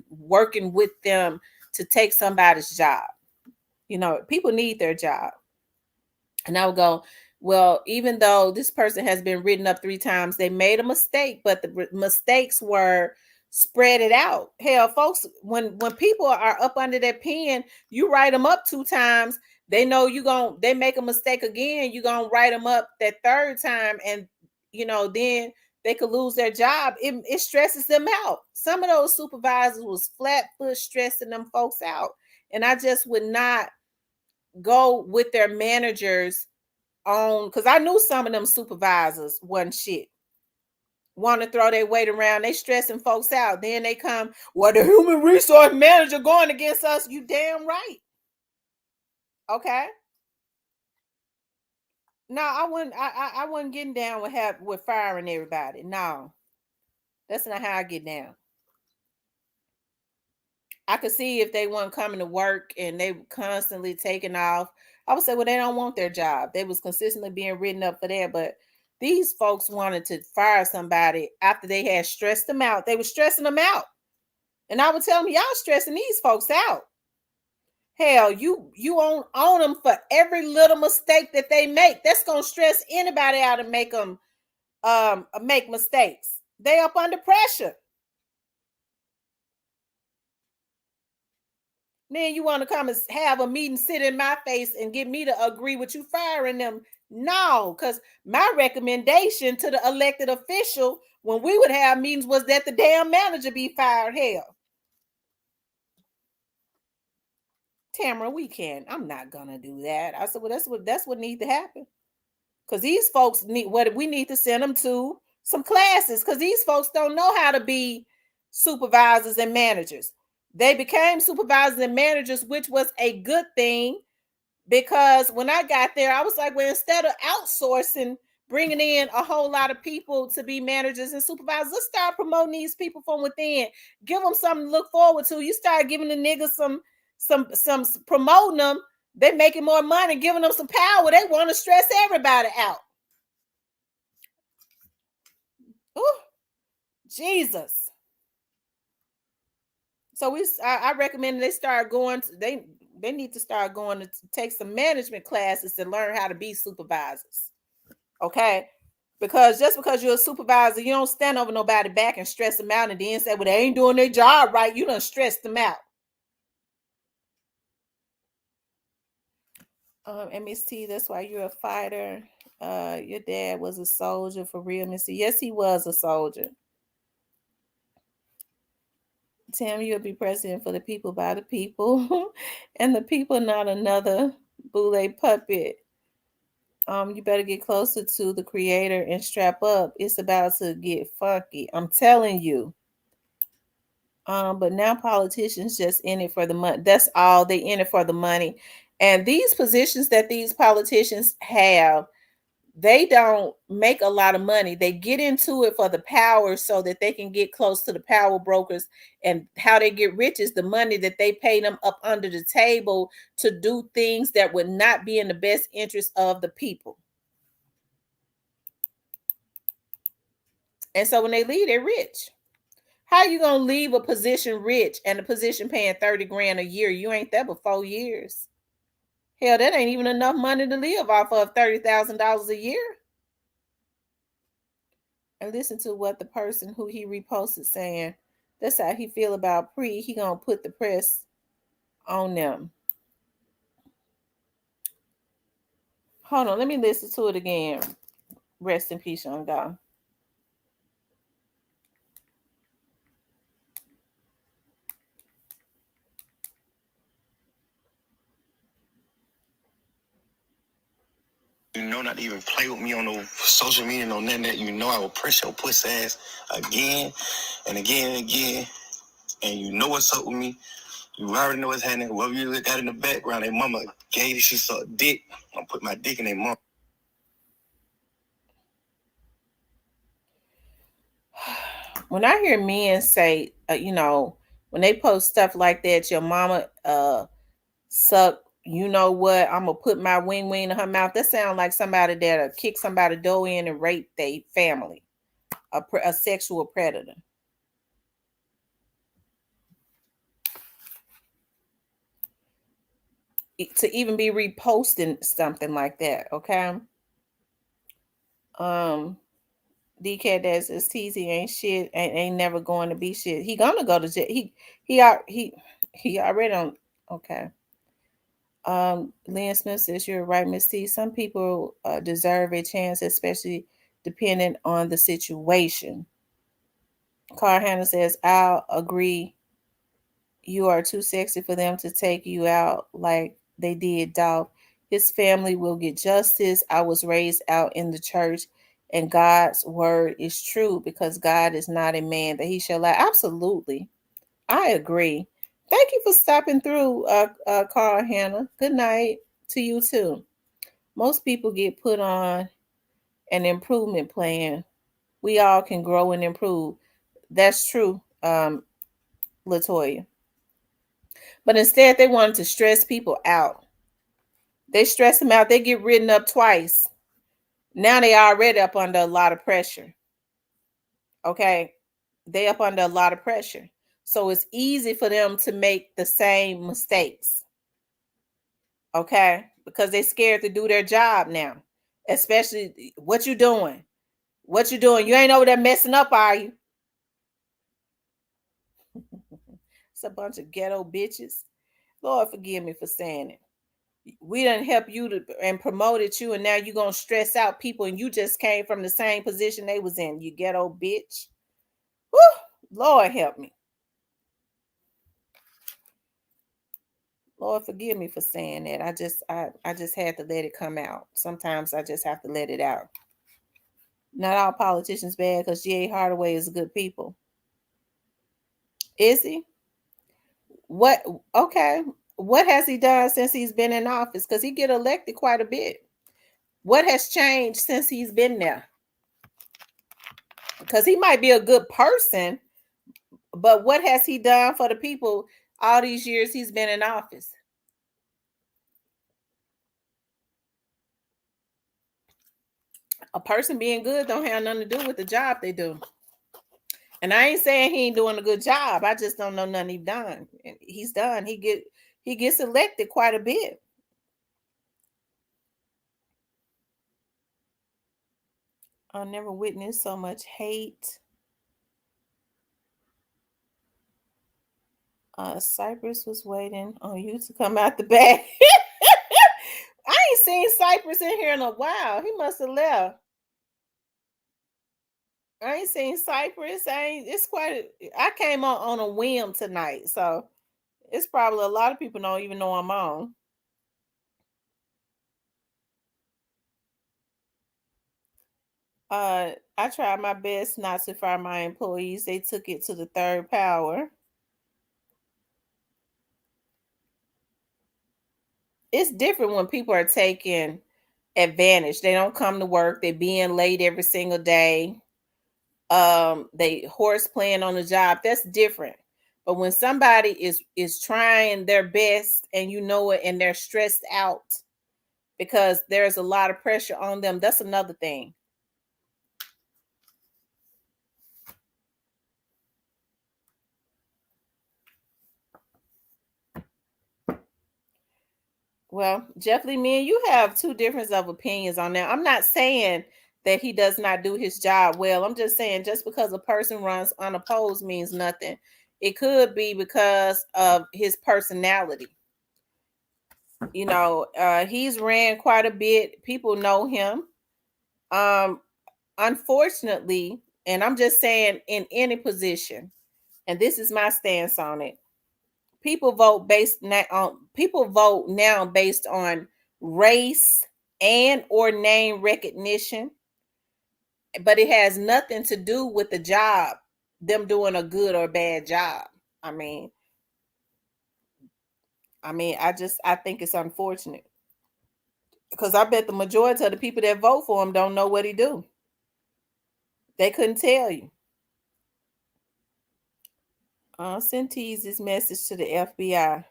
working with them to take somebody's job. People need their job. And I would go, well, even though this person has been written up 3 times, they made a mistake, but the mistakes were spread it out. Hell, folks, when people are up under their pen, you write them up 2 times. They know they make a mistake again. You're going to write them up that 3rd time. And, then they could lose their job. It stresses them out. Some of those supervisors was flat foot stressing them folks out. And I just would not go with their managers on, because I knew some of them supervisors wasn't shit. Want to throw their weight around. They stressing folks out. Then they come, well, the human resource manager going against us. You damn right. Okay. No, I wasn't getting down with firing everybody. No. That's not how I get down. I could see if they weren't coming to work and they were constantly taking off. I would say, well, they don't want their job. They was consistently being written up for that. But these folks wanted to fire somebody after they had stressed them out. They were stressing them out. And I would tell them, y'all stressing these folks out. Hell, you own them for every little mistake that they make. That's going to stress anybody out and make them make mistakes. They up under pressure. Then you want to come and have a meeting, sit in my face and get me to agree with you firing them. No, because my recommendation to the elected official when we would have meetings was that the damn manager be fired. Hell, Tamara, I'm not gonna do that. I said, well, that's what needs to happen. Because these folks we need to send them to some classes because these folks don't know how to be supervisors and managers. They became supervisors and managers, which was a good thing because when I got there, I was like, well, instead of outsourcing, bringing in a whole lot of people to be managers and supervisors, let's start promoting these people from within. Give them something to look forward to. You start giving the niggas some promoting them. They making more money, giving them some power. They want to stress everybody out. Ooh, Jesus. So I recommend they start going. They need to start going to take some management classes to learn how to be supervisors. Okay, because just because you're a supervisor, you don't stand over nobody's back and stress them out, and then say, "Well, they ain't doing their job right." You done stress them out. MST, that's why you're a fighter. Your dad was a soldier for real, Missy. Yes, he was a soldier. Tim, you'll be president for the people by the people, and the people not another boule puppet. You better get closer to the creator and strap up. It's about to get funky. I'm telling you. But now politicians just in it for the money. That's all. They in it for the money. And these positions that these politicians have, they don't make a lot of money. They get into it for the power so that they can get close to the power brokers. And how they get rich is the money that they pay them up under the table to do things that would not be in the best interest of the people. And so when they leave, they're rich. How are you going to leave a position rich and a position paying 30 grand a year? You ain't there but 4 years. Hell, that ain't even enough money to live off of $30,000 a year. And listen to what the person who he reposted saying. That's how he feel about Pre. He gonna put the press on them. Hold on, let me listen to it again. Rest in peace, young God. You know not to even play with me on no social media, no nothing that. You know I will press your pussy ass again and again and again. And you know what's up with me. You already know what's happening. Whoever you got in the background, their mama gay, she sucked dick. I'm gonna put my dick in their mom. When I hear men say, when they post stuff like that, your mama suck, you know what, I'm gonna put my wing in her mouth. That sounds like somebody that'll kick somebody door in and rape their family, a sexual predator. To even be reposting something like that, okay? DK that says TZ ain't shit, ain't never going to be shit. He gonna go to jail. He already on. Okay. Lynn Smith says you're right, Miss T. Some people deserve a chance, especially depending on the situation. Carl Hannah says I'll agree. You are too sexy for them to take you out like they did Dolph. His family will get justice. I was raised out in the church, and God's word is true because God is not a man that he shall lie. Absolutely. I agree. Thank you for stopping through, Carl Hannah. Good night to you too. Most people get put on an improvement plan. We all can grow and improve. That's true, Latoya. But instead, they wanted to stress people out. They stress them out. They get written up twice. Now they already up under a lot of pressure. Okay. They up under a lot of pressure. So it's easy for them to make the same mistakes. Okay. Because they're scared to do their job now. Especially what you doing? What you doing? You ain't over there messing up, are you? It's a bunch of ghetto bitches. Lord forgive me for saying it. We done help you and promoted you, and now you gonna stress out people, and you just came from the same position they was in. You ghetto bitch. Woo! Lord help me. Lord forgive me for saying that. I just had to let it come out. Sometimes I just have to let it out. Not all politicians bad because G.A. Hardaway is good people. Is he? What? Okay. What has he done since he's been in office? Because he get elected quite a bit. What has changed since he's been there? Because he might be a good person, but what has he done for the people all these years he's been in office? A person being good don't have nothing to do with the job they do. And I ain't saying he ain't doing a good job. I just don't know nothing he's done. He's done. He gets elected quite a bit. I never witnessed so much hate. Cypress was waiting on you to come out the bag. I ain't seen Cypress in here in a while. He must have left. I ain't seen Cypress. I came on a whim tonight, so it's probably a lot of people don't even know I'm on. I tried my best not to fire my employees. They took it to the third power. It's different when people are taking advantage. They don't come to work. They're being late every single day. They horse playing on the job. That's different. But when somebody is trying their best and you know it, and they're stressed out because there's a lot of pressure on them, that's another thing. Well, Jeff Lee, me and you have two difference of opinions on that. I'm not saying that he does not do his job well. I'm just saying just because a person runs unopposed means nothing. It could be because of his personality. He's ran quite a bit. People know him. Um, Unfortunately, and I'm just saying in any position, and this is my stance on it. People vote now based on race and or name recognition, but it has nothing to do with the job, them doing a good or bad job. I mean, I think it's unfortunate because I bet the majority of the people that vote for him don't know what he do. They couldn't tell you. Send Teasy's message to the FBI.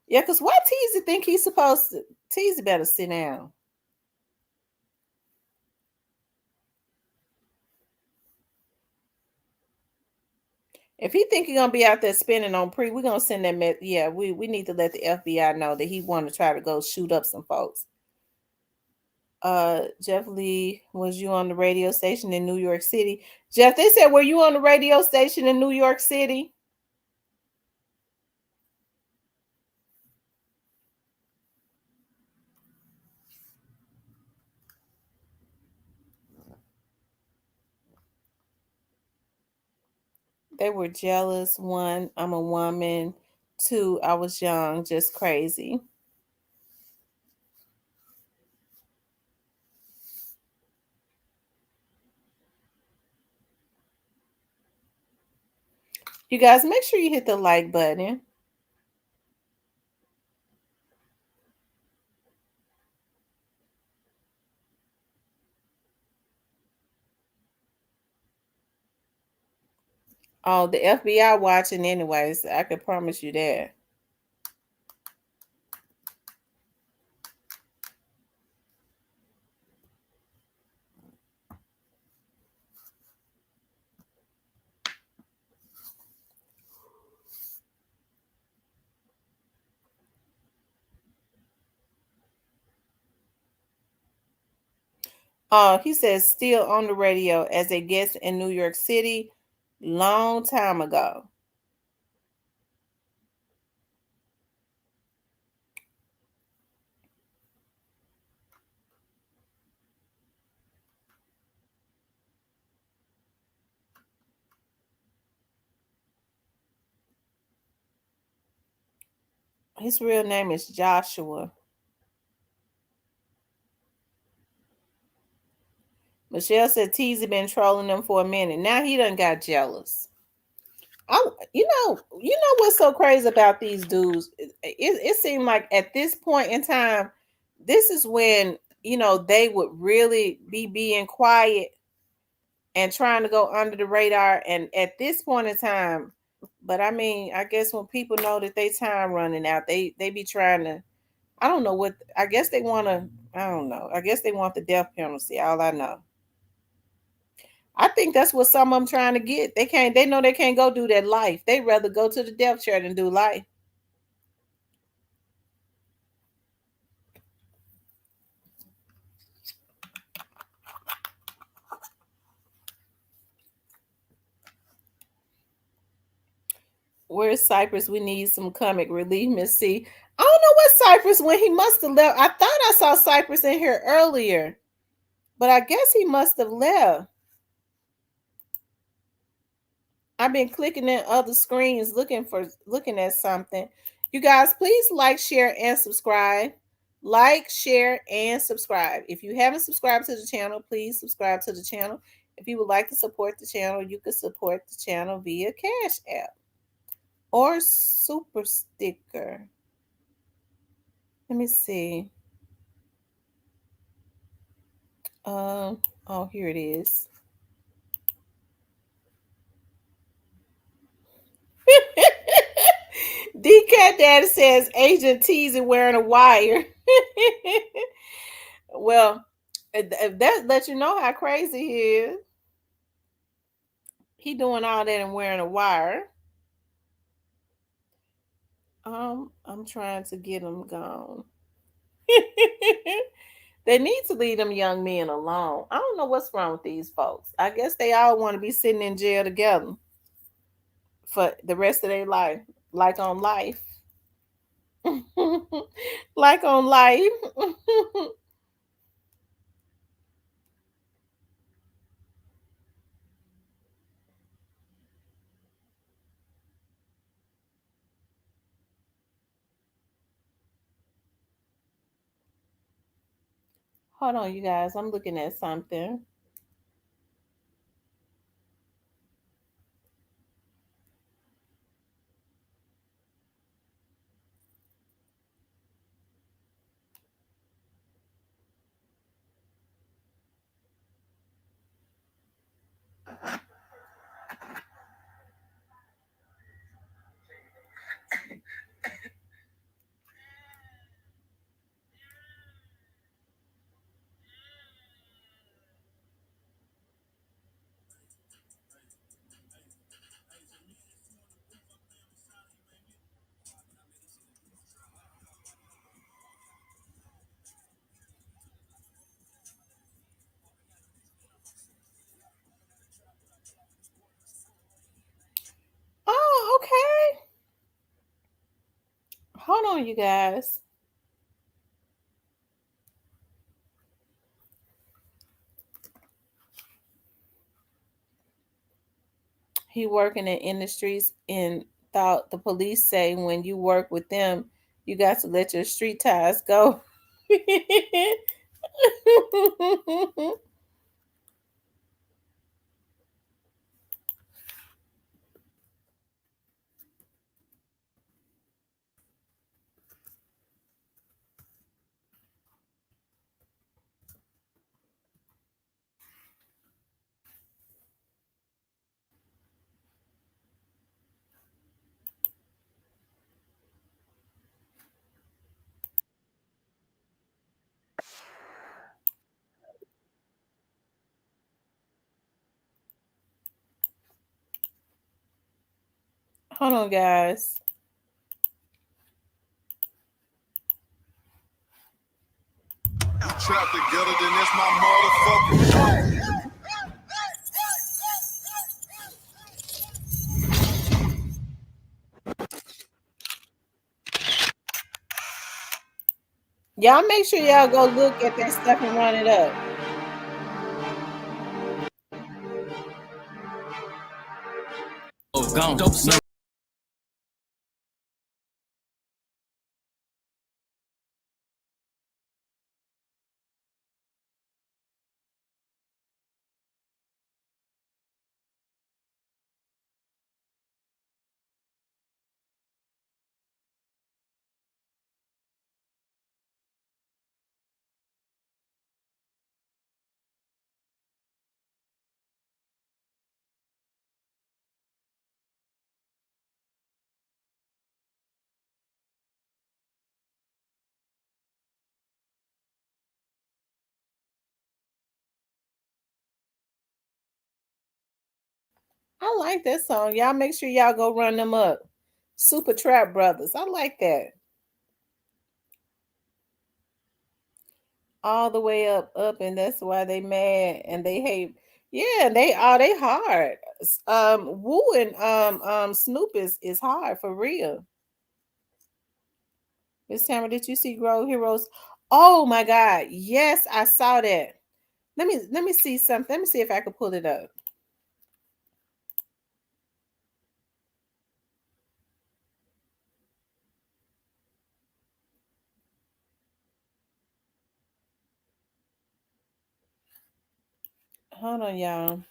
Yeah, because why Teasy think he's supposed to? Teasy better sit down. If he think he's gonna be out there spending on we're gonna send that. Yeah, we need to let the FBI know that he want to try to go shoot up some folks. Jeff Lee, was you on the radio station in New York City? Jeff, they said, were you on the radio station in New York City? They were jealous. One, I'm a woman. Two, I was young, just crazy. You guys, make sure you hit the like button. Oh, the FBI watching anyways. I can promise you that. He says still on the radio as a guest in New York City long time ago. His real name is Joshua. Michelle said Teasy been trolling them for a minute. Now he done got jealous. You know what's so crazy about these dudes? It seemed like at this point in time, this is when they would really be being quiet and trying to go under the radar. And at this point in time, but I mean, I guess when people know that they time running out, they be trying to. I don't know what. I guess they want to. I don't know. I guess they want the death penalty. All I know. I think that's what some of them trying to get. They can't. They know they can't go do that life. They rather go to the death chair than do life. Where's Cypress? We need some comic relief, Miss C. I don't know what Cypress when he must have left. I thought I saw Cypress in here earlier, but I guess he must have left. I've been clicking in other screens looking at something. You guys, please like, share, and subscribe. Like, share, and subscribe. If you haven't subscribed to the channel, please subscribe to the channel. If you would like to support the channel, you can support the channel via Cash App or Super Sticker. Let me see. Oh, here it is. D-Cat Daddy says Agent Teasy wearing a wire. Well, that lets you know how crazy he is. He doing all that and wearing a wire. I'm trying to get him gone. They need to leave them young men alone. I don't know what's wrong with these folks. I guess they all want to be sitting in jail together. for the rest of their life, like on life. Like on life. Hold on, you guys. I'm looking at something. Oh, okay. Hold on, you guys. He working in industries and thought the police say when you work with them, you got to let your street ties go. Hold on, guys. Trap together, then that's my motherfucker. Y'all make sure y'all go look at that stuff and run it up. Oh, gone. No. I like that song. Y'all make sure y'all go run them up. Super Trap Brothers. I like that. All the way up, and that's why they mad and they hate. Yeah, they hard. Woo and Snoop is hard for real. Miss Tamara, did you see Grow Heroes? Oh my God, yes, I saw that. Let me see something. Let me see if I can pull it up. Hold on, y'all.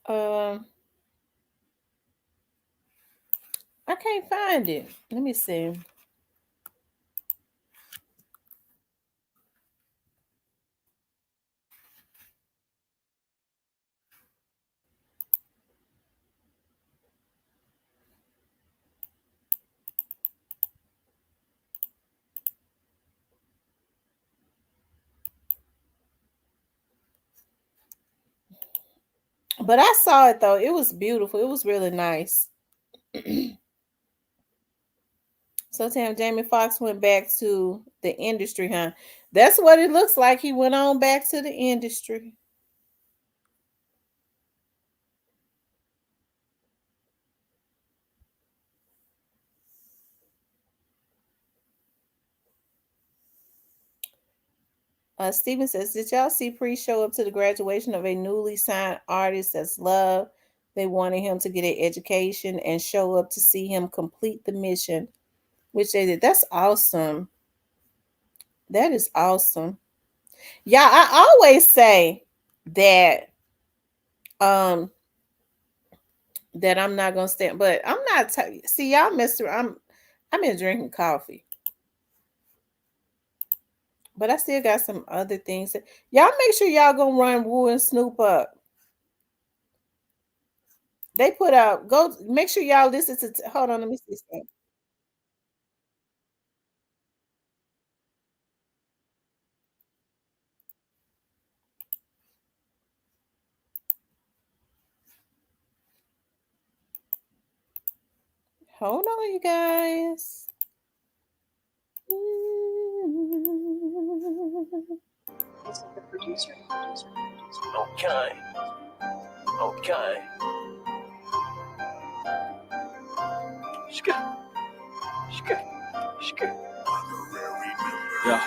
Um, I can't find it. Let me see. But I saw it though. It was beautiful. It was really nice. So Tam, Jamie Foxx went back to the industry, huh? That's what it looks like. He went on back to the industry. Steven says, did y'all see Pre show up to the graduation of a newly signed artist that's Love? They wanted him to get an education and show up to see him complete the mission, which they did. That's awesome. That is awesome. Yeah, I always say that that I'm not gonna stand, but I'm not. See, y'all, Mister, I've been drinking coffee, but I still got some other things. Y'all make sure y'all gonna run Woo and Snoop up. They put out. Go make sure y'all listen to. Hold on, let me see something. Hold on, you guys. Okay. Okay. Yeah.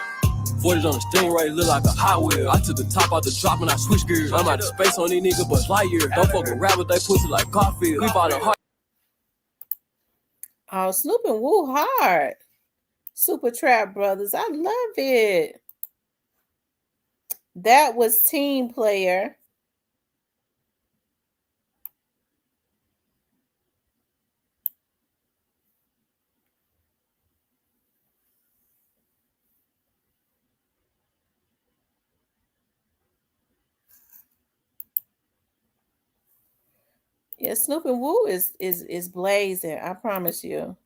40s on the Stingray, look like a Hot Wheel. I took the top out the drop and I switched gears. I'm out of space on these niggas, but light year. Don't fuck around with they pussy like Garfield. We bought a heart. Oh, Snoop and Woo hard. Super Trap Brothers. I love it. That was Team Player. Yeah, Snoop and Woo is blazing. I promise you.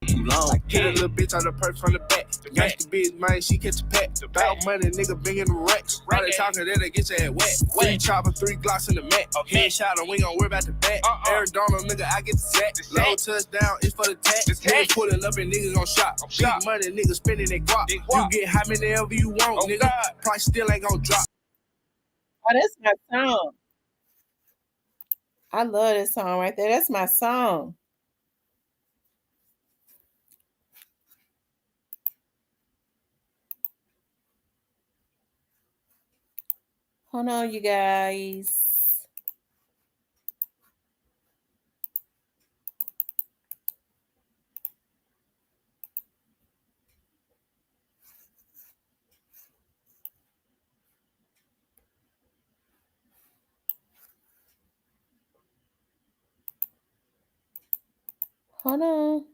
Too long. Hit a little bitch on the perch from the back. Gangsta bitch, man, she catch a pack. About money, nigga, big in the racks. All they talking, then they get your head wet. 3 chopper, 3 glocks in the mat. Headshot, and we gon' worry about the back. Arizona, nigga, I get the sack. Low touchdown, it's for the tax. Niggas pulling up and niggas gon' shop. Big money, niggas spending their guap. You get how many ever you want, nigga. Price still ain't gon' drop. Oh, that's my song. I love this song right there. That's my song. Hold on, you guys. Hold on.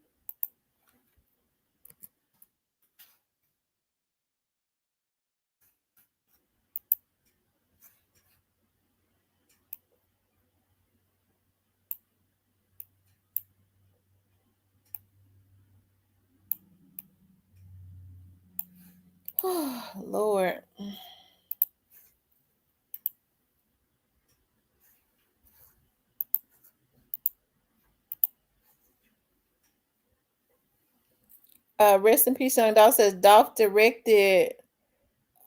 Oh, Lord. Rest in peace, Young Dolph says Dolph directed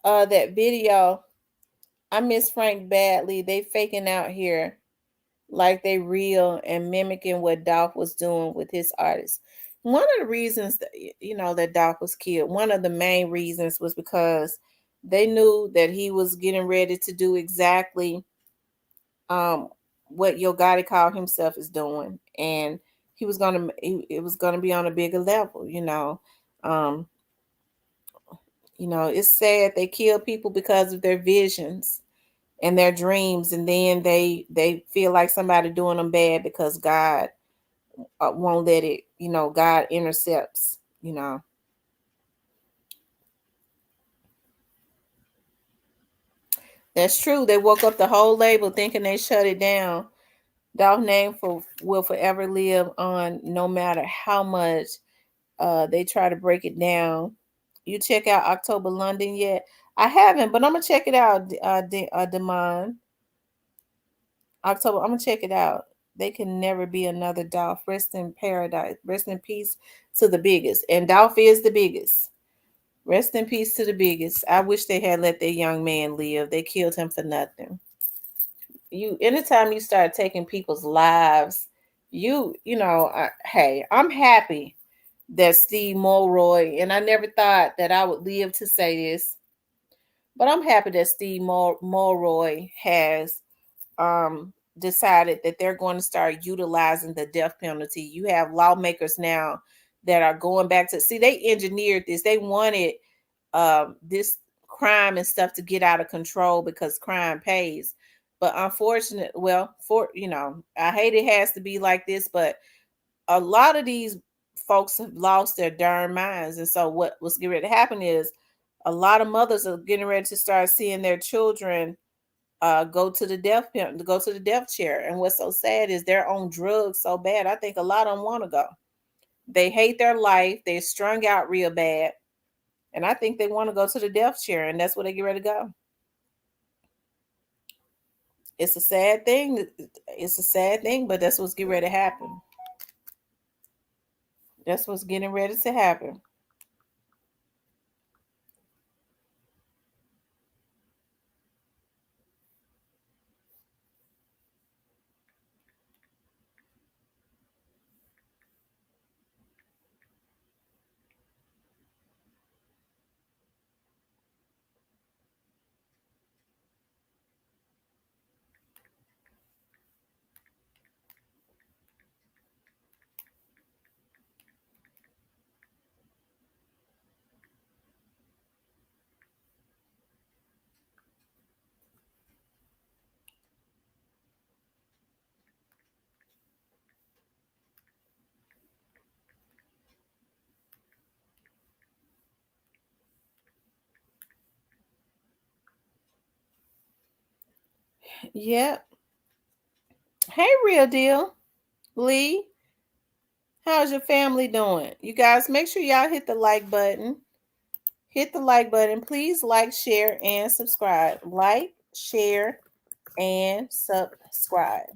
that video. I miss Frank badly. They faking out here like they real and mimicking what Dolph was doing with his artists. One of the reasons that that Dolph was killed, one of the main reasons was because they knew that he was getting ready to do exactly what Yo Gotti called himself is doing, and he was gonna it was gonna be on a bigger level. It's sad they kill people because of their visions and their dreams, and then they feel like somebody doing them bad because God won't let it. God intercepts. That's true. They woke up the whole label thinking they shut it down. Dolph name will forever live on, no matter how much they try to break it down. You check out October London yet? I haven't, but I'm gonna check it out. Demond. October. I'm gonna check it out. They can never be another Dolph. Rest in paradise. Rest in peace to the biggest. And Dolph is the biggest. Rest in peace to the biggest. I wish they had let that young man live. They killed him for nothing. Anytime you start taking people's lives, hey, I'm happy that Steve Mulroy, and I never thought that I would live to say this, but I'm happy that Steve Mulroy has decided that they're going to start utilizing the death penalty. You have lawmakers now that are going back to see, they engineered this. They wanted this crime and stuff to get out of control because crime pays. But unfortunately, well, I hate it has to be like this, but a lot of these folks have lost their darn minds. And so what's getting ready to happen is a lot of mothers are getting ready to start seeing their children go to the death chair. And what's so sad is they're on drugs so bad. I think a lot of them want to go. They hate their life. They're strung out real bad. And I think they want to go to the death chair, and that's where they get ready to go. It's a sad thing. It's a sad thing, but that's what's getting ready to happen. That's what's getting ready to happen. Yep. Hey, real deal. Lee, how's your family doing? You guys, make sure y'all hit the like button. Hit the like button. Please like, share, and subscribe. Like, share, and subscribe.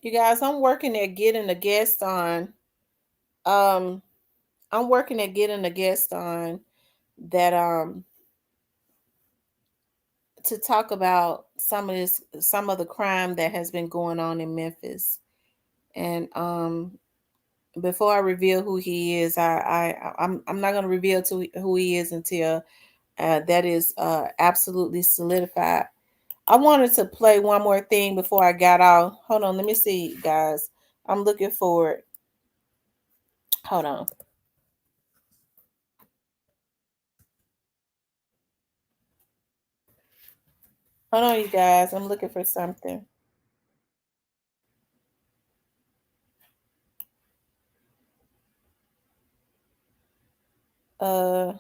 You guys, I'm working at getting a guest on. Um, I'm working at getting a guest on that to talk about some of the crime that has been going on in Memphis. And before I reveal who he is, I'm not going to reveal who he is until that is absolutely solidified. I wanted to play one more thing before I got off. Hold on, let me see, guys. I'm looking for it. Hold on. Hold on, you guys. I'm looking for something. Uh,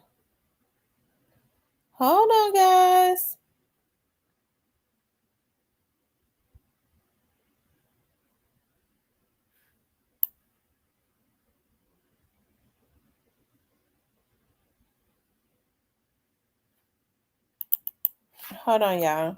Hold on, guys. Hold on, y'all.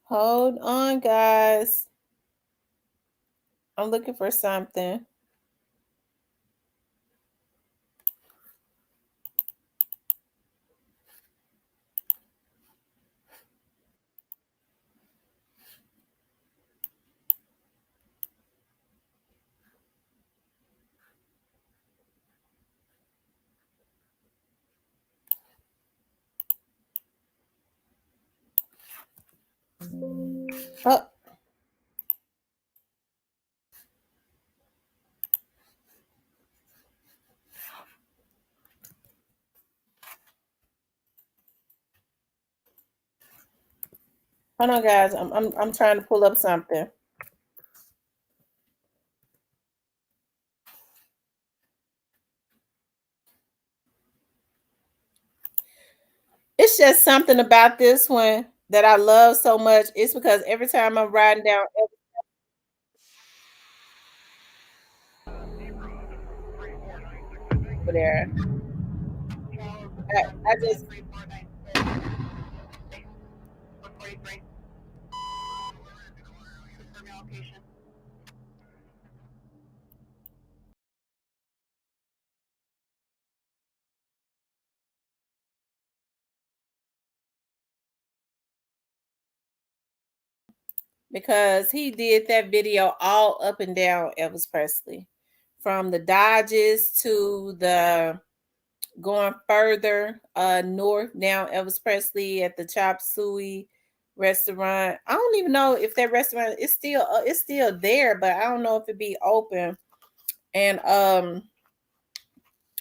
Hold on, guys. I'm looking for something. Oh, hold on, guys. I'm trying to pull up something. It's just something about this one that I love so much. It's because every time I'm riding down over there, I just because he did that video all up and down Elvis Presley, from the Dodges to the going further north down Elvis Presley at the Chop Suey restaurant. I don't even know if that restaurant is still there, but I don't know if it be open. And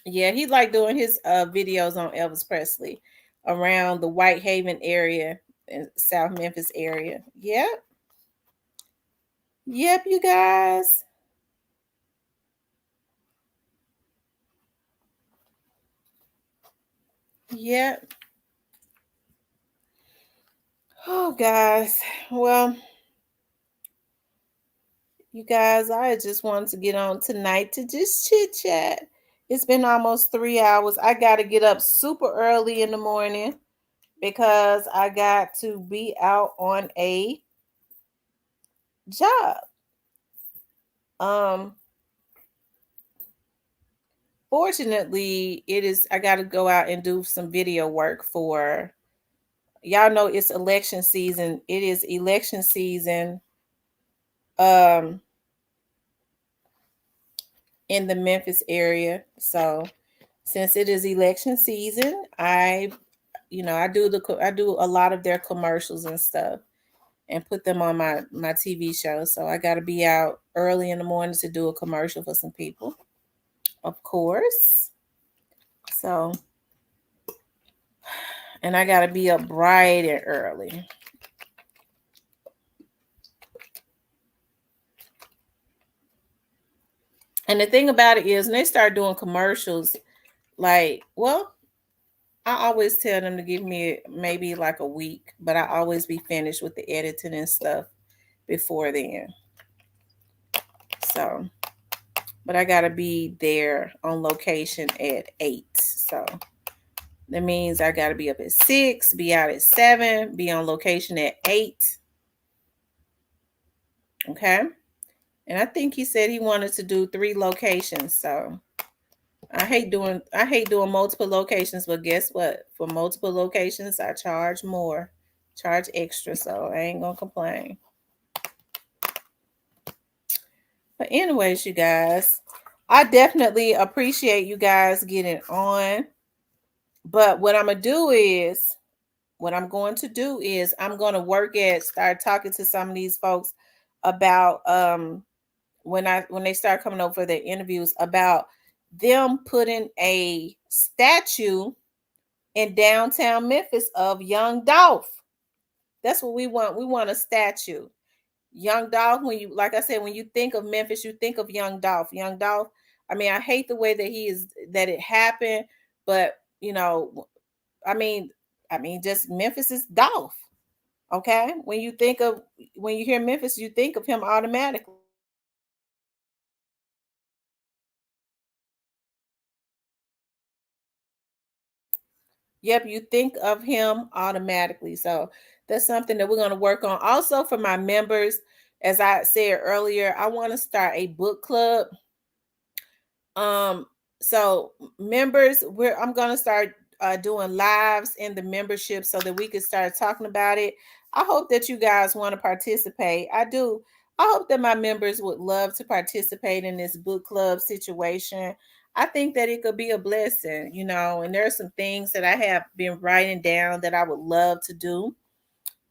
yeah, he like doing his videos on Elvis Presley around the Whitehaven area in South Memphis area. Yep. Yep, you guys. Yep. Oh, guys. Well, you guys, I just wanted to get on tonight to just chit chat. It's been almost 3 hours. I got to get up super early in the morning because I got to be out on a job. Fortunately, I got to go out and do some video work for, y'all know it's election season. It is election season in the Memphis area. So since it is election season, I do a lot of their commercials and stuff and put them on my TV show. So I got to be out early in the morning to do a commercial for some people, of course. So, and I got to be up bright and early. And the thing about it is, when they start doing commercials, like, well, I always tell them to give me maybe like a week, but I always be finished with the editing and stuff before then. So, but I got to be there on location at 8. So that means I got to be up at 6, be out at 7, be on location at 8. Okay. And I think he said he wanted to do 3 locations. So I hate doing multiple locations, but guess what? For multiple locations, I charge more, charge extra. So I ain't gonna complain. But anyways, you guys, I definitely appreciate you guys getting on. But what I'm going to do is I'm going to start talking to some of these folks about when they start coming over for their interviews, about them putting a statue in downtown Memphis of young Dolph. That's what we want. We want a statue. Young Dolph, like I said, when you think of Memphis, you think of young Dolph. Young Dolph, I mean, I hate the way that it happened, but I mean, just Memphis is Dolph. Okay. When you hear Memphis, you think of him automatically. Yep, you think of him automatically. So That's something that we're going to work on. Also, for my members, as I said earlier, I want to start a book club. So members, I'm going to start doing lives in the membership so that we can start talking about it. I hope that you guys want to participate. I do. I hope that my members would love to participate in this book club situation. I think that it could be a blessing, and there are some things that I have been writing down that I would love to do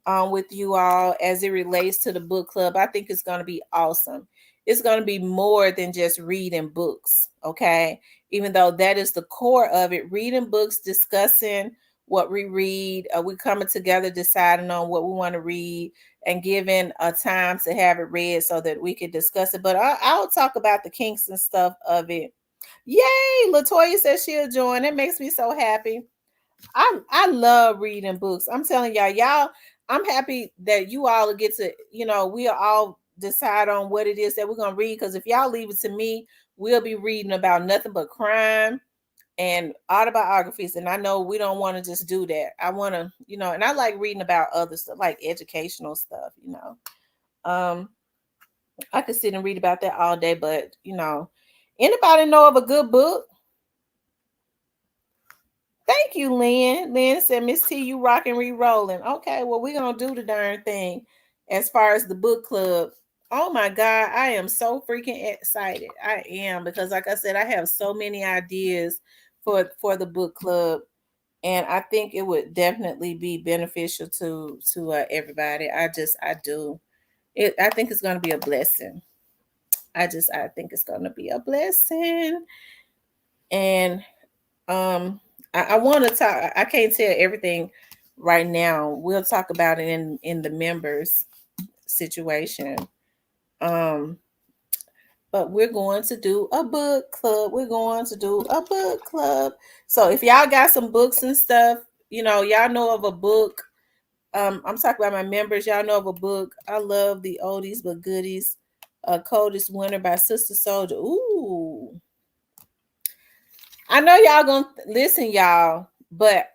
with you all as it relates to the book club. I think it's going to be awesome. It's going to be more than just reading books, okay? Even though that is the core of it, reading books, discussing what we read, we coming together, deciding on what we want to read, and giving a time to have it read so that we can discuss it. But I'll talk about the kinks and stuff of it. Yay! Latoya says she'll join. It makes me so happy. I love reading books. I'm telling y'all, I'm happy that you all get to, we'll all decide on what it is that we're gonna read. Because if y'all leave it to me, we'll be reading about nothing but crime and autobiographies. And I know we don't want to just do that. I want to, and I like reading about other stuff, like educational stuff, I could sit and read about that all day, but anybody know of a good book? Thank you, Lynn. Lynn said, Miss T, you rocking, re-rolling. Okay, well, we're going to do the darn thing as far as the book club. Oh, my God. I am so freaking excited. I am, because like I said, I have so many ideas for the book club. And I think it would definitely be beneficial to everybody. I do. I think it's going to be a blessing. I think it's going to be a blessing. And I want to talk. I can't tell everything right now. We'll talk about it in the members situation. But we're going to do a book club. So if y'all got some books and stuff, y'all know of a book. I'm talking about my members. Y'all know of a book. I love the oldies but goodies. Coldest Winter by Sister Soldier. Ooh. I know y'all gonna listen, y'all, but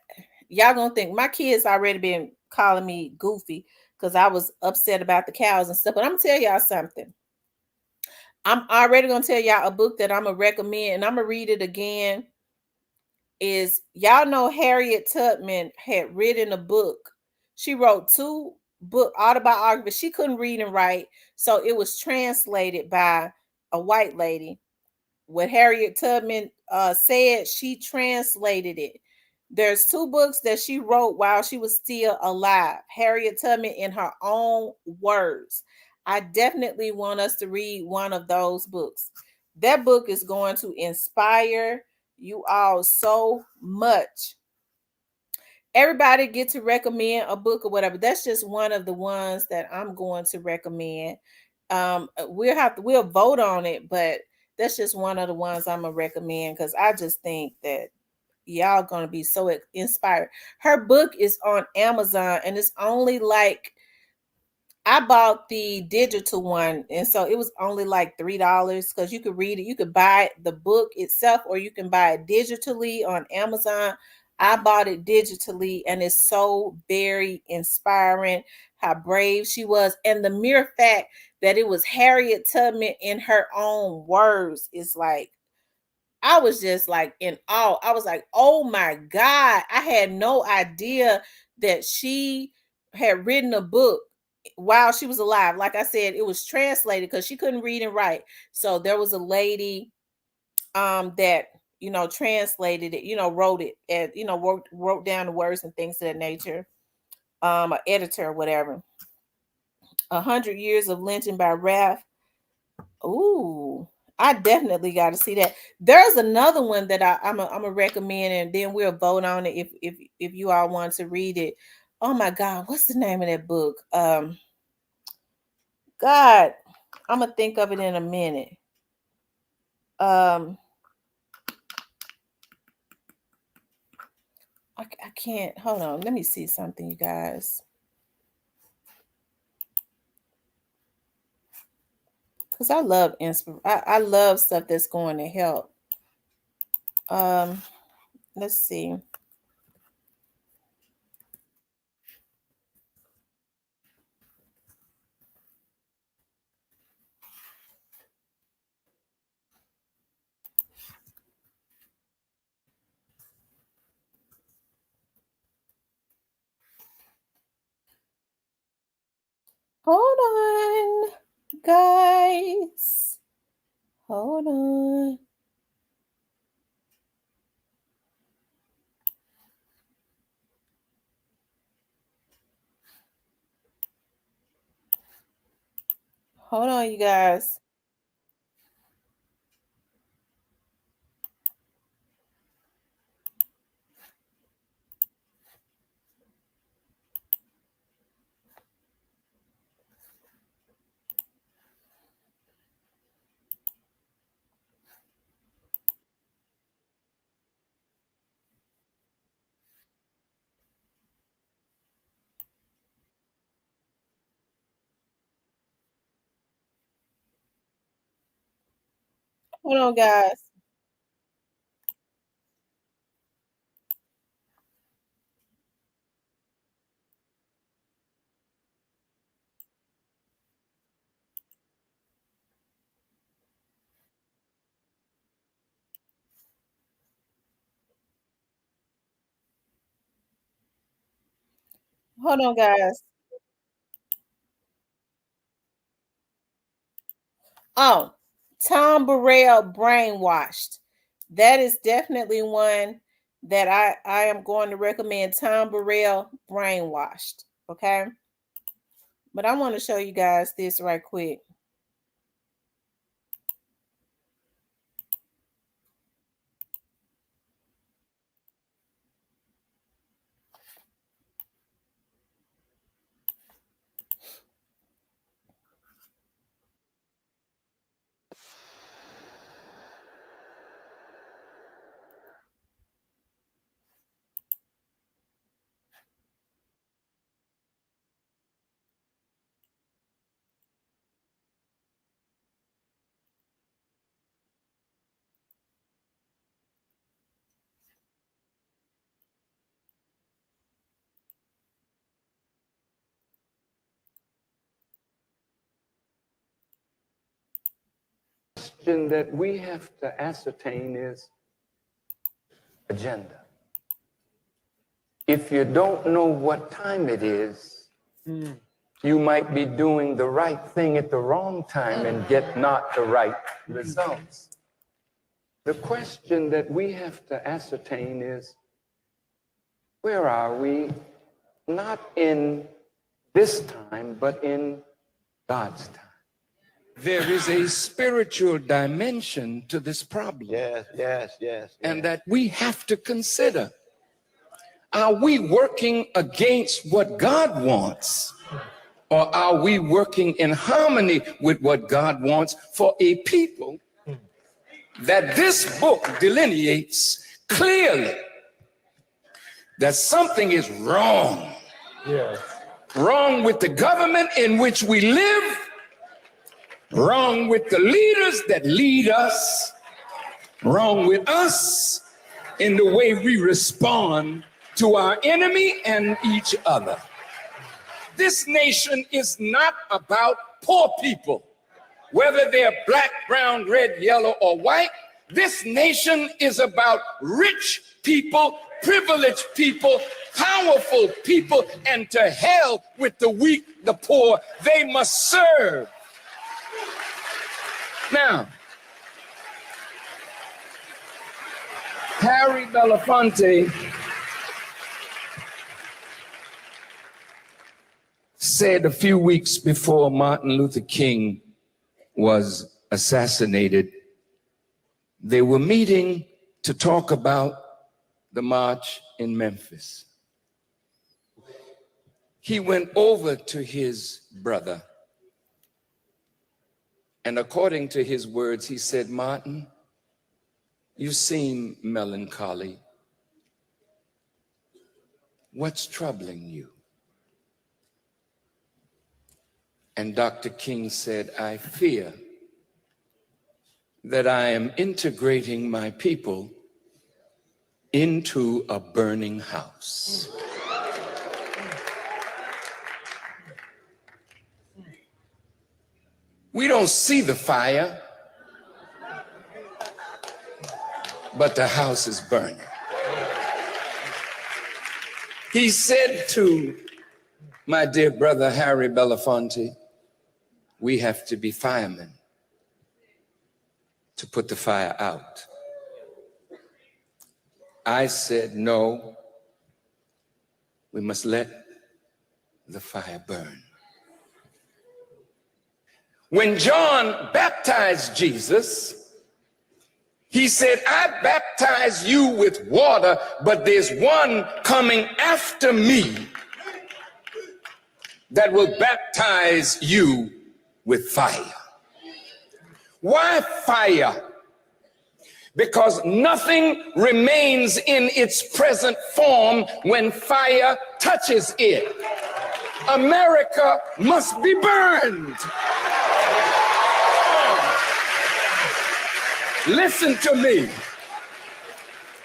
y'all gonna think my kids already been calling me goofy because I was upset about the cows and stuff. But I'm gonna tell y'all something. I'm already gonna tell y'all a book that I'm gonna recommend, and I'm gonna read it again. Is y'all know Harriet Tubman had written a book? She wrote 2 book autobiographies. She couldn't read and write, so it was translated by a white lady. What Harriet Tubman said, she translated it. There's 2 books that she wrote while she was still alive. Harriet Tubman in her own words. I definitely want us to read one of those books. That book is going to inspire you all so much. Everybody get to recommend a book or whatever. That's just one of the ones that I'm going to recommend. We'll vote on it, but that's just one of the ones I'm gonna recommend because I just think that y'all gonna be so inspired. Her book is on Amazon and it's only like, I bought the digital one, and so it was only like $3 because you could read it. You could buy the book itself, or you can buy it digitally on Amazon. I bought it digitally, and it's so very inspiring how brave she was. And the mere fact that it was Harriet Tubman in her own words is like, I was just like in awe. I was like, oh my God. I had no idea that she had written a book while she was alive. Like I said, it was translated because she couldn't read and write. So there was a lady that translated it, wrote it, and wrote down the words and things of that nature. An editor or whatever. 100 Years of Lynching by Raph. Ooh, I definitely got to see that. There's another one that I'm a recommend, and then we'll vote on it if you all want to read it. Oh my God, what's the name of that book? God, I'm gonna think of it in a minute. I can't. Hold on. Let me see something, you guys. Because I love I love stuff that's going to help. Let's see. guys. Hold on. Hold on, you guys. Hold on, guys. Hold on, guys. Oh, Tom Burrell brainwashed. That is definitely one that I am going to recommend. Tom Burrell brainwashed. Okay. But I want to show you guys this right quick. Question that we have to ascertain is agenda. If you don't know what time it is, you might be doing the right thing at the wrong time and get not the right results. The question that we have to ascertain is, where are we? Not in this time, but in God's time. There is a spiritual dimension to this problem. Yes. And that we have to consider. Are we working against what God wants? Or are we working in harmony with what God wants for a people that this book delineates clearly that something is wrong? Yes. Wrong with the government in which we live, wrong with the leaders that lead us, wrong with us in the way we respond to our enemy and each other. This nation is not about poor people, whether they're black, brown, red, yellow, or white. This nation is about rich people, privileged people, powerful people, and to hell with the weak, the poor. They must serve. Now, Harry Belafonte said a few weeks before Martin Luther King was assassinated, they were meeting to talk about the march in Memphis. He went over to his brother, and according to his words, he said, "Martin, you seem melancholy. What's troubling you?" And Dr. King said, "I fear that I am integrating my people into a burning house." We don't see the fire, but the house is burning. He said to my dear brother Harry Belafonte, we have to be firemen to put the fire out. I said, no, we must let the fire burn. When John baptized Jesus, he said, I baptize you with water, but there's one coming after me that will baptize you with fire. Why fire? Because nothing remains in its present form when fire touches it. America must be burned. Listen to me,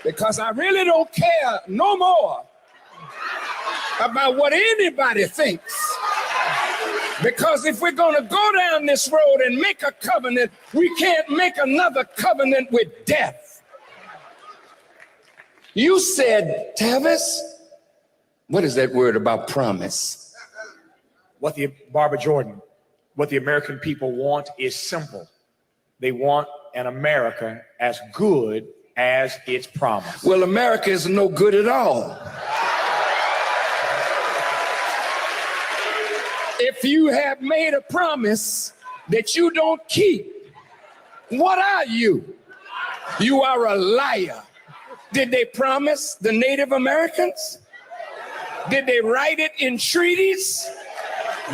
because I really don't care no more about what anybody thinks. Because if we're going to go down this road and make a covenant, we can't make another covenant with death. You said, Tavis, what is that word about promise? Barbara Jordan, what the American people want is simple. They want an America as good as its promise. Well, America is no good at all. If you have made a promise that you don't keep, what are you? You are a liar. Did they promise the Native Americans? Did they write it in treaties?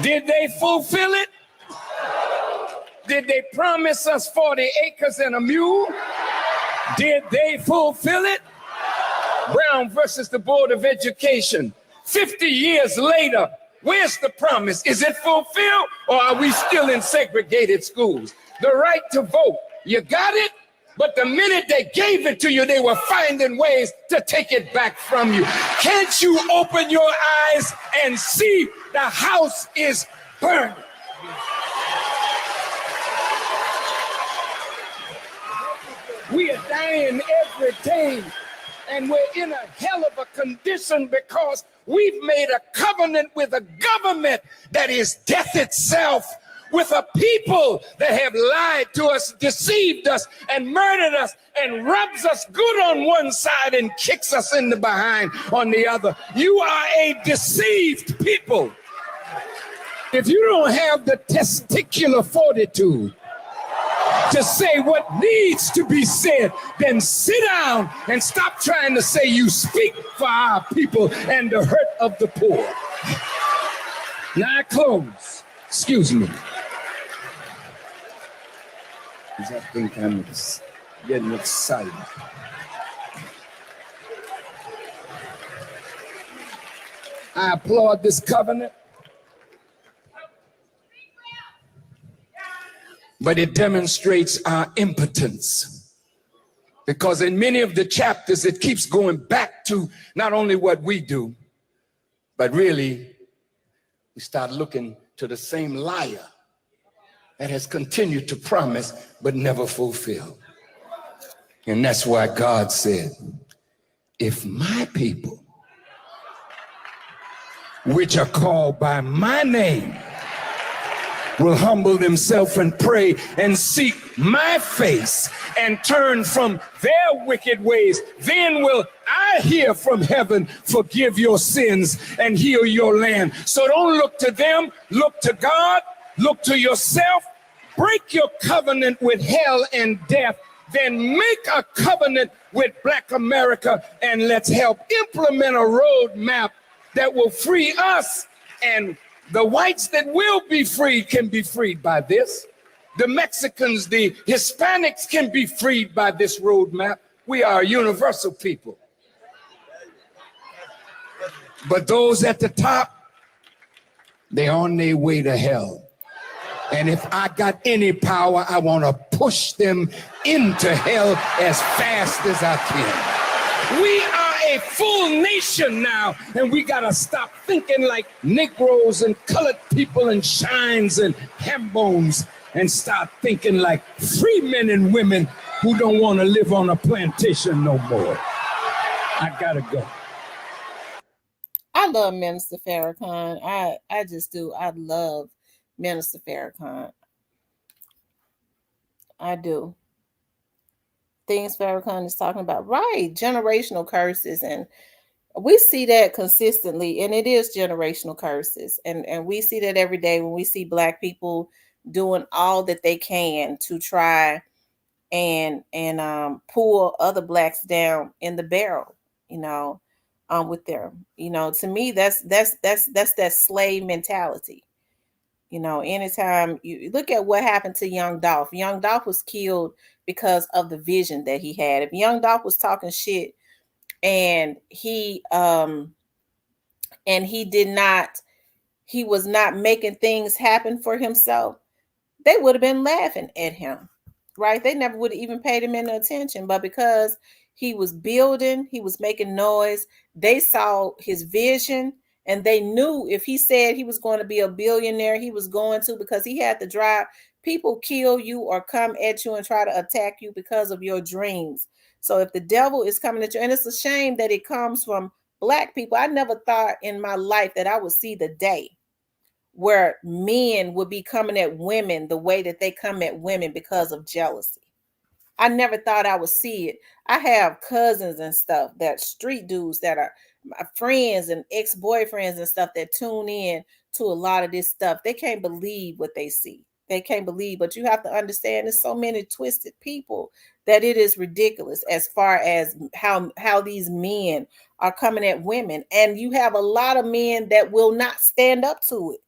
Did they fulfill it? Did they promise us 40 acres and a mule? Did they fulfill it? Brown versus the Board of Education. 50 years later, where's the promise? Is it fulfilled, or are we still in segregated schools? The right to vote, you got it? But the minute they gave it to you, they were finding ways to take it back from you. Can't you open your eyes and see the house is burning? We are dying every day, and we're in a hell of a condition because we've made a covenant with a government that is death itself, with a people that have lied to us, deceived us, and murdered us, and rubs us good on one side and kicks us in the behind on the other. You are a deceived people. If you don't have the testicular fortitude to say what needs to be said, then sit down and stop trying to say you speak for our people and the hurt of the poor. Now I close. Excuse me. I think I'm getting excited. I applaud this covenant, but it demonstrates our impotence, because in many of the chapters it keeps going back to not only what we do, but really we start looking to the same liar that has continued to promise but never fulfill. And that's why God said, if my people, which are called by my name, will humble themselves and pray and seek my face and turn from their wicked ways, then will I hear from heaven, forgive your sins and heal your land. So don't look to them, look to God, look to yourself, break your covenant with hell and death, then make a covenant with Black America, and let's help implement a roadmap that will free us, and the whites that will be freed can be freed by this. The Mexicans, the Hispanics can be freed by this roadmap. We are a universal people. But those at the top, they're on their way to hell. And if I got any power, I want to push them into hell as fast as I can. We are a full nation now, and we got to stop thinking like Negroes and colored people and shines and ham bones, and start thinking like free men and women who don't want to live on a plantation no more. I got to go. I love Minister Farrakhan. I just do. I love Minister Farrakhan. I do. Things Farrakhan is talking about, right? Generational curses, and we see that consistently, and it is generational curses, and we see that every day when we see Black people doing all that they can to try and pull other Blacks down in the barrel, with them. To me, that's that slave mentality. Anytime you look at what happened to Young Dolph was killed because of the vision that he had. If Young Dolph was talking shit and he was not making things happen for himself, they would have been laughing at him, right? They never would have even paid him any attention. But because he was building, he was making noise, they saw his vision, and they knew if he said he was going to be a billionaire, he was going to, because he had the drive. People kill you or come at you and try to attack you because of your dreams. So if the devil is coming at you, and it's a shame that it comes from Black people. I never thought in my life that I would see the day where men would be coming at women the way that they come at women because of jealousy. I never thought I would see it. I have cousins and stuff, that street dudes that are my friends and ex-boyfriends and stuff, that tune in to a lot of this stuff. They can't believe what they see. They can't believe, but you have to understand there's so many twisted people that it is ridiculous as far as how these men are coming at women. And you have a lot of men that will not stand up to it.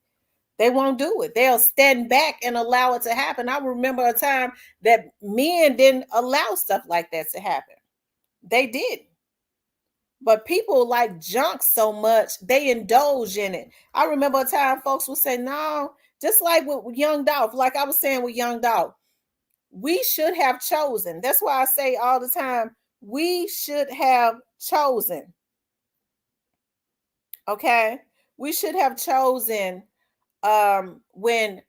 They won't do it. They'll stand back and allow it to happen. I remember a time that men didn't allow stuff like that to happen. They didn't. But people like junk so much, they indulge in it. I remember a time folks would say, no, just like with Young Dolph, like I was saying with Young Dolph, we should have chosen. That's why I say all the time, we should have chosen. Okay? We should have chosen when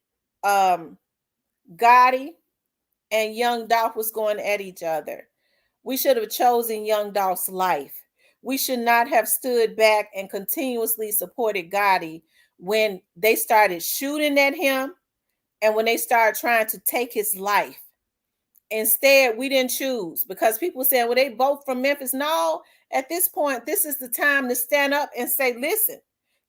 Gotti and Young Dolph was going at each other. We should have chosen Young Dolph's life. We should not have stood back and continuously supported Gotti when they started shooting at him and when they started trying to take his life. Instead, we didn't choose, because people said, well, they both from Memphis. No, at this point, this is the time to stand up and say, listen,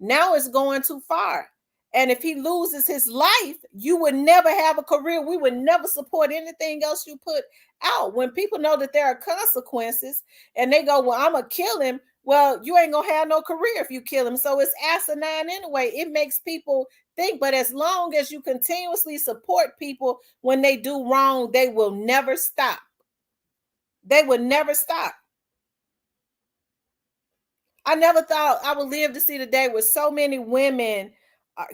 now it's going too far. And if he loses his life, you would never have a career. We would never support anything else you put out. When people know that there are consequences and they go, well, I'm going to kill him. Well, you ain't going to have no career if you kill him. So it's asinine anyway. It makes people think. But as long as you continuously support people when they do wrong, they will never stop. They will never stop. I never thought I would live to see the day where so many women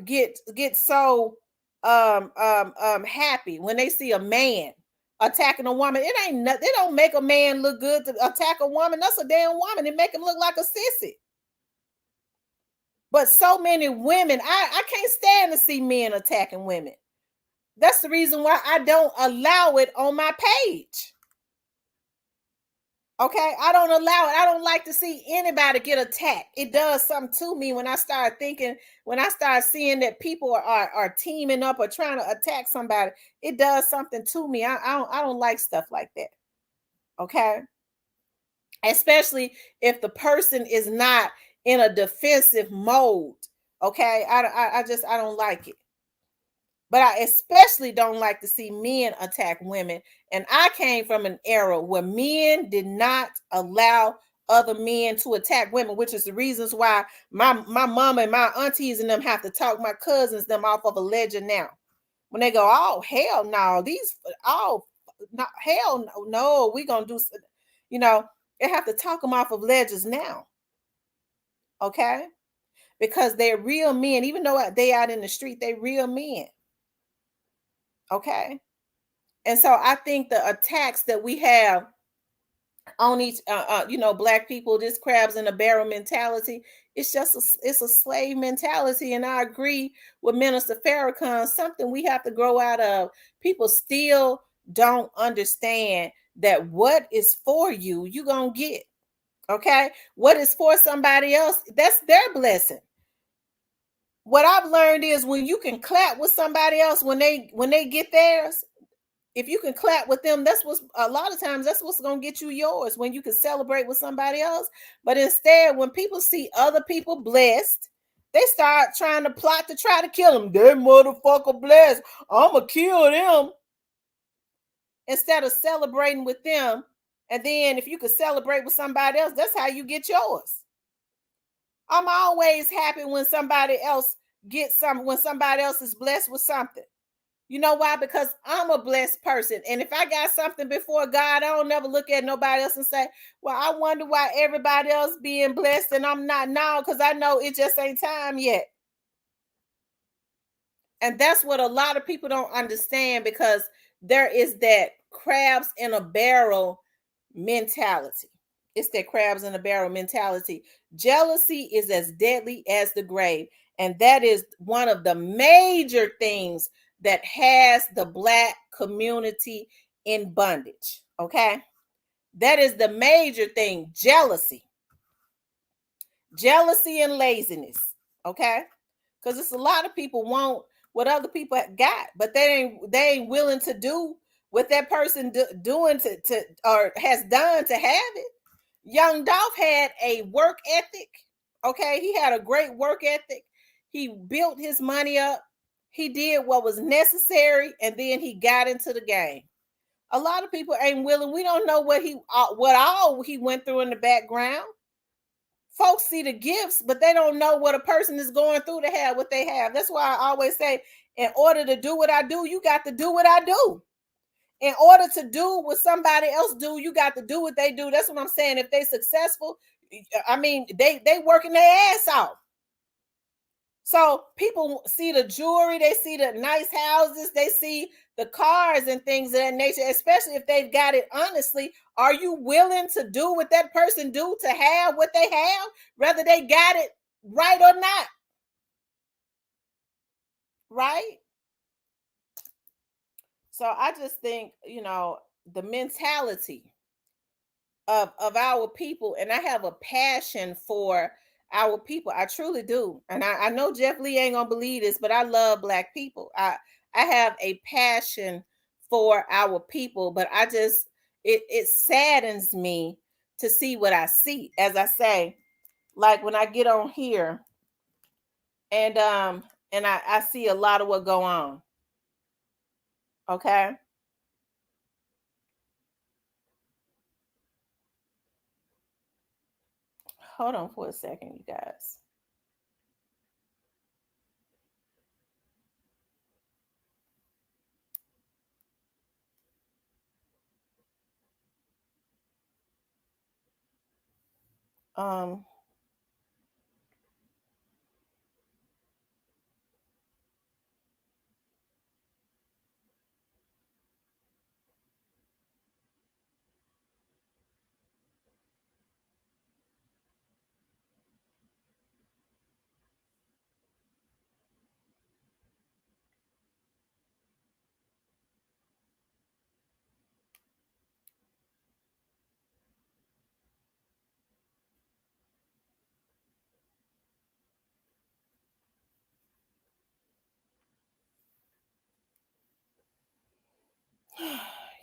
get so happy when they see a man attacking a woman. It ain't nothing. They don't make a man look good to attack a woman. That's a damn woman. It make him look like a sissy. But so many women, I can't stand to see men attacking women. That's the reason why I don't allow it on my page. Okay, I don't allow it. I don't like to see anybody get attacked. It does something to me when I start thinking, when I start seeing that people are teaming up or trying to attack somebody. It does something to me. I don't like stuff like that. Okay, especially if the person is not in a defensive mode. Okay, I don't like it. But I especially don't like to see men attack women. And I came from an era where men did not allow other men to attack women, which is the reasons why my mama and my aunties and them have to talk my cousins them off of a ledge now. When they go, oh, hell no, hell no, we gonna do, they have to talk them off of ledges now. Okay? Because they're real men. Even though they out in the street, they real men. Okay. And so I think the attacks that we have on each, Black people, this crabs in a barrel mentality, it's a slave mentality. And I agree with Minister Farrakhan, something we have to grow out of. People still don't understand that what is for you, you're going to get. Okay. What is for somebody else, that's their blessing. what I've learned is when you can clap with somebody else, when they get theirs, if you can clap with them, that's what's a lot of times that's what's gonna get you yours, when you can celebrate with somebody else. But instead, when people see other people blessed, they start trying to plot to try to kill them. That motherfucker blessed, I'ma kill them. Instead of celebrating with them. And then if you could celebrate with somebody else, that's how you get yours. I'm always happy when somebody else gets something, when somebody else is blessed with something. You know why? Because I'm a blessed person. And if I got something before God, I don't never look at nobody else and say, well, I wonder why everybody else being blessed and I'm not now, because I know it just ain't time yet. And that's what a lot of people don't understand, because there is that crabs in a barrel mentality. It's that crabs in a barrel mentality. Jealousy is as deadly as the grave. And that is one of the major things that has the Black community in bondage. Okay. That is the major thing. Jealousy and laziness. Okay. Because it's a lot of people want what other people got, but they ain't willing to do what that person doing to or has done to have it. Young Dolph had a work ethic. Okay. He had a great work ethic. He built his money up. He did what was necessary, and then he got into the game. A lot of people ain't willing. We don't know what all he went through in the background. Folks see the gifts, but they don't know what a person is going through to have what they have. That's why I always say, in order to do what I do, you got to do what I do. In order to do what somebody else do, you got to do what they do. That's what I'm saying. If they successful, I mean, they working their ass off. So people see the jewelry, they see the nice houses, they see the cars and things of that nature, especially if they've got it honestly. Are you willing to do what that person do to have what they have, whether they got it right or not? Right? So I just think, the mentality of our people, and I have a passion for our people. I truly do. And I know Jeff Lee ain't gonna believe this, but I love Black people. I have a passion for our people, but I just it saddens me to see what I see. As I say, like when I get on here and I see a lot of what go on. Okay. Hold on for a second, you guys.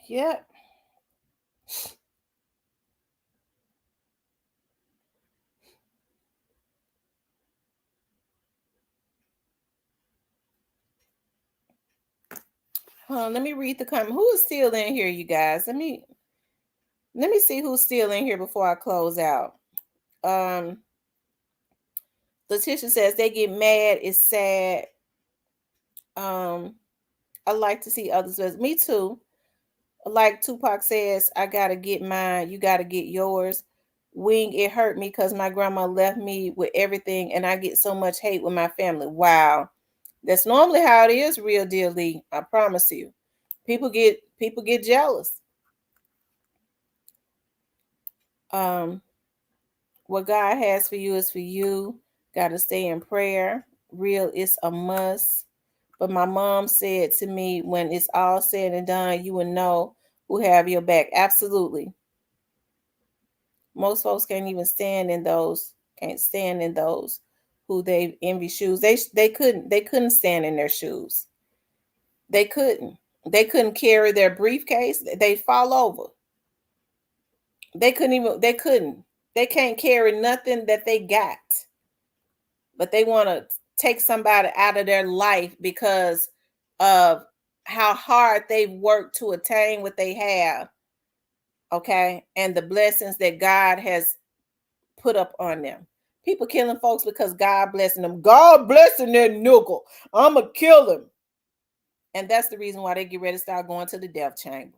Yep. Let me read the comment. Who is still in here, you guys? Let me see who's still in here before I close out. Letitia says they get mad. It's sad. I like to see others. Me too. Like Tupac says, I gotta get mine. You gotta get yours. Wing, it hurt me because my grandma left me with everything, and I get so much hate with my family. Wow, that's normally how it is. Real deal, Lee. I promise you. People get jealous. What God has for you is for you. Got to stay in prayer. Real is a must. But my mom said to me, when it's all said and done, you will know who have your back. Absolutely. Most folks can't stand in those who they envy shoes. They couldn't stand in their shoes. They couldn't carry their briefcase. They'd fall over. They can't carry nothing that they got. But they want to take somebody out of their life because of how hard they've worked to attain what they have. Okay. And the blessings that God has put up on them. People killing folks because God blessing them. God blessing that nigga. I'ma kill him. And that's the reason why they get ready to start going to the death chamber.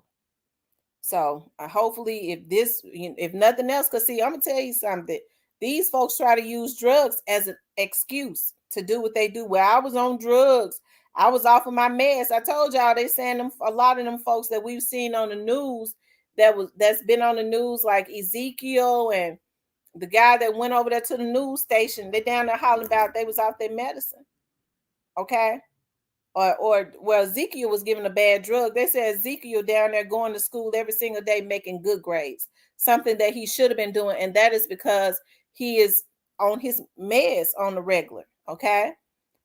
So hopefully if nothing else, because see, I'm gonna tell you something. These folks try to use drugs as an excuse to do what they do. Well, I was on drugs. I was off of my meds. I told y'all they saying them, a lot of them folks that we've seen on the news that's been on the news, like Ezekiel and the guy that went over there to the news station, they down there hollering about they was off their medicine. Okay. Or well, Ezekiel was given a bad drug. They said Ezekiel down there going to school every single day making good grades, something that he should have been doing. And that is because he is on his meds on the regular. Okay.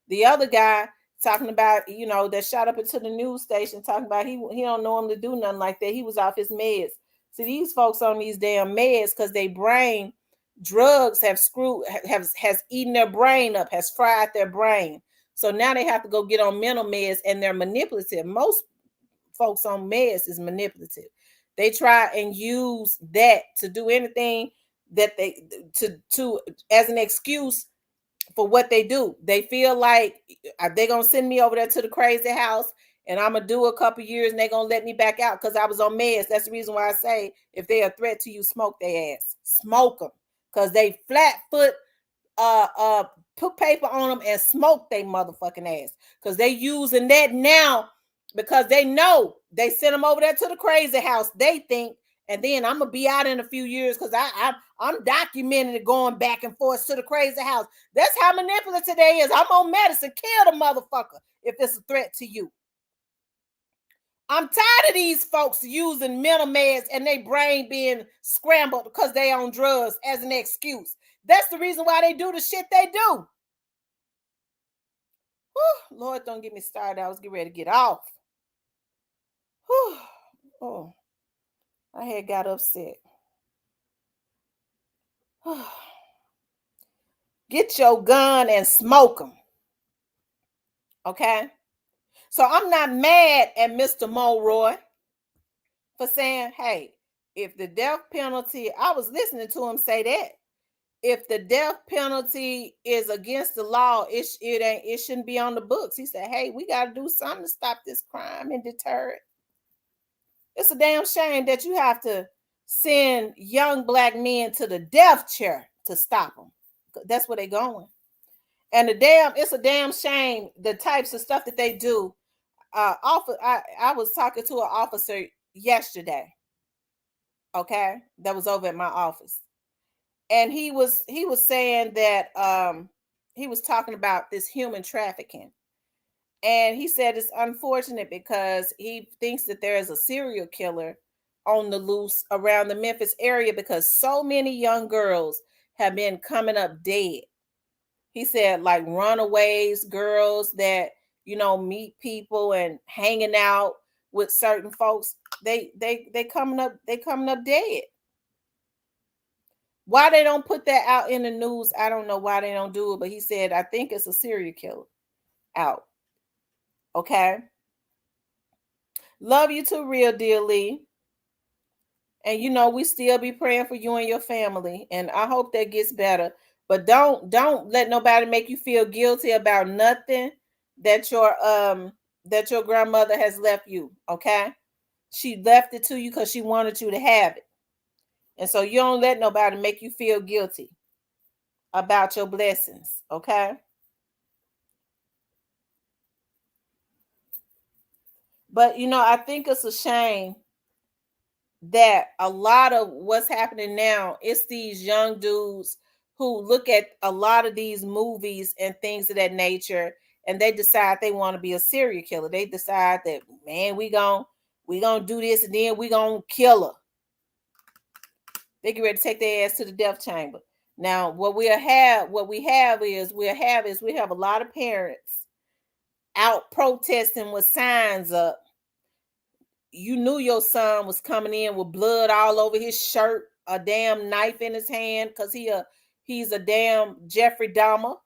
The other guy talking about, that shot up into the news station talking about he don't know him to do nothing like that. He was off his meds. See, these folks on these damn meds because they brain drugs have has eaten their brain up, has fried their brain. So now they have to go get on mental meds and they're manipulative. Most folks on meds is manipulative. They try and use that to do anything that they to as an excuse for what they do. They feel like they're going to send me over there to the crazy house and I'm going to do a couple years and they're going to let me back out because I was on meds. That's the reason why I say if they're a threat to you, smoke their ass. Smoke them because they flat foot put paper on them and smoke they motherfucking ass because they using that now because they know they sent them over there to the crazy house, they think, and then I'm gonna be out in a few years because I'm documenting it going back and forth to the crazy house. That's how manipulative they is. I'm on medicine. Kill the motherfucker if it's a threat to you. I'm tired of these folks using mental meds and their brain being scrambled because they on drugs as an excuse. That's the reason why they do the shit they do. Whew, Lord, don't get me started. I was getting ready to get off. Whew. Oh, I had got upset. Get your gun and smoke them. Okay? So I'm not mad at Mr. Mulroy for saying, hey, if the death penalty, I was listening to him say that. If the death penalty is against the law, it shouldn't be on the books. He said, hey, we got to do something to stop this crime and deter it. It's a damn shame that you have to send young black men to the death chair to stop them. That's where they're going. And it's a damn shame the types of stuff that they do. I was talking to an officer yesterday, okay, that was over at my office. And he was saying that he was talking about this human trafficking. And he said it's unfortunate because he thinks that there is a serial killer on the loose around the Memphis area because so many young girls have been coming up dead. He said like runaways, girls that, meet people and hanging out with certain folks. They coming up dead. Why they don't put that out in the news, I don't know why they don't do it, but he said, I think it's a serial killer out. Okay. Love you too, real deal, Lee. And we still be praying for you and your family. And I hope that gets better. But don't let nobody make you feel guilty about nothing that your grandmother has left you. Okay. She left it to you because she wanted you to have it. And so you don't let nobody make you feel guilty about your blessings, okay? But, I think it's a shame that a lot of what's happening now is these young dudes who look at a lot of these movies and things of that nature, and they decide they want to be a serial killer. They decide that, man, we gonna do this and then we gonna kill her. They get ready to take their ass to the death chamber. Now, what we have is we have a lot of parents out protesting with signs up. You knew your son was coming in with blood all over his shirt, a damn knife in his hand, because he's a damn Jeffrey Dahmer.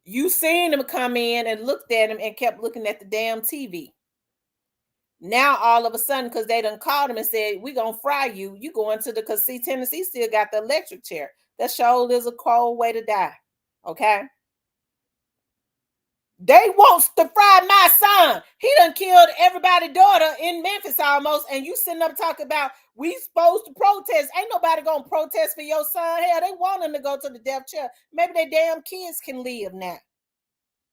You seen him come in and looked at him and kept looking at the damn TV. Now all of a sudden, because they done called him and said, we gonna fry you, you going to the, because see, Tennessee still got the electric chair. That sure is a cold way to die. Okay. They wants to fry my son. He done killed everybody's daughter in Memphis almost, and you sitting up talking about we supposed to protest. Ain't nobody gonna protest for your son. Hell, they want him to go to the death chair. Maybe their damn kids can live now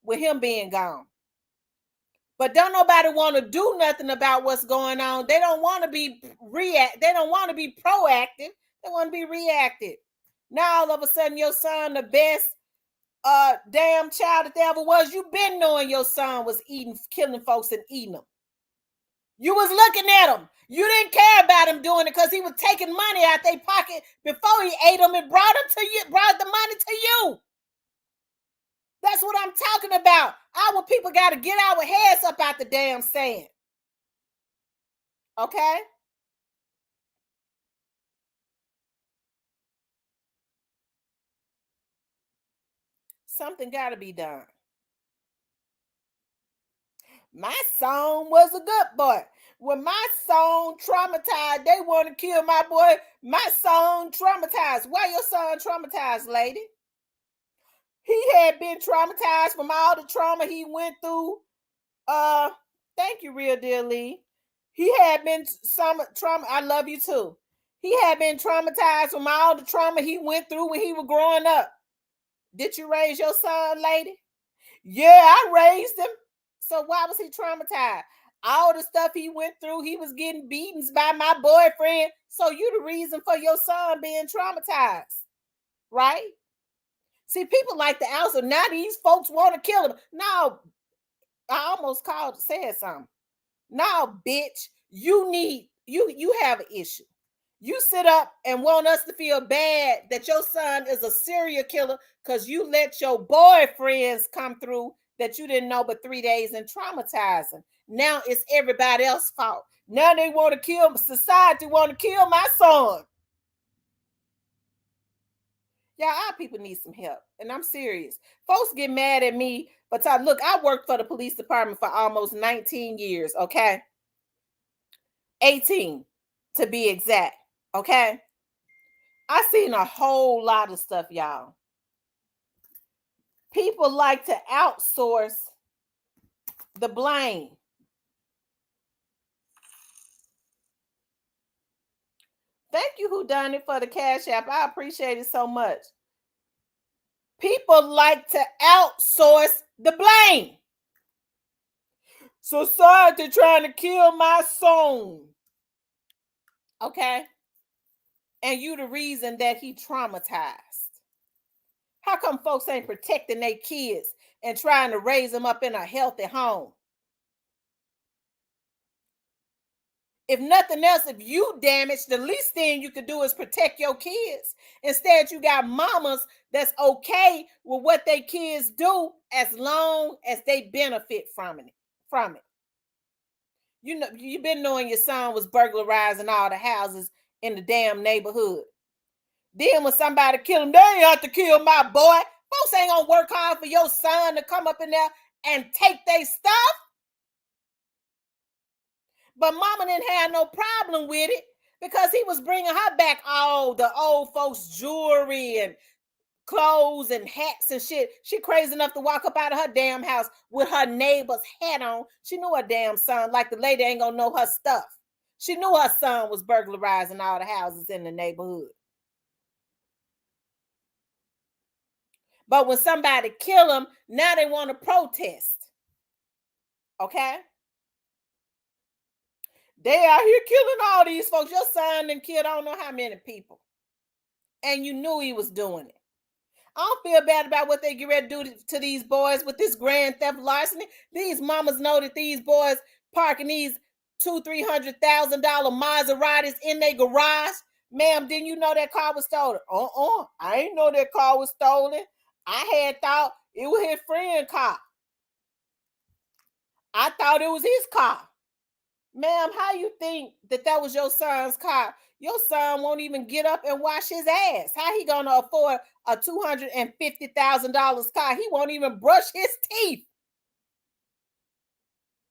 with him being gone. But don't nobody want to do nothing about what's going on. They don't want to be They don't want to be proactive. They want to be reactive. Now all of a sudden your son the best damn child that there ever was. You been knowing your son was killing folks and eating them. You was looking at him. You didn't care about him doing it because he was taking money out their pocket before he ate them and brought them to you, brought the money to you. That's what I'm talking about. Our people got to get our heads up out the damn sand. Okay? Something got to be done. My son was a good boy. When my son traumatized, they want to kill my boy. My son traumatized. Why your son traumatized, lady? He had been traumatized from all the trauma he went through. Thank you, real dear Lee. He had been some trauma. I love you too. He had been traumatized from all the trauma he went through when he was growing up. Did you raise your son, lady? Yeah, I raised him. So why was he traumatized? All the stuff he went through, he was getting beaten by my boyfriend. So you the reason for your son being traumatized, right? See, people like the answer. Now these folks want to kill him. No, I almost said something. No, bitch, you have an issue. You sit up and want us to feel bad that your son is a serial killer because you let your boyfriends come through that you didn't know but 3 days and traumatize them. Now it's everybody else's fault. Now they want to kill, society want to kill my son. Yeah, our people need some help. And I'm serious. Folks get mad at me, but look, I worked for the police department for almost 19 years, okay? 18 to be exact, okay? I seen a whole lot of stuff, y'all. People like to outsource the blame. Thank you, who done it, for the Cash App. I appreciate it so much. People like to outsource the blame. Society trying to kill my son. Okay? And you the reason that he traumatized. How come folks ain't protecting their kids and trying to raise them up in a healthy home? If nothing else, if you damaged, the least thing you could do is protect your kids. Instead, you got mamas that's okay with what their kids do as long as they benefit from it. You know, you've been knowing your son was burglarizing all the houses in the damn neighborhood. Then when somebody kill him, they ain't have to kill my boy. Folks ain't gonna work hard for your son to come up in there and take their stuff. But mama didn't have no problem with it because he was bringing her back all the old folks' jewelry and clothes and hats and shit. She crazy enough to walk up out of her damn house with her neighbor's hat on. She knew her damn son, like the lady ain't gonna know her stuff. She knew her son was burglarizing all the houses in the neighborhood. But when somebody kill them, now they want to protest. Okay? They out here killing all these folks. Your son done killed I don't know how many people. And you knew he was doing it. I don't feel bad about what they get ready to do to these boys with this grand theft larceny. These mamas know that these boys parking these $200,000-$300,000 Maseratis in their garage Ma'am, didn't you know that car was stolen? I ain't know that car was stolen. I had thought it was his friend's car. I thought it was his car. Ma'am, how you think that was your son's car? Your son won't even get up and wash his ass. How he gonna afford a $250,000 car? He won't even brush his teeth.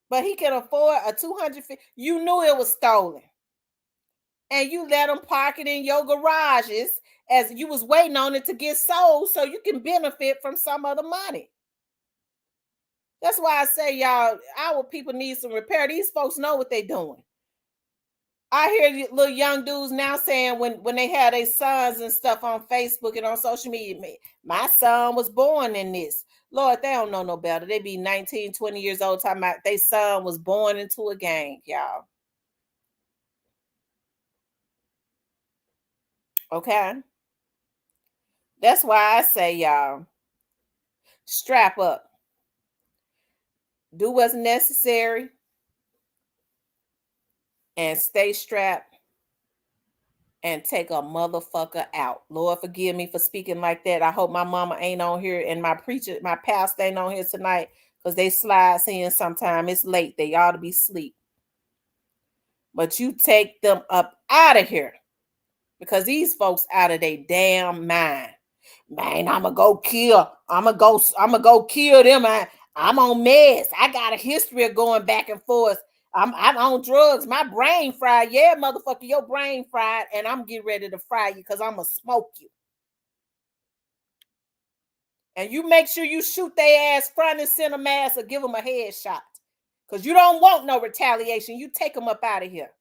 But he can afford a $250,000. You knew it was stolen. And you let them park it in your garages as you was waiting on it to get sold so you can benefit from some of the money. That's why I say, y'all, our people need some repair. These folks know what they're doing. I hear little young dudes now saying when they have their sons and stuff on Facebook and on social media, my son was born in this. Lord, they don't know no better. They be 19, 20 years old talking about their son was born into a gang, y'all. Okay? That's why I say, y'all, strap up. Do what's necessary and stay strapped and take a motherfucker out. Lord, forgive me for speaking like that. I hope my mama ain't on here and my pastor ain't on here tonight because they slide in sometime. It's late. They ought to be asleep. But you take them up out of here because these folks out of their damn mind. Man, I'ma go kill them. I'm on meds. I got a history of going back and forth. I'm on drugs. My brain fried. Yeah, motherfucker, your brain fried, and I'm getting ready to fry you because I'm gonna smoke you. And you make sure you shoot their ass front and center mass or give them a headshot. Because you don't want no retaliation. You take them up out of here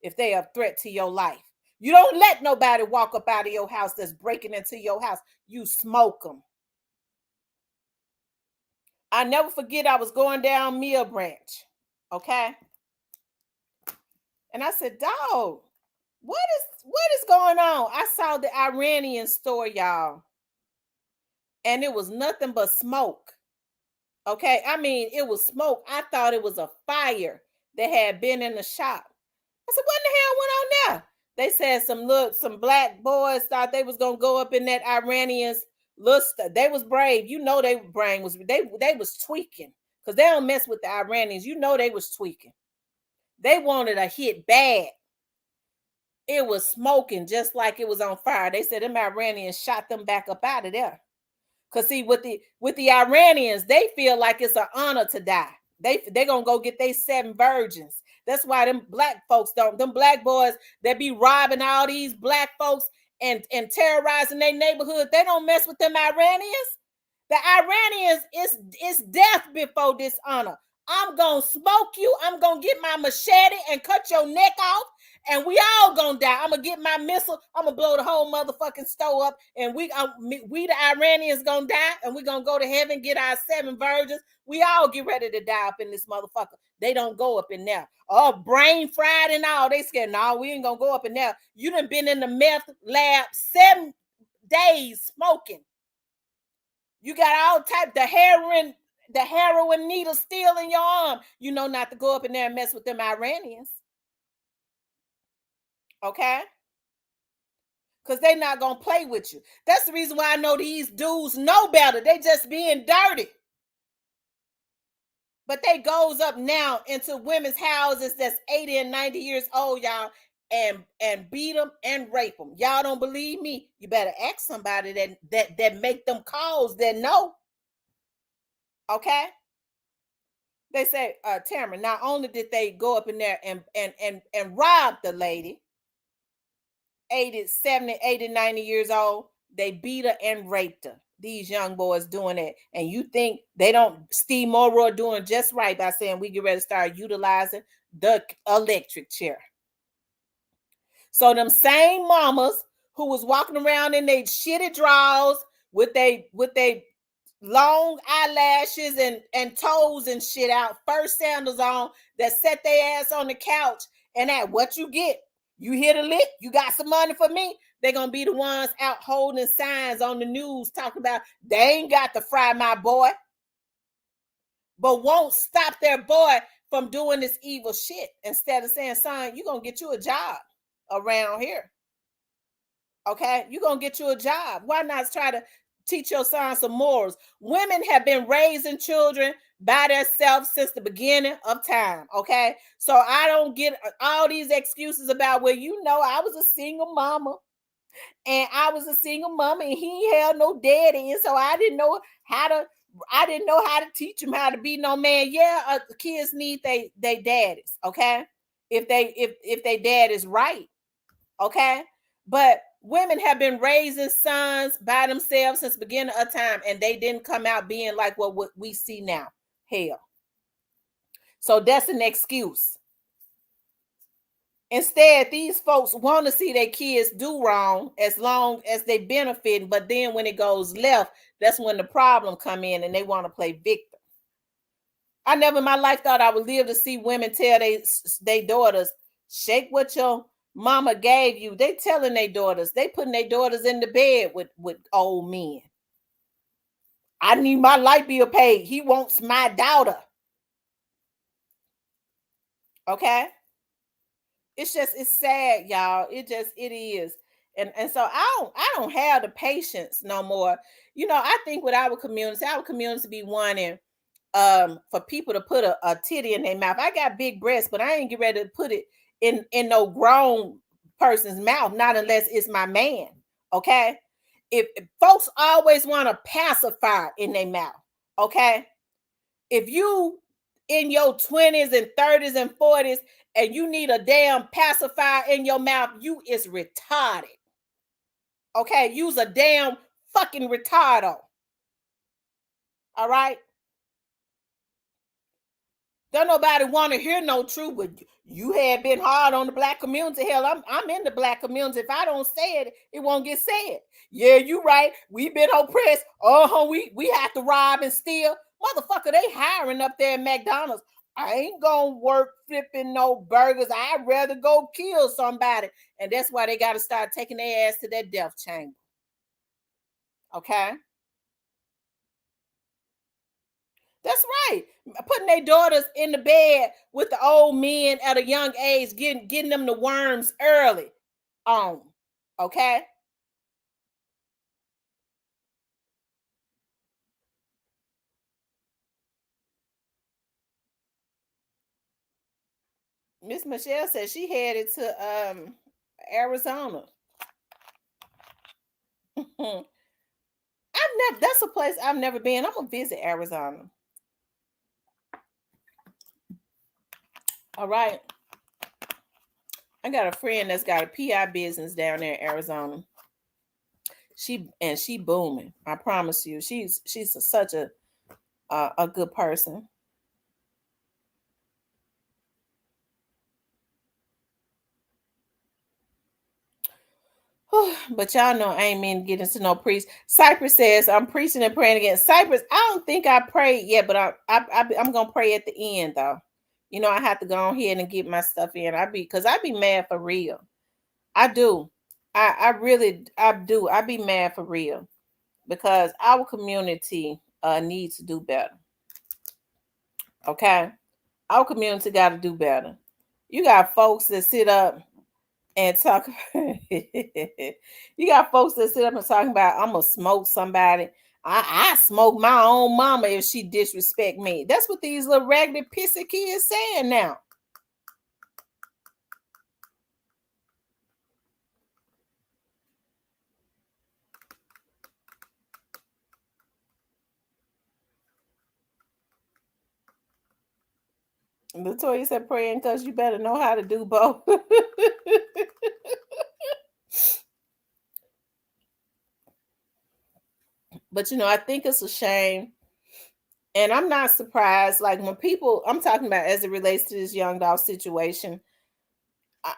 if they are a threat to your life. You don't let nobody walk up out of your house that's breaking into your house. You smoke them. I never forget I was going down Mill Branch. Okay? And I said, dog, what is going on? I saw the Iranian store, y'all. And it was nothing but smoke. Okay? I mean, it was smoke. I thought it was a fire that had been in the shop. I said, what in the hell went on there? They said some black boys thought they was gonna go up in that Iranians. They was brave. You know they brain was they was tweaking because they don't mess with the Iranians. You know they was tweaking. They wanted a hit bad. It was smoking just like it was on fire. They said them Iranians shot them back up out of there. Cause see, with the Iranians, they feel like it's an honor to die. They gonna go get their 7 virgins. That's why them black folks don't. Them black boys that be robbing all these black folks and terrorizing their neighborhood. They don't mess with them Iranians. The Iranians is death before dishonor. I'm gonna smoke you. I'm gonna get my machete and cut your neck off, and we all gonna die. I'm gonna get my missile. I'm gonna blow the whole motherfucking stove up, and we the Iranians gonna die, and we gonna go to heaven, get our 7 virgins. We all get ready to die up in this motherfucker. They don't go up in there. Oh, brain fried and all. They scared. No, we ain't gonna go up in there. You done been in the meth lab 7 days smoking. You got all type the heroin needle still in your arm. You know not to go up in there and mess with them Iranians. Okay? Because they're not going to play with you. That's the reason why I know these dudes know better. They just being dirty. But they goes up now into women's houses that's 80 and 90 years old, y'all, and beat them and rape them. Y'all don't believe me? You better ask somebody that make them calls that know. Okay? They say, Tamara, not only did they go up in there and rob the lady, 70, 80, 90 years old, they beat her and raped her. These young boys doing that. And you think they don't, Steve Morrow doing just right by saying we get ready to start utilizing the electric chair. So them same mamas who was walking around in their shitty drawers with they long eyelashes and toes and shit out, first sandals on, that set their ass on the couch, and at what you get, you hit a lick, you got some money for me, they're gonna be the ones out holding signs on the news talking about they ain't got to fry my boy, but won't stop their boy from doing this evil shit. Instead of saying, son, you're gonna get you a job around here. Okay, you're gonna get you a job. Why not try to teach your son some morals? Women have been raising children by themselves since the beginning of time. Okay, so I don't get all these excuses about, well, I was a single mama. And I was a single mama, and he ain't had no daddy, and so I didn't know how to teach him how to be no man. Yeah, kids need they daddies, okay? If they dad is right, okay? But women have been raising sons by themselves since the beginning of time, and they didn't come out being like what we see now. Hell. So that's an excuse. Instead, these folks want to see their kids do wrong as long as they benefit, but then when it goes left, that's when the problem come in and they want to play victim. I never in my life thought I would live to see women tell they daughters, shake what your mama gave you. They telling their daughters, they putting their daughters in the bed with old men. I need my light bill paid. He wants my daughter. Okay? It's sad, y'all. It is. And so I don't have the patience no more. I think with our community be wanting for people to put a titty in their mouth. I got big breasts, but I ain't get ready to put it in no grown person's mouth, not unless it's my man. Okay. If folks always want to pacify in their mouth, okay. If you in your 20s and 30s and 40s and you need a damn pacifier in your mouth, you is retarded. Okay, use a damn fucking retardo. All right? Don't nobody want to hear no truth, but you had been hard on the black community. Hell, I'm in the black community. If I don't say it, it won't get said. Yeah, you right. We've been oppressed. We have to rob and steal. Motherfucker, they hiring up there at McDonald's. I ain't gonna work flipping no burgers. I'd rather go kill somebody. And that's why they got to start taking their ass to that death chamber. Okay? That's right. Putting their daughters in the bed with the old men at a young age, getting them the worms early on. Okay? Miss Michelle said she headed to Arizona. That's a place I've never been. I'm gonna visit Arizona. All right. I got a friend that's got a PI business down there in Arizona. She booming. I promise you. She's such a good person. But y'all know I ain't mean to get into no priest. Cypress says I'm preaching and praying against Cypress. I don't think I prayed yet, but I'm gonna pray at the end though. I have to go ahead and get my stuff in. I be mad for real. I do. I really do. I be mad for real because our community needs to do better. Okay, our community got to do better. You got folks that sit up and talk. You got folks that sit up and talking about I'm gonna smoke somebody. I smoke my own mama if she disrespect me. That's what these little raggedy pissy kids saying now. Latoya said praying because you better know how to do both. But I think it's a shame. And I'm not surprised. Like when people, I'm talking about as it relates to this young Dolph situation.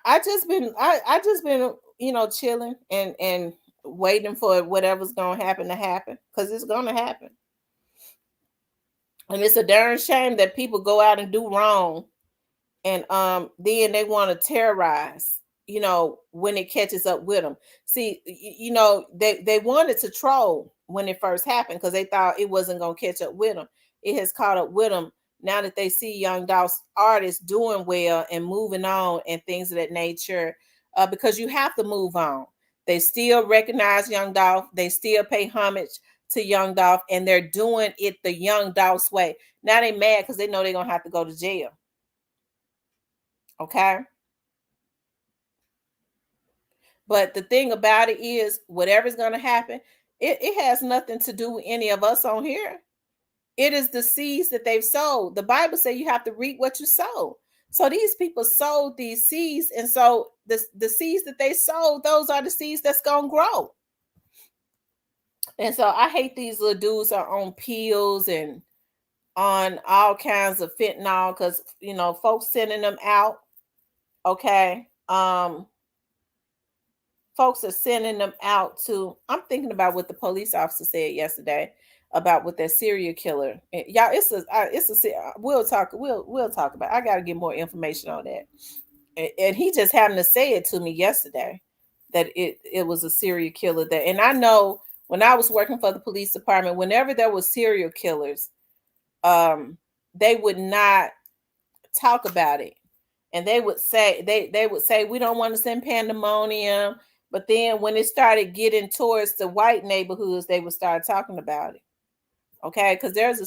I just been chilling and waiting for whatever's gonna happen to happen. Because it's gonna happen. And it's a darn shame that people go out and do wrong. And then they want to terrorize, when it catches up with them. See, they wanted to troll when it first happened because they thought it wasn't going to catch up with them. It has caught up with them now that they see young Dolph's artists doing well and moving on and things of that nature, because you have to move on. They still recognize Young Dolph. They still pay homage to Young Dolph, and they're doing it the Young Dolph's way. Now they mad because they know they're gonna have to go to jail. Okay. But the thing about it is, whatever's gonna happen, it has nothing to do with any of us on here. It is the seeds that they've sowed. The Bible says you have to reap what you sow. So these people sowed these seeds, and so the seeds that they sowed, those are the seeds that's gonna grow. And so I hate these little dudes are on pills and on all kinds of fentanyl because folks sending them out. Okay. Folks are sending them out to. I'm thinking about what the police officer said yesterday about with that serial killer. And y'all, we'll talk about. I got to get more information on that. And he just happened to say it to me yesterday that it was a serial killer. And I know when I was working for the police department, whenever there was serial killers, they would not talk about it, and they would say they would say we don't want to send pandemonium. But then when it started getting towards the white neighborhoods, they would start talking about it. Okay, because there's a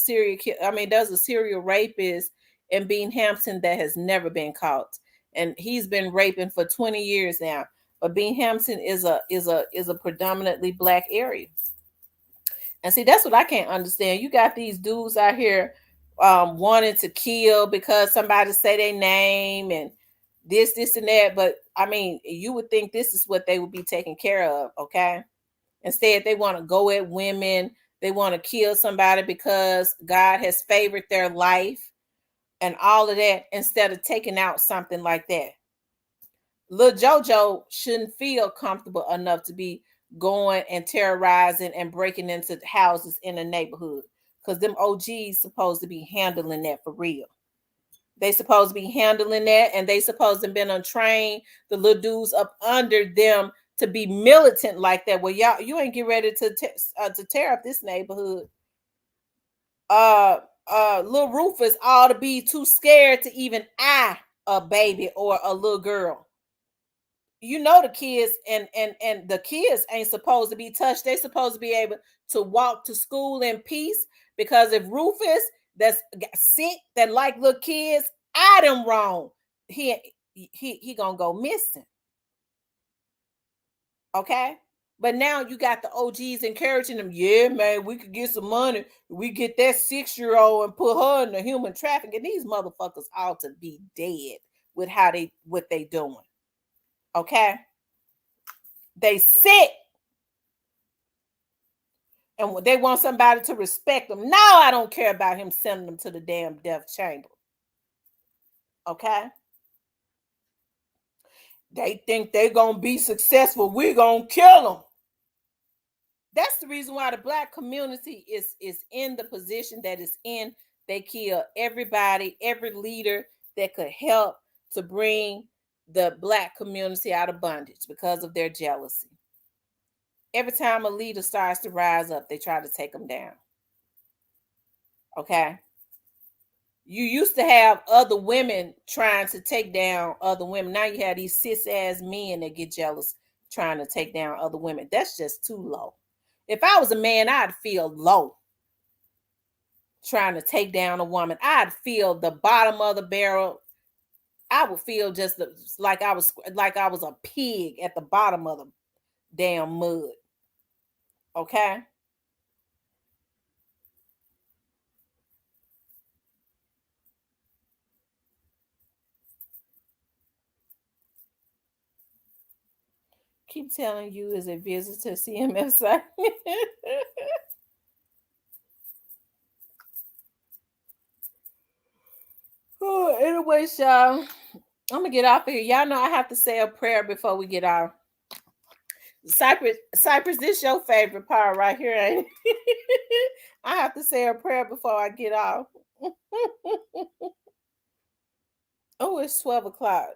serial rapist in Binghamton that has never been caught, and he's been raping for 20 years now. But Binghamton is a predominantly black area, and see that's what I can't understand. You got these dudes out here wanting to kill because somebody say their name and this and that. But I mean, you would think this is what they would be taking care of. Okay, instead they want to go at women. They want to kill somebody because God has favored their life and all of that, instead of taking out something like that. Lil JoJo shouldn't feel comfortable enough to be going and terrorizing and breaking into houses in the neighborhood, because them OGs supposed to be handling that for real. They supposed to be handling that, and they supposed to have been untrained the little dudes up under them to be militant like that. Well, y'all, you ain't get ready to tear up this neighborhood. Little Rufus ought to be too scared to even eye a baby or a little girl. The kids and the kids ain't supposed to be touched. They supposed to be able to walk to school in peace, because if Rufus that's sick that like little kids eye them wrong, he gonna go missing. Okay, but now you got the OGs encouraging them. Yeah, man, we could get some money. We get that 6-year-old and put her in the human trafficking. These motherfuckers ought to be dead with what they doing. Okay, they sick, and they want somebody to respect them. Now I don't care about him sending them to the damn death chamber. Okay, they think they're gonna be successful. We're gonna kill them. That's the reason why the black community is in the position that it's in. They kill everybody, every leader that could help to bring the black community out of bondage because of their jealousy. Every time a leader starts to rise up, they try to take them down. Okay. You used to have other women trying to take down other women. Now you have these cis-ass men that get jealous trying to take down other women. That's just too low. If I was a man, I'd feel low trying to take down a woman. I'd feel the bottom of the barrel. I would feel just like I was a pig at the bottom of the damn mud. Okay. Keep telling you as a visitor CMFSI. Oh, anyway, y'all, I'm gonna get off here. Y'all know I have to say a prayer before we get off. Cypress, this your favorite part right here, ain't it? I have to say a prayer before I get off. Oh, it's 12 o'clock.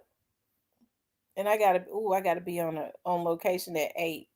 And I gotta be on location at 8.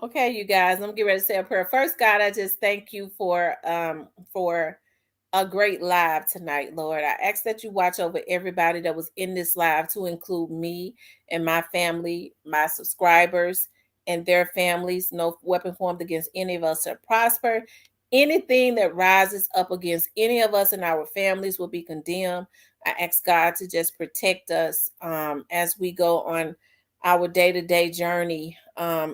Okay. Okay, you guys, I'm getting ready to say a prayer. First, God, I just thank you for a great live tonight, Lord. I ask that you watch over everybody that was in this live, to include me and my family, my subscribers and their families. No weapon formed against any of us shall prosper. Anything that rises up against any of us and our families will be condemned. I ask God to just protect us as we go on our day-to-day journey,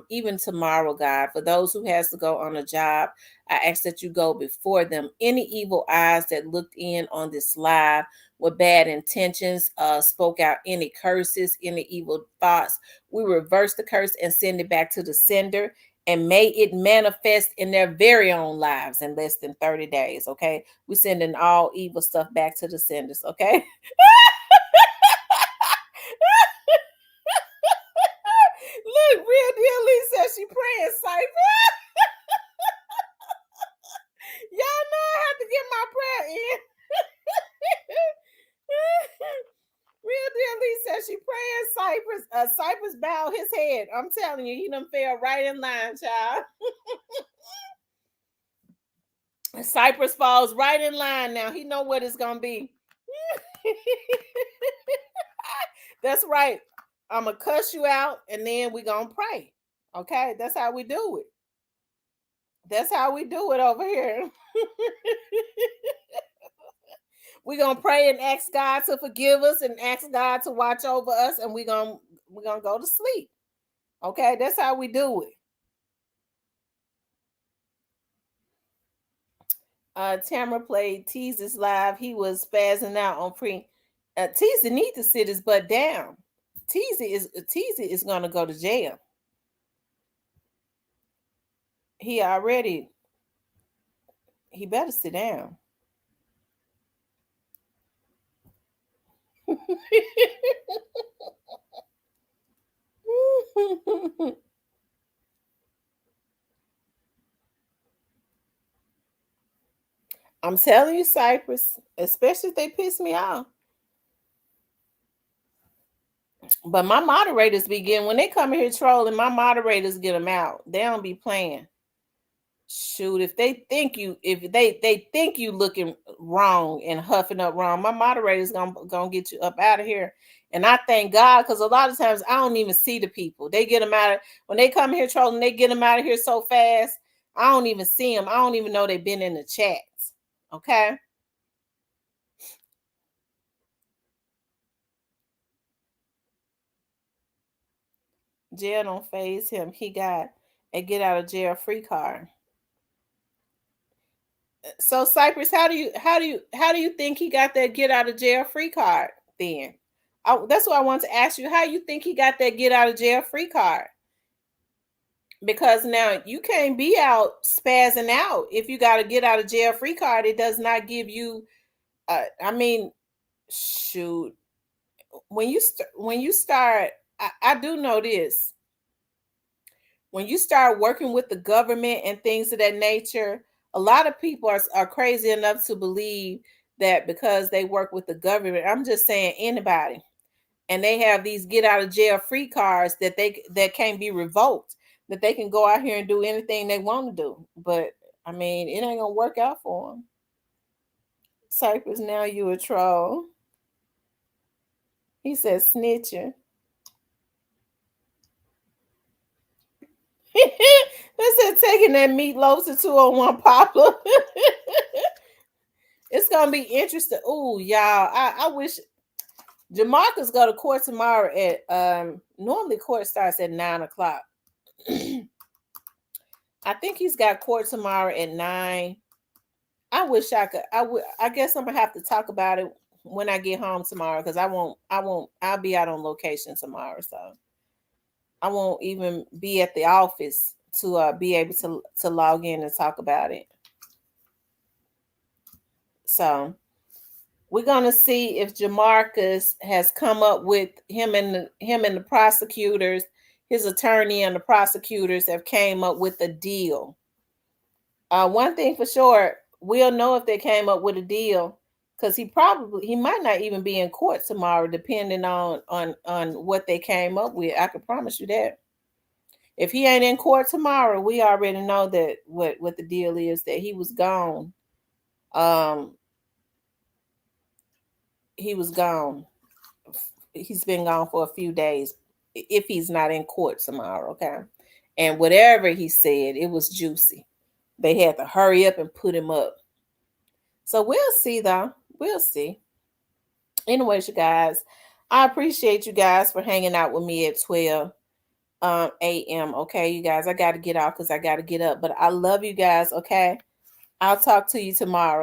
even tomorrow, God. For those who has to go on a job, I ask that you go before them. Any evil eyes that looked in on this live with bad intentions, spoke out any curses, any evil thoughts, we reverse the curse and send it back to the sender. And may it manifest in their very own lives in less than 30 days, okay? We're sending all evil stuff back to the senders, okay? Look, Real Deal Lee says she praying, Cypher. Y'all know I have to get my prayer in. Real Deal Lee says she praying, Cypress. Cypress bowed his head. I'm telling you, he done fell right in line, child. Cypress falls right in line now. He know what it's gonna be. That's right. I'm gonna cuss you out and then we gonna pray. Okay, that's how we do it. That's how we do it over here. We're gonna pray and ask God to forgive us and ask God to watch over us, and we're gonna go to sleep. Okay, that's how we do it. Tamara played Teaser's live. He was spazzing out on pre. Teaser need to sit his butt down. Teaser is gonna go to jail. He better sit down. I'm telling you, Cypress, especially if they piss me off. But my moderators begin when they come in here trolling. My moderators get them out. They don't be playing. Shoot, if they think you looking wrong and huffing up wrong, my moderator's gonna get you up out of here. And I thank God, because a lot of times I don't even see the people. They get them out when they come here trolling. They get them out of here so fast. I don't even see them. I don't even know they've been in the chats. Okay. Jail don't faze him. He got a get out of jail free card. So Cypress, how do you think he got that get out of jail free card then? That's what I want to ask you. How you think he got that get out of jail free card? Because now you can't be out spazzing out if you got to get out of jail free card. It does not give you. I mean, shoot. When you start, I do know this. When you start working with the government and things of that nature, a lot of people are crazy enough to believe that because they work with the government, I'm just saying anybody, and they have these get out of jail free cards that can't be revoked, that they can go out here and do anything they want to do. But I mean, it ain't gonna work out for them. Cypress, now you a troll. He said snitching. They said taking that meatloaf to 201 Poplar. It's gonna be interesting. Oh, y'all. I wish Jamarcus go to court tomorrow at normally court starts at 9:00. I think he's got court tomorrow at 9. I wish I could. I guess I'm gonna have to talk about it when I get home tomorrow, because I'll be out on location tomorrow, so I won't even be at the office to be able to log in and talk about it. So we're gonna see if Jamarcus has come up with him and the prosecutors, his attorney and the prosecutors have came up with a deal. One thing for sure, we'll know if they came up with a deal, because he might not even be in court tomorrow, depending on what they came up with. I can promise you that. If he ain't in court tomorrow, we already know that what the deal is, that he was gone. He was gone. He's been gone for a few days if he's not in court tomorrow, okay? And whatever he said, it was juicy. They had to hurry up and put him up. So we'll see, though. We'll see. Anyways, you guys, I appreciate you guys for hanging out with me at 12 a.m. Okay, you guys, I got to get off because I got to get up. But I love you guys, okay? I'll talk to you tomorrow.